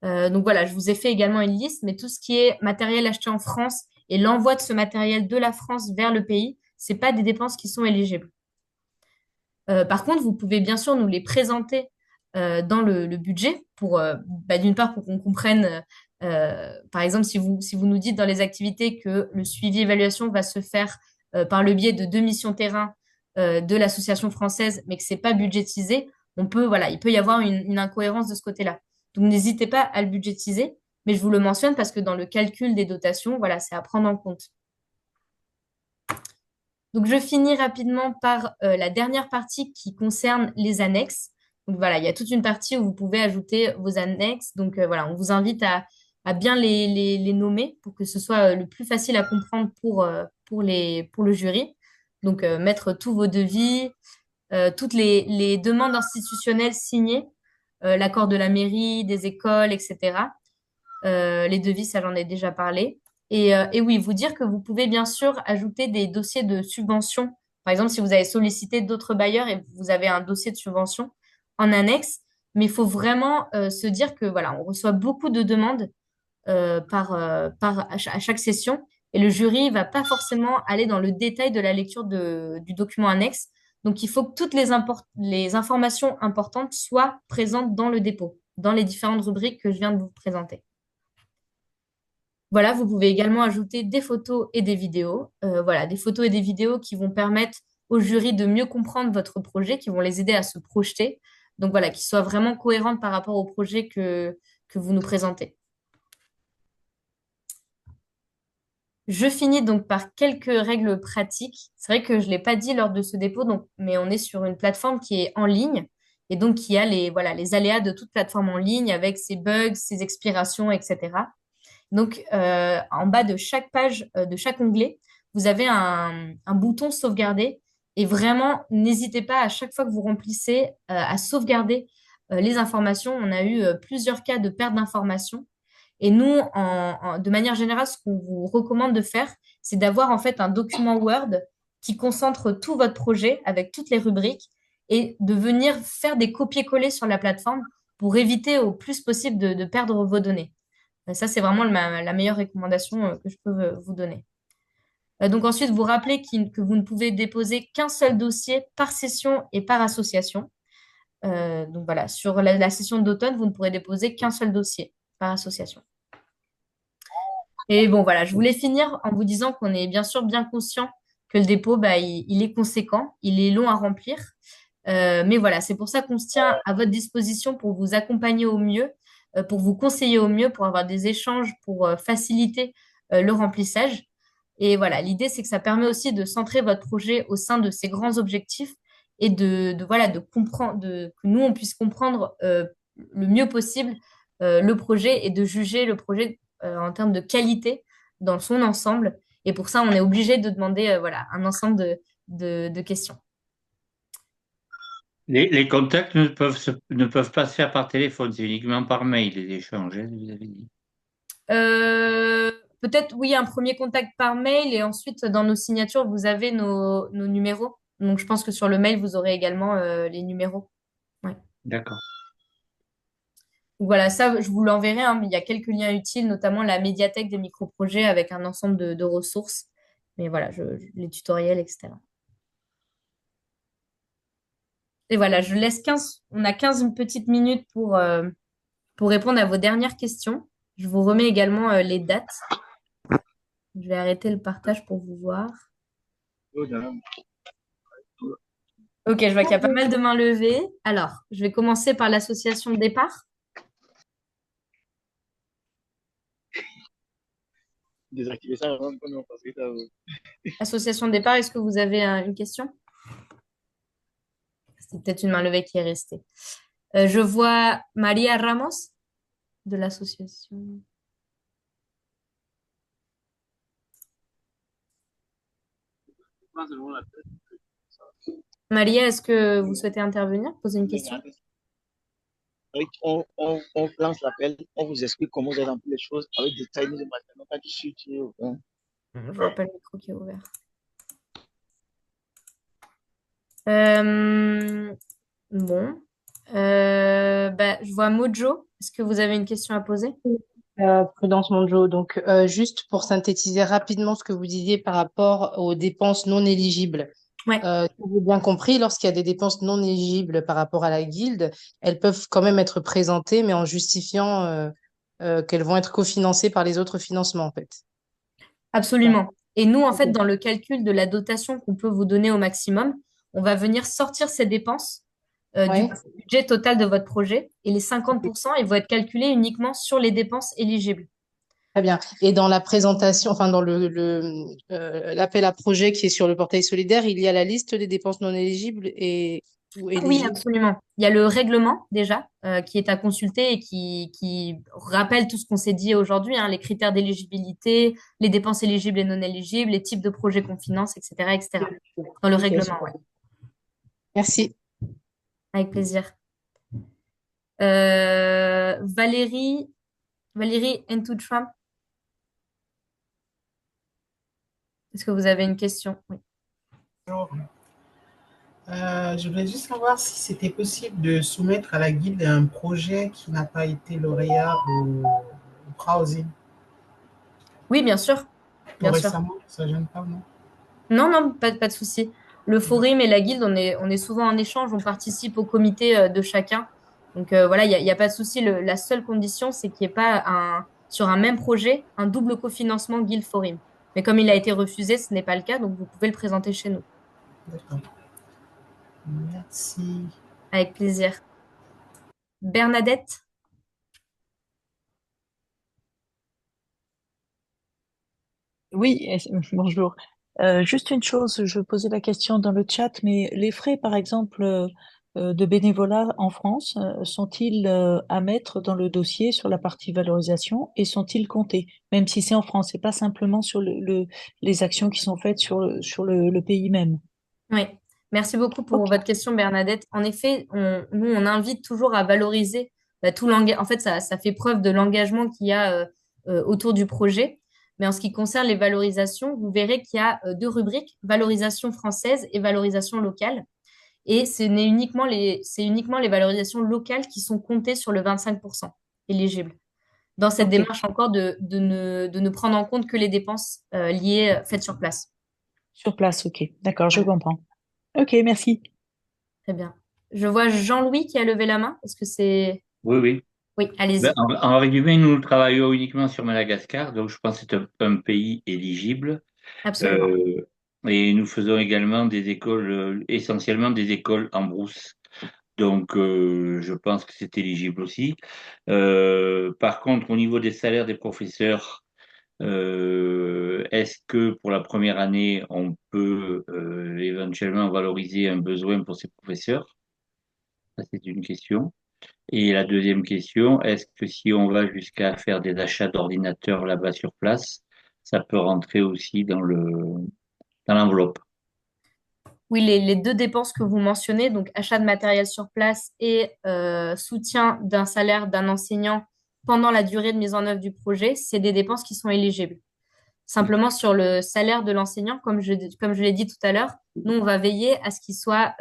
Donc voilà, je vous ai fait également une liste, mais tout ce qui est matériel acheté en France et l'envoi de ce matériel de la France vers le pays, ce n'est pas des dépenses qui sont éligibles. Par contre, vous pouvez bien sûr nous les présenter dans le budget pour, d'une part, pour qu'on comprenne, par exemple, si vous nous dites dans les activités que le suivi évaluation va se faire par le biais de 2 missions terrain de l'association française, mais que c'est pas budgétisé, voilà, il peut y avoir une incohérence de ce côté-là. Donc, n'hésitez pas à le budgétiser, mais je vous le mentionne parce que dans le calcul des dotations, voilà, c'est à prendre en compte. Donc, je finis rapidement par la dernière partie qui concerne les annexes. Donc, voilà, il y a toute une partie où vous pouvez ajouter vos annexes. Donc, voilà, on vous invite à bien les nommer pour que ce soit le plus facile à comprendre pour le jury. Donc, mettre tous vos devis, toutes les demandes institutionnelles signées, l'accord de la mairie, des écoles, etc. Les devis, ça j'en ai déjà parlé. Et oui, vous dire que vous pouvez bien sûr ajouter des dossiers de subvention. Par exemple, si vous avez sollicité d'autres bailleurs et vous avez un dossier de subvention en annexe, mais il faut vraiment se dire que voilà, on reçoit beaucoup de demandes à chaque session et le jury va pas forcément aller dans le détail de la lecture du document annexe. Donc, il faut que toutes les informations importantes soient présentes dans le dépôt, dans les différentes rubriques que je viens de vous présenter. Voilà, vous pouvez également ajouter des photos et des vidéos. Voilà, des photos et des vidéos qui vont permettre au jury de mieux comprendre votre projet, qui vont les aider à se projeter. Donc voilà, qui soient vraiment cohérentes par rapport au projet que vous nous présentez. Je finis donc par quelques règles pratiques. C'est vrai que je ne l'ai pas dit lors de ce dépôt, mais on est sur une plateforme qui est en ligne et donc qui a les aléas de toute plateforme en ligne avec ses bugs, ses expirations, etc. Donc, en bas de chaque page, de chaque onglet, vous avez un bouton sauvegarder. Et vraiment, n'hésitez pas à chaque fois que vous remplissez à sauvegarder les informations. On a eu plusieurs cas de perte d'informations. Et nous, de manière générale, ce qu'on vous recommande de faire, c'est d'avoir en fait un document Word qui concentre tout votre projet avec toutes les rubriques et de venir faire des copier-coller sur la plateforme pour éviter au plus possible de perdre vos données. Ça, c'est vraiment la meilleure recommandation que je peux vous donner. Donc ensuite, vous rappelez que vous ne pouvez déposer qu'un seul dossier par session et par association. Donc voilà, sur la session d'automne, vous ne pourrez déposer qu'un seul dossier par association. Et bon, voilà, je voulais finir en vous disant qu'on est bien sûr bien conscient que le dépôt, il est conséquent, il est long à remplir. Mais voilà, c'est pour ça qu'on se tient à votre disposition pour vous accompagner au mieux, pour vous conseiller au mieux, pour avoir des échanges, pour faciliter le remplissage. Et voilà, l'idée, c'est que ça permet aussi de centrer votre projet au sein de ces grands objectifs et de comprendre, que nous, on puisse comprendre le mieux possible le projet et de juger le projet en termes de qualité dans son ensemble. Et pour ça, on est obligé de demander un ensemble de questions. Les contacts ne peuvent pas se faire par téléphone, c'est uniquement par mail, les échanges, vous avez dit. peut-être, oui, un premier contact par mail et ensuite, dans nos signatures, vous avez nos numéros. Donc, je pense que sur le mail, vous aurez également les numéros. Ouais. D'accord. Donc, voilà, ça, je vous l'enverrai, hein, mais il y a quelques liens utiles, notamment la médiathèque des microprojets avec un ensemble de ressources. Mais voilà, les tutoriels, etc. Et voilà, je laisse 15, on a 15 petites minutes pour répondre à vos dernières questions. Je vous remets également les dates. Je vais arrêter le partage pour vous voir. Ok, je vois qu'il y a pas mal de mains levées. Alors, je vais commencer par l'association Départ. Désactiver ça avant que non, parce que ça. Association Départ, est-ce que vous avez une question? C'est peut-être une main levée qui est restée. Je vois Maria Ramos de l'association. Maria, est-ce que vous souhaitez intervenir, poser une question? Oui, on lance l'appel, on vous explique comment vous allez remplir les choses avec des timings de matin, pas du suite. Je vois pas le micro qui est ouvert. Bon. Je vois Mojo. Est-ce que vous avez une question à poser? Prudence Monjo. Donc, juste pour synthétiser rapidement ce que vous disiez par rapport aux dépenses non éligibles. Ouais. Si j'ai bien compris, lorsqu'il y a des dépenses non éligibles par rapport à la guilde, elles peuvent quand même être présentées, mais en justifiant qu'elles vont être cofinancées par les autres financements, en fait. Absolument. Et nous, en fait, Ok. dans le calcul de la dotation qu'on peut vous donner au maximum, on va venir sortir ces dépenses du Ouais. budget total de votre projet. Et les 50%, ils vont être calculés uniquement sur les dépenses éligibles. Très bien. Et dans la présentation, enfin dans l'appel à projet qui est sur le portail solidaire, il y a la liste des dépenses non éligibles ou Oui, éligibles. absolument. Il y a le règlement déjà qui est à consulter et qui rappelle tout ce qu'on s'est dit aujourd'hui, hein, les critères d'éligibilité, les dépenses éligibles et non éligibles, les types de projets qu'on finance, etc., etc. Dans le Ok, règlement, super. ouais. Merci. Avec plaisir. Valérie Ntoutram, est-ce que vous avez une question? Oui. Bonjour. Je voulais juste savoir si c'était possible de soumettre à la guilde un projet qui n'a pas été lauréat au Crowding. Oui, bien sûr. Pour Bien sûr. récemment, ça ne gêne pas, non? Non, non, pas de souci. Le forum et la guilde, on est souvent en échange, on participe au comité de chacun. Donc voilà, il y a pas de souci. La seule condition, c'est qu'il n'y ait pas sur un même projet un double cofinancement guild forum. Mais comme il a été refusé, ce n'est pas le cas, donc vous pouvez le présenter chez nous. D'accord. Merci. Avec plaisir. Bernadette? Oui, bonjour. Juste une chose, je posais la question dans le chat, mais les frais, par exemple, de bénévolat en France, sont-ils à mettre dans le dossier sur la partie valorisation et sont-ils comptés, même si c'est en France, c'est pas simplement sur les actions qui sont faites sur le pays même. Oui, merci beaucoup pour Ok. votre question, Bernadette. En effet, nous, on invite toujours à valoriser tout l'engagement. En fait, ça fait preuve de l'engagement qu'il y a autour du projet. Mais en ce qui concerne les valorisations, vous verrez qu'il y a deux rubriques, valorisation française et valorisation locale. Et c'est uniquement les valorisations locales qui sont comptées sur le 25% éligible. Dans cette Ok. démarche encore de ne prendre en compte que les dépenses liées, faites sur place. Sur place, ok. D'accord, je Voilà. comprends. Ok, merci. Très bien. Je vois Jean-Louis qui a levé la main. Est-ce que c'est... Oui, oui. Oui, allez-y. En résumé, nous travaillons uniquement sur Madagascar, donc je pense que c'est un pays éligible. Absolument. Euh, et nous faisons également des écoles, essentiellement des écoles en brousse. Donc, je pense que c'est éligible aussi. Par contre, au niveau des salaires des professeurs, est-ce que pour la première année, on peut éventuellement valoriser un besoin pour ces professeurs? Ça, c'est une question. Et la deuxième question, est-ce que si on va jusqu'à faire des achats d'ordinateurs là-bas sur place, ça peut rentrer aussi dans l'enveloppe? Oui, les deux dépenses que vous mentionnez, donc achat de matériel sur place et soutien d'un salaire d'un enseignant pendant la durée de mise en œuvre du projet, c'est des dépenses qui sont éligibles. Simplement sur le salaire de l'enseignant, comme je l'ai dit tout à l'heure, nous, on va veiller à ce qu'il soit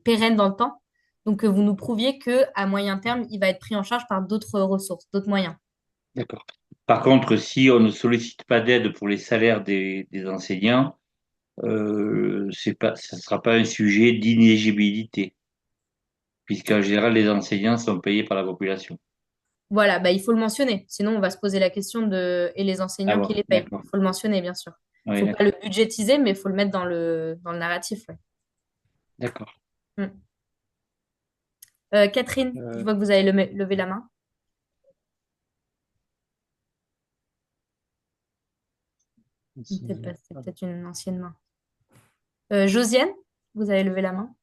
pérenne dans le temps. Donc, que vous nous prouviez qu'à moyen terme, il va être pris en charge par d'autres ressources, d'autres moyens. D'accord. Par contre, si on ne sollicite pas d'aide pour les salaires des enseignants, ça ne sera pas un sujet d'inéligibilité, puisqu'en général, les enseignants sont payés par la population. Voilà, bah, il faut le mentionner. Sinon, on va se poser la question de et les Ah enseignants qui bon, les payent. d'accord. Il faut le mentionner, bien sûr. Il Oui, ne faut pas le d'accord. budgétiser, mais il faut le mettre dans le narratif. Ouais. D'accord. Mm. Catherine, je Euh, vois que vous avez levé la main. Peut-être pas, c'est peut-être une ancienne main. Josiane, vous avez levé la main.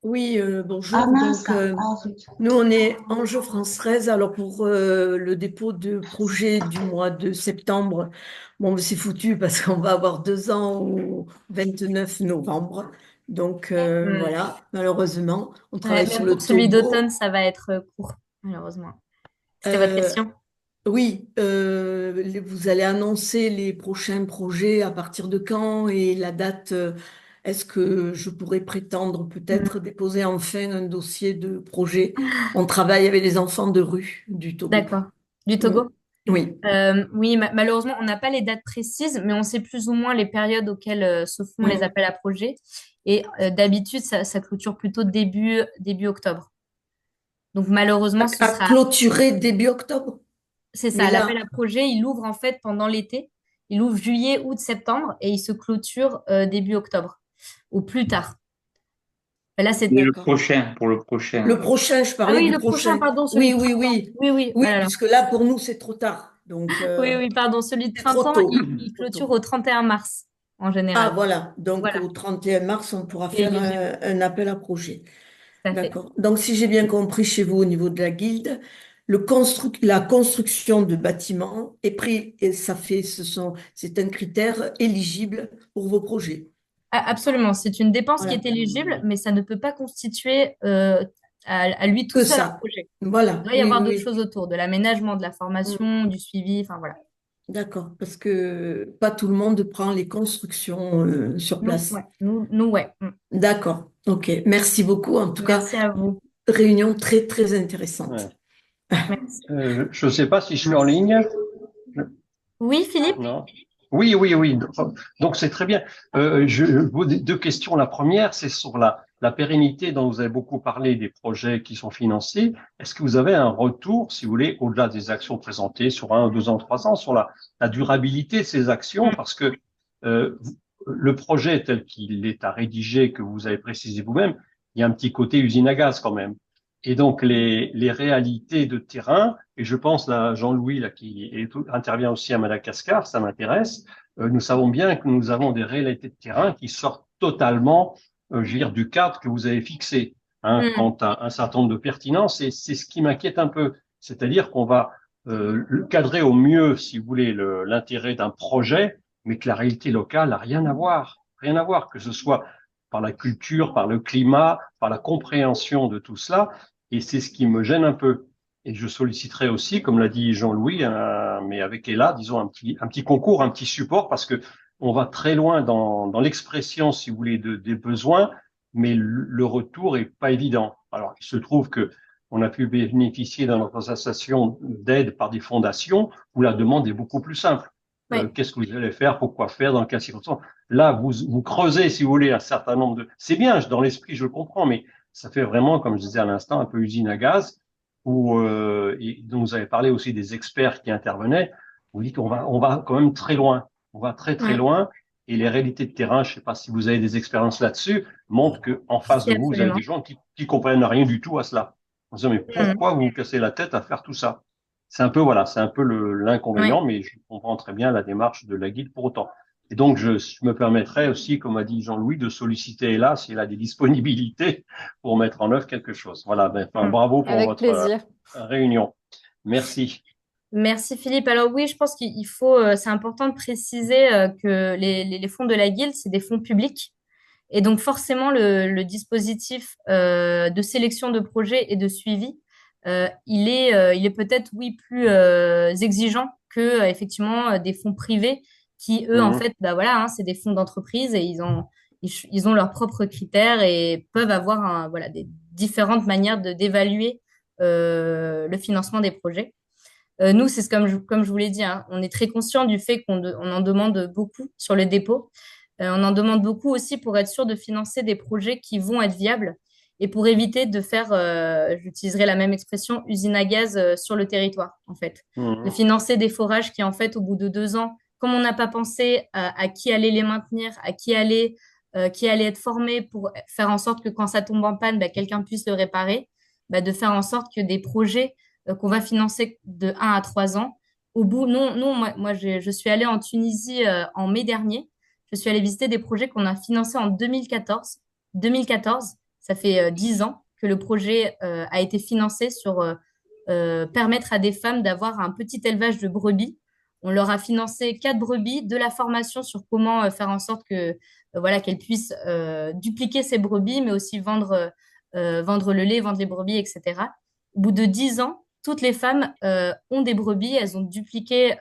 Oui, Ah bonjour. mince, Donc, zut. nous, on est Enjeu France 13. Alors, pour le dépôt de projet du mois de septembre, bon, c'est foutu parce qu'on va avoir 2 ans au 29 novembre. Donc, Mm. voilà, malheureusement, on Ouais, travaille sur même le pour celui Togo. d'automne, ça va être court, malheureusement. C'était votre Euh, question? oui, vous allez annoncer les prochains projets à partir de quand et la date. Est-ce que je pourrais prétendre Mm. peut-être déposer enfin un dossier de projet? On travaille avec les enfants de rue du Togo. D'accord. Du Mm. Togo? Oui, Oui, malheureusement, on n'a pas les dates précises, mais on sait plus ou moins les périodes auxquelles se font les Mm. appels à projets. Et d'habitude, ça clôture plutôt début octobre. Donc malheureusement, ce À sera, clôturer début octobre. c'est Mais ça, l'appel là, à projet, il ouvre en fait pendant l'été. Il ouvre juillet, août, septembre et il se clôture début octobre, au plus tard. Là, c'est... Et le d'accord. prochain, pour le prochain, Le alors. prochain, je Ah parlais oui, du le prochain, prochain. pardon, celui Oui, de oui, printemps. oui. Oui, oui, oh Oui, là là. puisque là, pour nous, c'est trop tard. Donc, Oui, oui, pardon, celui de c'est trop printemps, tôt. il Trop clôture tôt. au 31 mars, en Ah, général. voilà. Donc, Voilà, au 31 mars, on pourra c'est faire éligible, un appel à projet. tout à fait. D'accord. Donc, si j'ai bien compris chez vous au niveau de la guilde, la construction de bâtiments est pris et c'est un critère éligible pour vos projets. Absolument, c'est une dépense qui Voilà. est éligible, mais ça ne peut pas constituer à lui tout Que seul un ça. projet. Il Voilà. doit y Oui, avoir oui, d'autres oui. choses autour, de l'aménagement, de la Mm. formation, du suivi, enfin voilà. D'accord. Parce que pas tout le monde prend les constructions sur Nous, place. ouais, nous, ouais. D'accord. OK. Merci beaucoup. En tout cas, Merci à vous. réunion très, très intéressante. ouais. Merci. Je ne sais pas si je suis en ligne. Oui, Philippe? Non. Oui, oui, oui. Donc c'est très bien. Deux questions. La première, c'est sur la pérennité dont vous avez beaucoup parlé des projets qui sont financés. Est-ce que vous avez un retour, si vous voulez, au-delà des actions présentées sur 1, 2 ans, 3 ans, sur la durabilité de ces actions? Parce que le projet tel qu'il est à rédiger, que vous avez précisé vous-même, il y a un petit côté usine à gaz quand même. Et donc les réalités de terrain, et je pense là Jean-Louis là intervient aussi à Madagascar, ça m'intéresse. Nous savons bien que nous avons des réalités de terrain qui sortent totalement, je veux dire, du cadre que vous avez fixé, hein, Mm. quant à un certain nombre de pertinences. Et c'est ce qui m'inquiète un peu, c'est-à-dire qu'on va cadrer au mieux, si vous voulez, l'intérêt d'un projet, mais que la réalité locale n'a rien à voir, que ce soit par la culture, par le climat, par la compréhension de tout cela. Et c'est ce qui me gêne un peu. Et je solliciterai aussi, comme l'a dit Jean-Louis, mais avec Ella, disons un petit concours, un petit support, parce que on va très loin dans l'expression, si vous voulez, des besoins, mais le retour est pas évident. Alors, il se trouve que on a pu bénéficier dans notre association d'aide par des fondations où la demande est beaucoup plus simple. Oui. Qu'est-ce que vous allez faire, pourquoi faire, dans quelles circonstances? Là, vous creusez, si vous voulez, un certain nombre de... C'est bien, dans l'esprit, je le comprends, mais ça fait vraiment, comme je disais à l'instant, un peu usine à gaz, où, et dont vous avez parlé aussi des experts qui intervenaient. Vous dites on va quand même très loin. On va très, très Mm. loin. Et les réalités de terrain, je ne sais pas si vous avez des expériences là-dessus, montrent qu'en face Si, de vous, vous avez absolument. des gens qui comprennent rien du tout à cela. On se dit, mais Mm. pourquoi vous vous cassez la tête à faire tout ça? C'est un peu, voilà, c'est un peu Oui. l'inconvénient, mais je comprends très bien la démarche de la guide pour autant. Et donc, je me permettrai aussi, comme a dit Jean-Louis, de solliciter Ella s'il a des disponibilités pour mettre en œuvre quelque chose. Voilà, enfin, Mm. bravo pour Avec votre plaisir. réunion. Merci. Merci Philippe. Alors oui, je pense qu'il faut, c'est important de préciser que les fonds de la Guilde, c'est des fonds publics. Et donc forcément, le dispositif de sélection de projets et de suivi, il est peut-être, oui, plus exigeant que effectivement des fonds privés qui, eux, en Mhm. fait, bah voilà, hein, c'est des fonds d'entreprise et ils ont leurs propres critères et peuvent avoir voilà, des différentes manières d'évaluer le financement des projets. Nous, c'est comme je vous l'ai dit, hein, on est très conscient du fait on en demande beaucoup sur le dépôt. On en demande beaucoup aussi pour être sûr de financer des projets qui vont être viables et pour éviter de faire, j'utiliserai la même expression, usine à gaz sur le territoire, en fait. De Mhm. financer des forages qui, en fait, au bout de 2 ans, comme on n'a pas pensé à qui allait les maintenir, à qui allait être formé pour faire en sorte que quand ça tombe en panne, bah, quelqu'un puisse le réparer, bah, de faire en sorte que des projets qu'on va financer de 1 à 3 ans, au bout, non, non, moi je suis allée en Tunisie en mai dernier. Je suis allée visiter des projets qu'on a financés en 2014. 2014, ça fait 10 ans que le projet a été financé sur permettre à des femmes d'avoir un petit élevage de brebis. On leur a financé 4 brebis, de la formation sur comment faire en sorte que voilà qu'elles puissent dupliquer ces brebis, mais aussi vendre le lait, vendre les brebis, etc. Au bout de 10 ans, toutes les femmes ont des brebis, elles ont dupliqué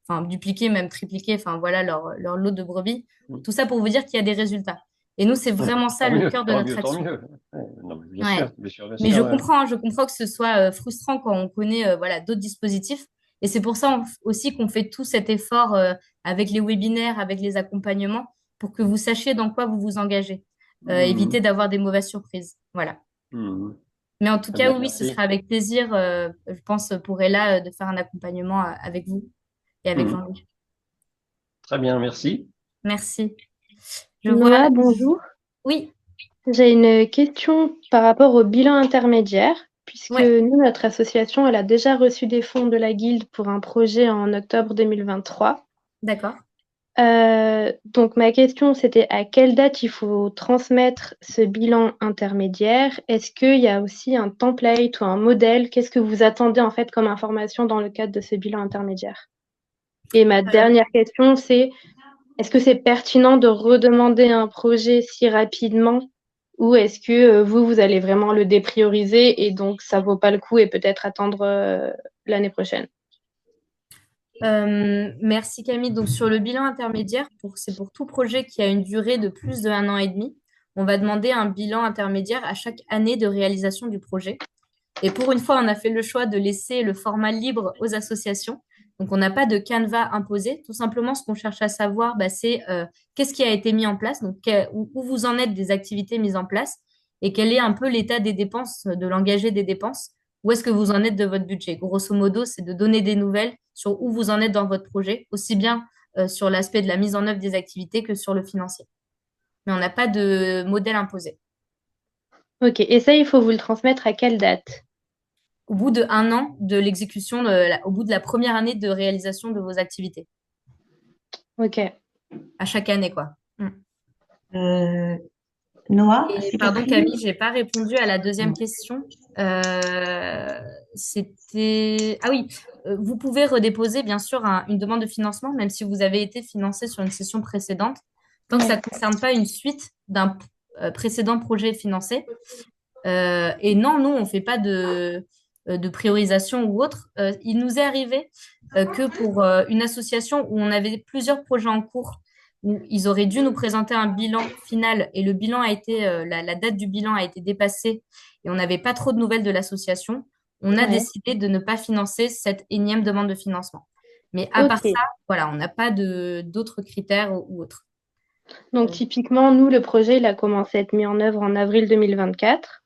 enfin dupliqué, même tripliqué, enfin voilà leur lot de brebis. Tout ça pour vous dire qu'il y a des résultats. Et nous, c'est vraiment ça Tant le mieux, cœur de tant notre mieux, tant action. mieux. Ouais, non, mais bien Ouais. sûr, bien sûr, bien Mais sûr. Ouais. je comprends que ce soit frustrant quand on connaît voilà, d'autres dispositifs. Et c'est pour ça aussi qu'on fait tout cet effort avec les webinaires, avec les accompagnements, pour que vous sachiez dans quoi vous vous engagez. Mhm. Éviter d'avoir des mauvaises surprises. Voilà. Mhm. Mais en tout Très cas, bien, oui, ce merci. sera avec plaisir, je pense, pour Ella, de faire un accompagnement avec vous et avec Mhm. Jean-Louis. Très bien, merci. Merci. Je vois. Noah, bonjour. Oui, J'ai une question par rapport au bilan intermédiaire, puisque ouais, nous, notre association, elle a déjà reçu des fonds de la Guilde pour un projet en octobre 2023. d'accord. Donc ma question, c'était à quelle date il faut transmettre ce bilan intermédiaire? Est-ce qu'il y a aussi un template ou un modèle? Qu'est-ce que vous attendez en fait comme information dans le cadre de ce bilan intermédiaire? Et ma dernière question, c'est est-ce que c'est pertinent de redemander un projet si rapidement ou est-ce que vous allez vraiment le déprioriser et donc ça vaut pas le coup et peut-être attendre l'année prochaine? Merci Camille. Donc sur le bilan intermédiaire, c'est pour tout projet qui a une durée de plus d'1 an et demi. On va demander un bilan intermédiaire à chaque année de réalisation du projet. Et pour une fois, on a fait le choix de laisser le format libre aux associations. Donc on n'a pas de canevas imposé. Tout simplement, ce qu'on cherche à savoir, bah, c'est qu'est-ce qui a été mis en place, donc où vous en êtes des activités mises en place et quel est un peu l'état des dépenses, de l'engagé des dépenses. Où est-ce que vous en êtes de votre budget? Grosso modo, c'est de donner des nouvelles sur où vous en êtes dans votre projet, aussi bien sur l'aspect de la mise en œuvre des activités que sur le financier. Mais on n'a pas de modèle imposé. Ok, et ça, il faut vous le transmettre à quelle date? Au bout d'1 an de l'exécution, au bout de la première année de réalisation de vos activités, Ok. à chaque année, quoi. Mm. Euh, Noah, Et c'est pardon Catherine? Camille, j'ai pas répondu à la deuxième question. C'était... Ah oui, vous pouvez redéposer bien sûr une demande de financement, même si vous avez été financé sur une session précédente, tant que ça ne concerne pas une suite d'un précédent projet financé. Et non, nous, on ne fait pas de priorisation ou autre. Il nous est arrivé que pour une association où on avait plusieurs projets en cours, où ils auraient dû nous présenter un bilan final et le bilan a été, la date du bilan a été dépassée et on n'avait pas trop de nouvelles de l'association, on a Ouais. décidé de ne pas financer cette énième demande de financement. Mais à part Ok. ça, voilà, on n'a pas d'autres critères ou autres. Donc typiquement, nous, le projet, il a commencé à être mis en œuvre en avril 2024.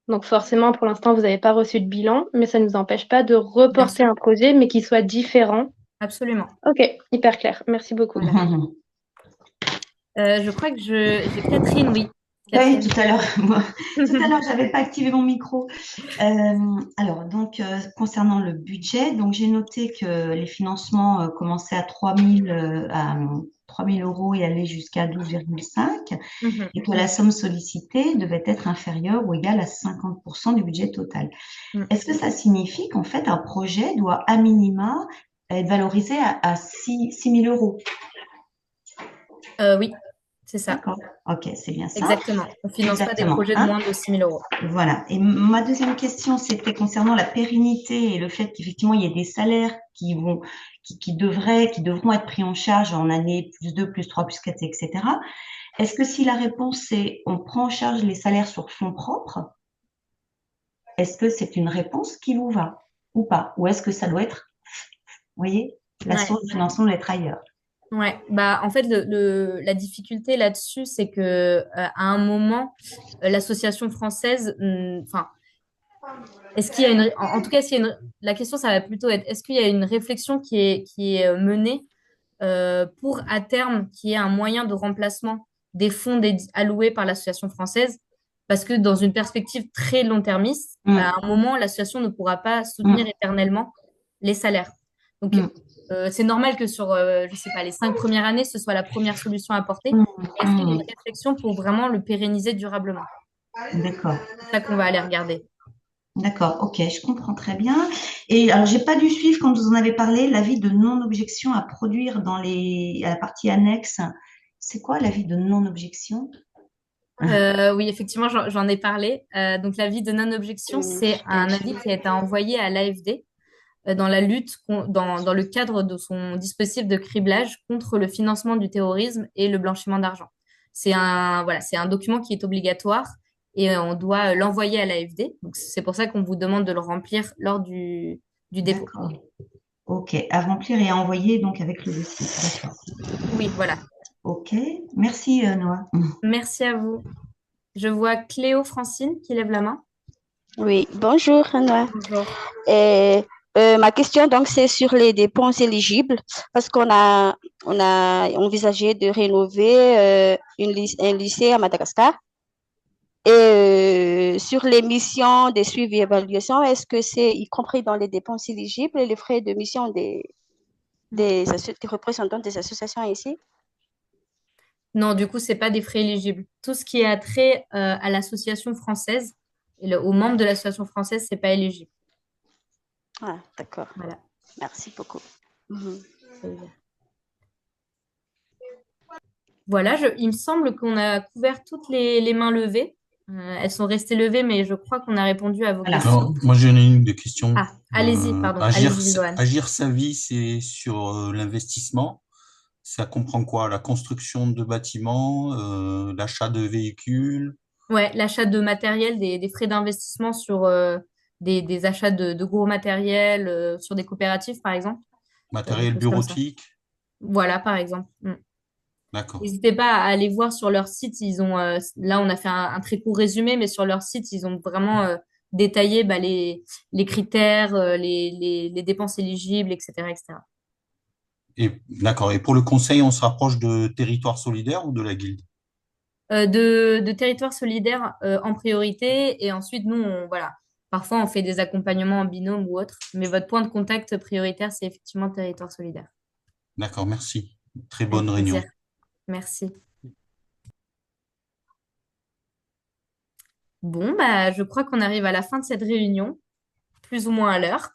Donc forcément, pour l'instant, vous n'avez pas reçu de bilan, mais ça ne nous empêche pas de Bien reporter sûr, un projet, mais qui soit différent. absolument. Ok, hyper clair. Merci beaucoup. Voilà. Je crois que j'ai Catherine, oui. Oui, Catherine. tout à l'heure, moi, tout à l'heure, j'avais pas activé mon micro. Alors, donc, concernant le budget, donc j'ai noté que les financements commençaient à 3 000 euros et allaient jusqu'à 12,5 Mhm. et que la somme sollicitée devait être inférieure ou égale à 50% du budget total. Mm. Est-ce que ça signifie qu'en fait, un projet doit à minima être valorisé à 6 000 euros? Oui. C'est ça. D'accord. Ok, c'est bien ça. Exactement. On ne finance pas des Exactement. projets de moins de 6 000 euros. Voilà. Et ma deuxième question, c'était concernant la pérennité et le fait qu'effectivement, il y ait des salaires qui devront être pris en charge en année +2, +3, +4, etc. Est-ce que si la réponse est on prend en charge les salaires sur fonds propres, est-ce que c'est une réponse qui vous va ou pas? Ou est-ce que ça doit être, vous voyez, la source de financement doit être ailleurs? Ouais, bah en fait la difficulté là-dessus, c'est que à un moment, l'association française, enfin, est-ce qu'il y a en tout cas, la question, ça va plutôt être, est-ce qu'il y a une réflexion qui est menée pour à terme qu'il y ait un moyen de remplacement des fonds alloués par l'association française? Parce que dans une perspective très long-termiste, à un moment, l'association ne pourra pas soutenir éternellement les salaires. Donc, c'est normal que sur, je sais pas, les 5 premières années, ce soit la première solution apportée. Est-ce qu'il y a une réflexion pour vraiment le pérenniser durablement? D'accord. C'est ça qu'on va aller regarder. D'accord, ok, je comprends très bien. Et alors, j'ai pas dû suivre quand vous en avez parlé, l'avis de non-objection à produire à la partie annexe. C'est quoi l'avis de non-objection? Oui, effectivement, j'en ai parlé. Donc, l'avis de non-objection, c'est un avis qui a été envoyé à l'AFD dans la lutte, dans le cadre de son dispositif de criblage contre le financement du terrorisme et le blanchiment d'argent. Voilà, c'est un document qui est obligatoire et on doit l'envoyer à l'AFD. Donc, c'est pour ça qu'on vous demande de le remplir lors du dépôt. D'accord. Ok, à remplir et à envoyer donc avec le dossier. D'accord. Oui, voilà. Ok, merci Noah. Merci à vous. Je vois Cléo Francine qui lève la main. Oui, bonjour Anna. Bonjour. Ma question donc c'est sur les dépenses éligibles parce qu'on a envisagé de rénover un lycée à Madagascar et sur les missions de suivi et évaluation, est-ce que c'est y compris dans les dépenses éligibles et les frais de mission des représentants des associations ici? Non, du coup, c'est pas des frais éligibles. Tout ce qui a trait à l'association française et aux membres de l'association française, c'est pas éligible. Ah, d'accord. Voilà. Merci beaucoup. Voilà, il me semble qu'on a couvert toutes les mains levées. Elles sont restées levées, mais je crois qu'on a répondu à vos questions. Alors, moi, j'en ai une de questions. Ah, allez-y, pardon. Allez-y, Johan. Agir sa vie, c'est sur l'investissement. Ça comprend quoi? La construction de bâtiments, l'achat de véhicules? Ouais, l'achat de matériel, des frais d'investissement sur des achats de gros matériel sur des coopératives, par exemple. Matériel Des choses comme ça. bureautique? Voilà, par exemple. D'accord. N'hésitez pas à aller voir sur leur site. Là, on a fait un très court résumé, mais sur leur site, ils ont vraiment détaillé les critères, les dépenses éligibles, etc., etc. D'accord. Et pour le conseil, on se rapproche de Territoire solidaire ou de la Guilde? De territoire solidaire en priorité, et ensuite, nous, voilà, parfois, on fait des accompagnements en binôme ou autre, mais votre point de contact prioritaire, c'est effectivement territoire solidaire. D'accord, merci. Très Avec bonne réunion. plaisir. Merci. Bon, bah, je crois qu'on arrive à la fin de cette réunion, plus ou moins à l'heure.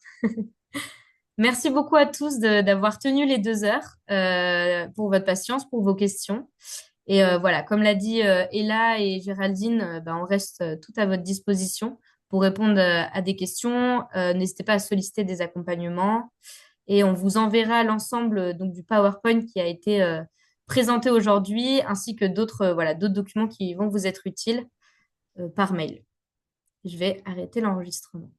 Merci beaucoup à tous d'avoir tenu les 2 heures pour votre patience, pour vos questions. Et voilà, comme l'a dit Ella et Géraldine, on reste tout à votre disposition pour répondre à des questions. N'hésitez pas à solliciter des accompagnements et on vous enverra l'ensemble donc du PowerPoint qui a été présenté aujourd'hui, ainsi que d'autres d'autres documents qui vont vous être utiles par mail. Je vais arrêter l'enregistrement.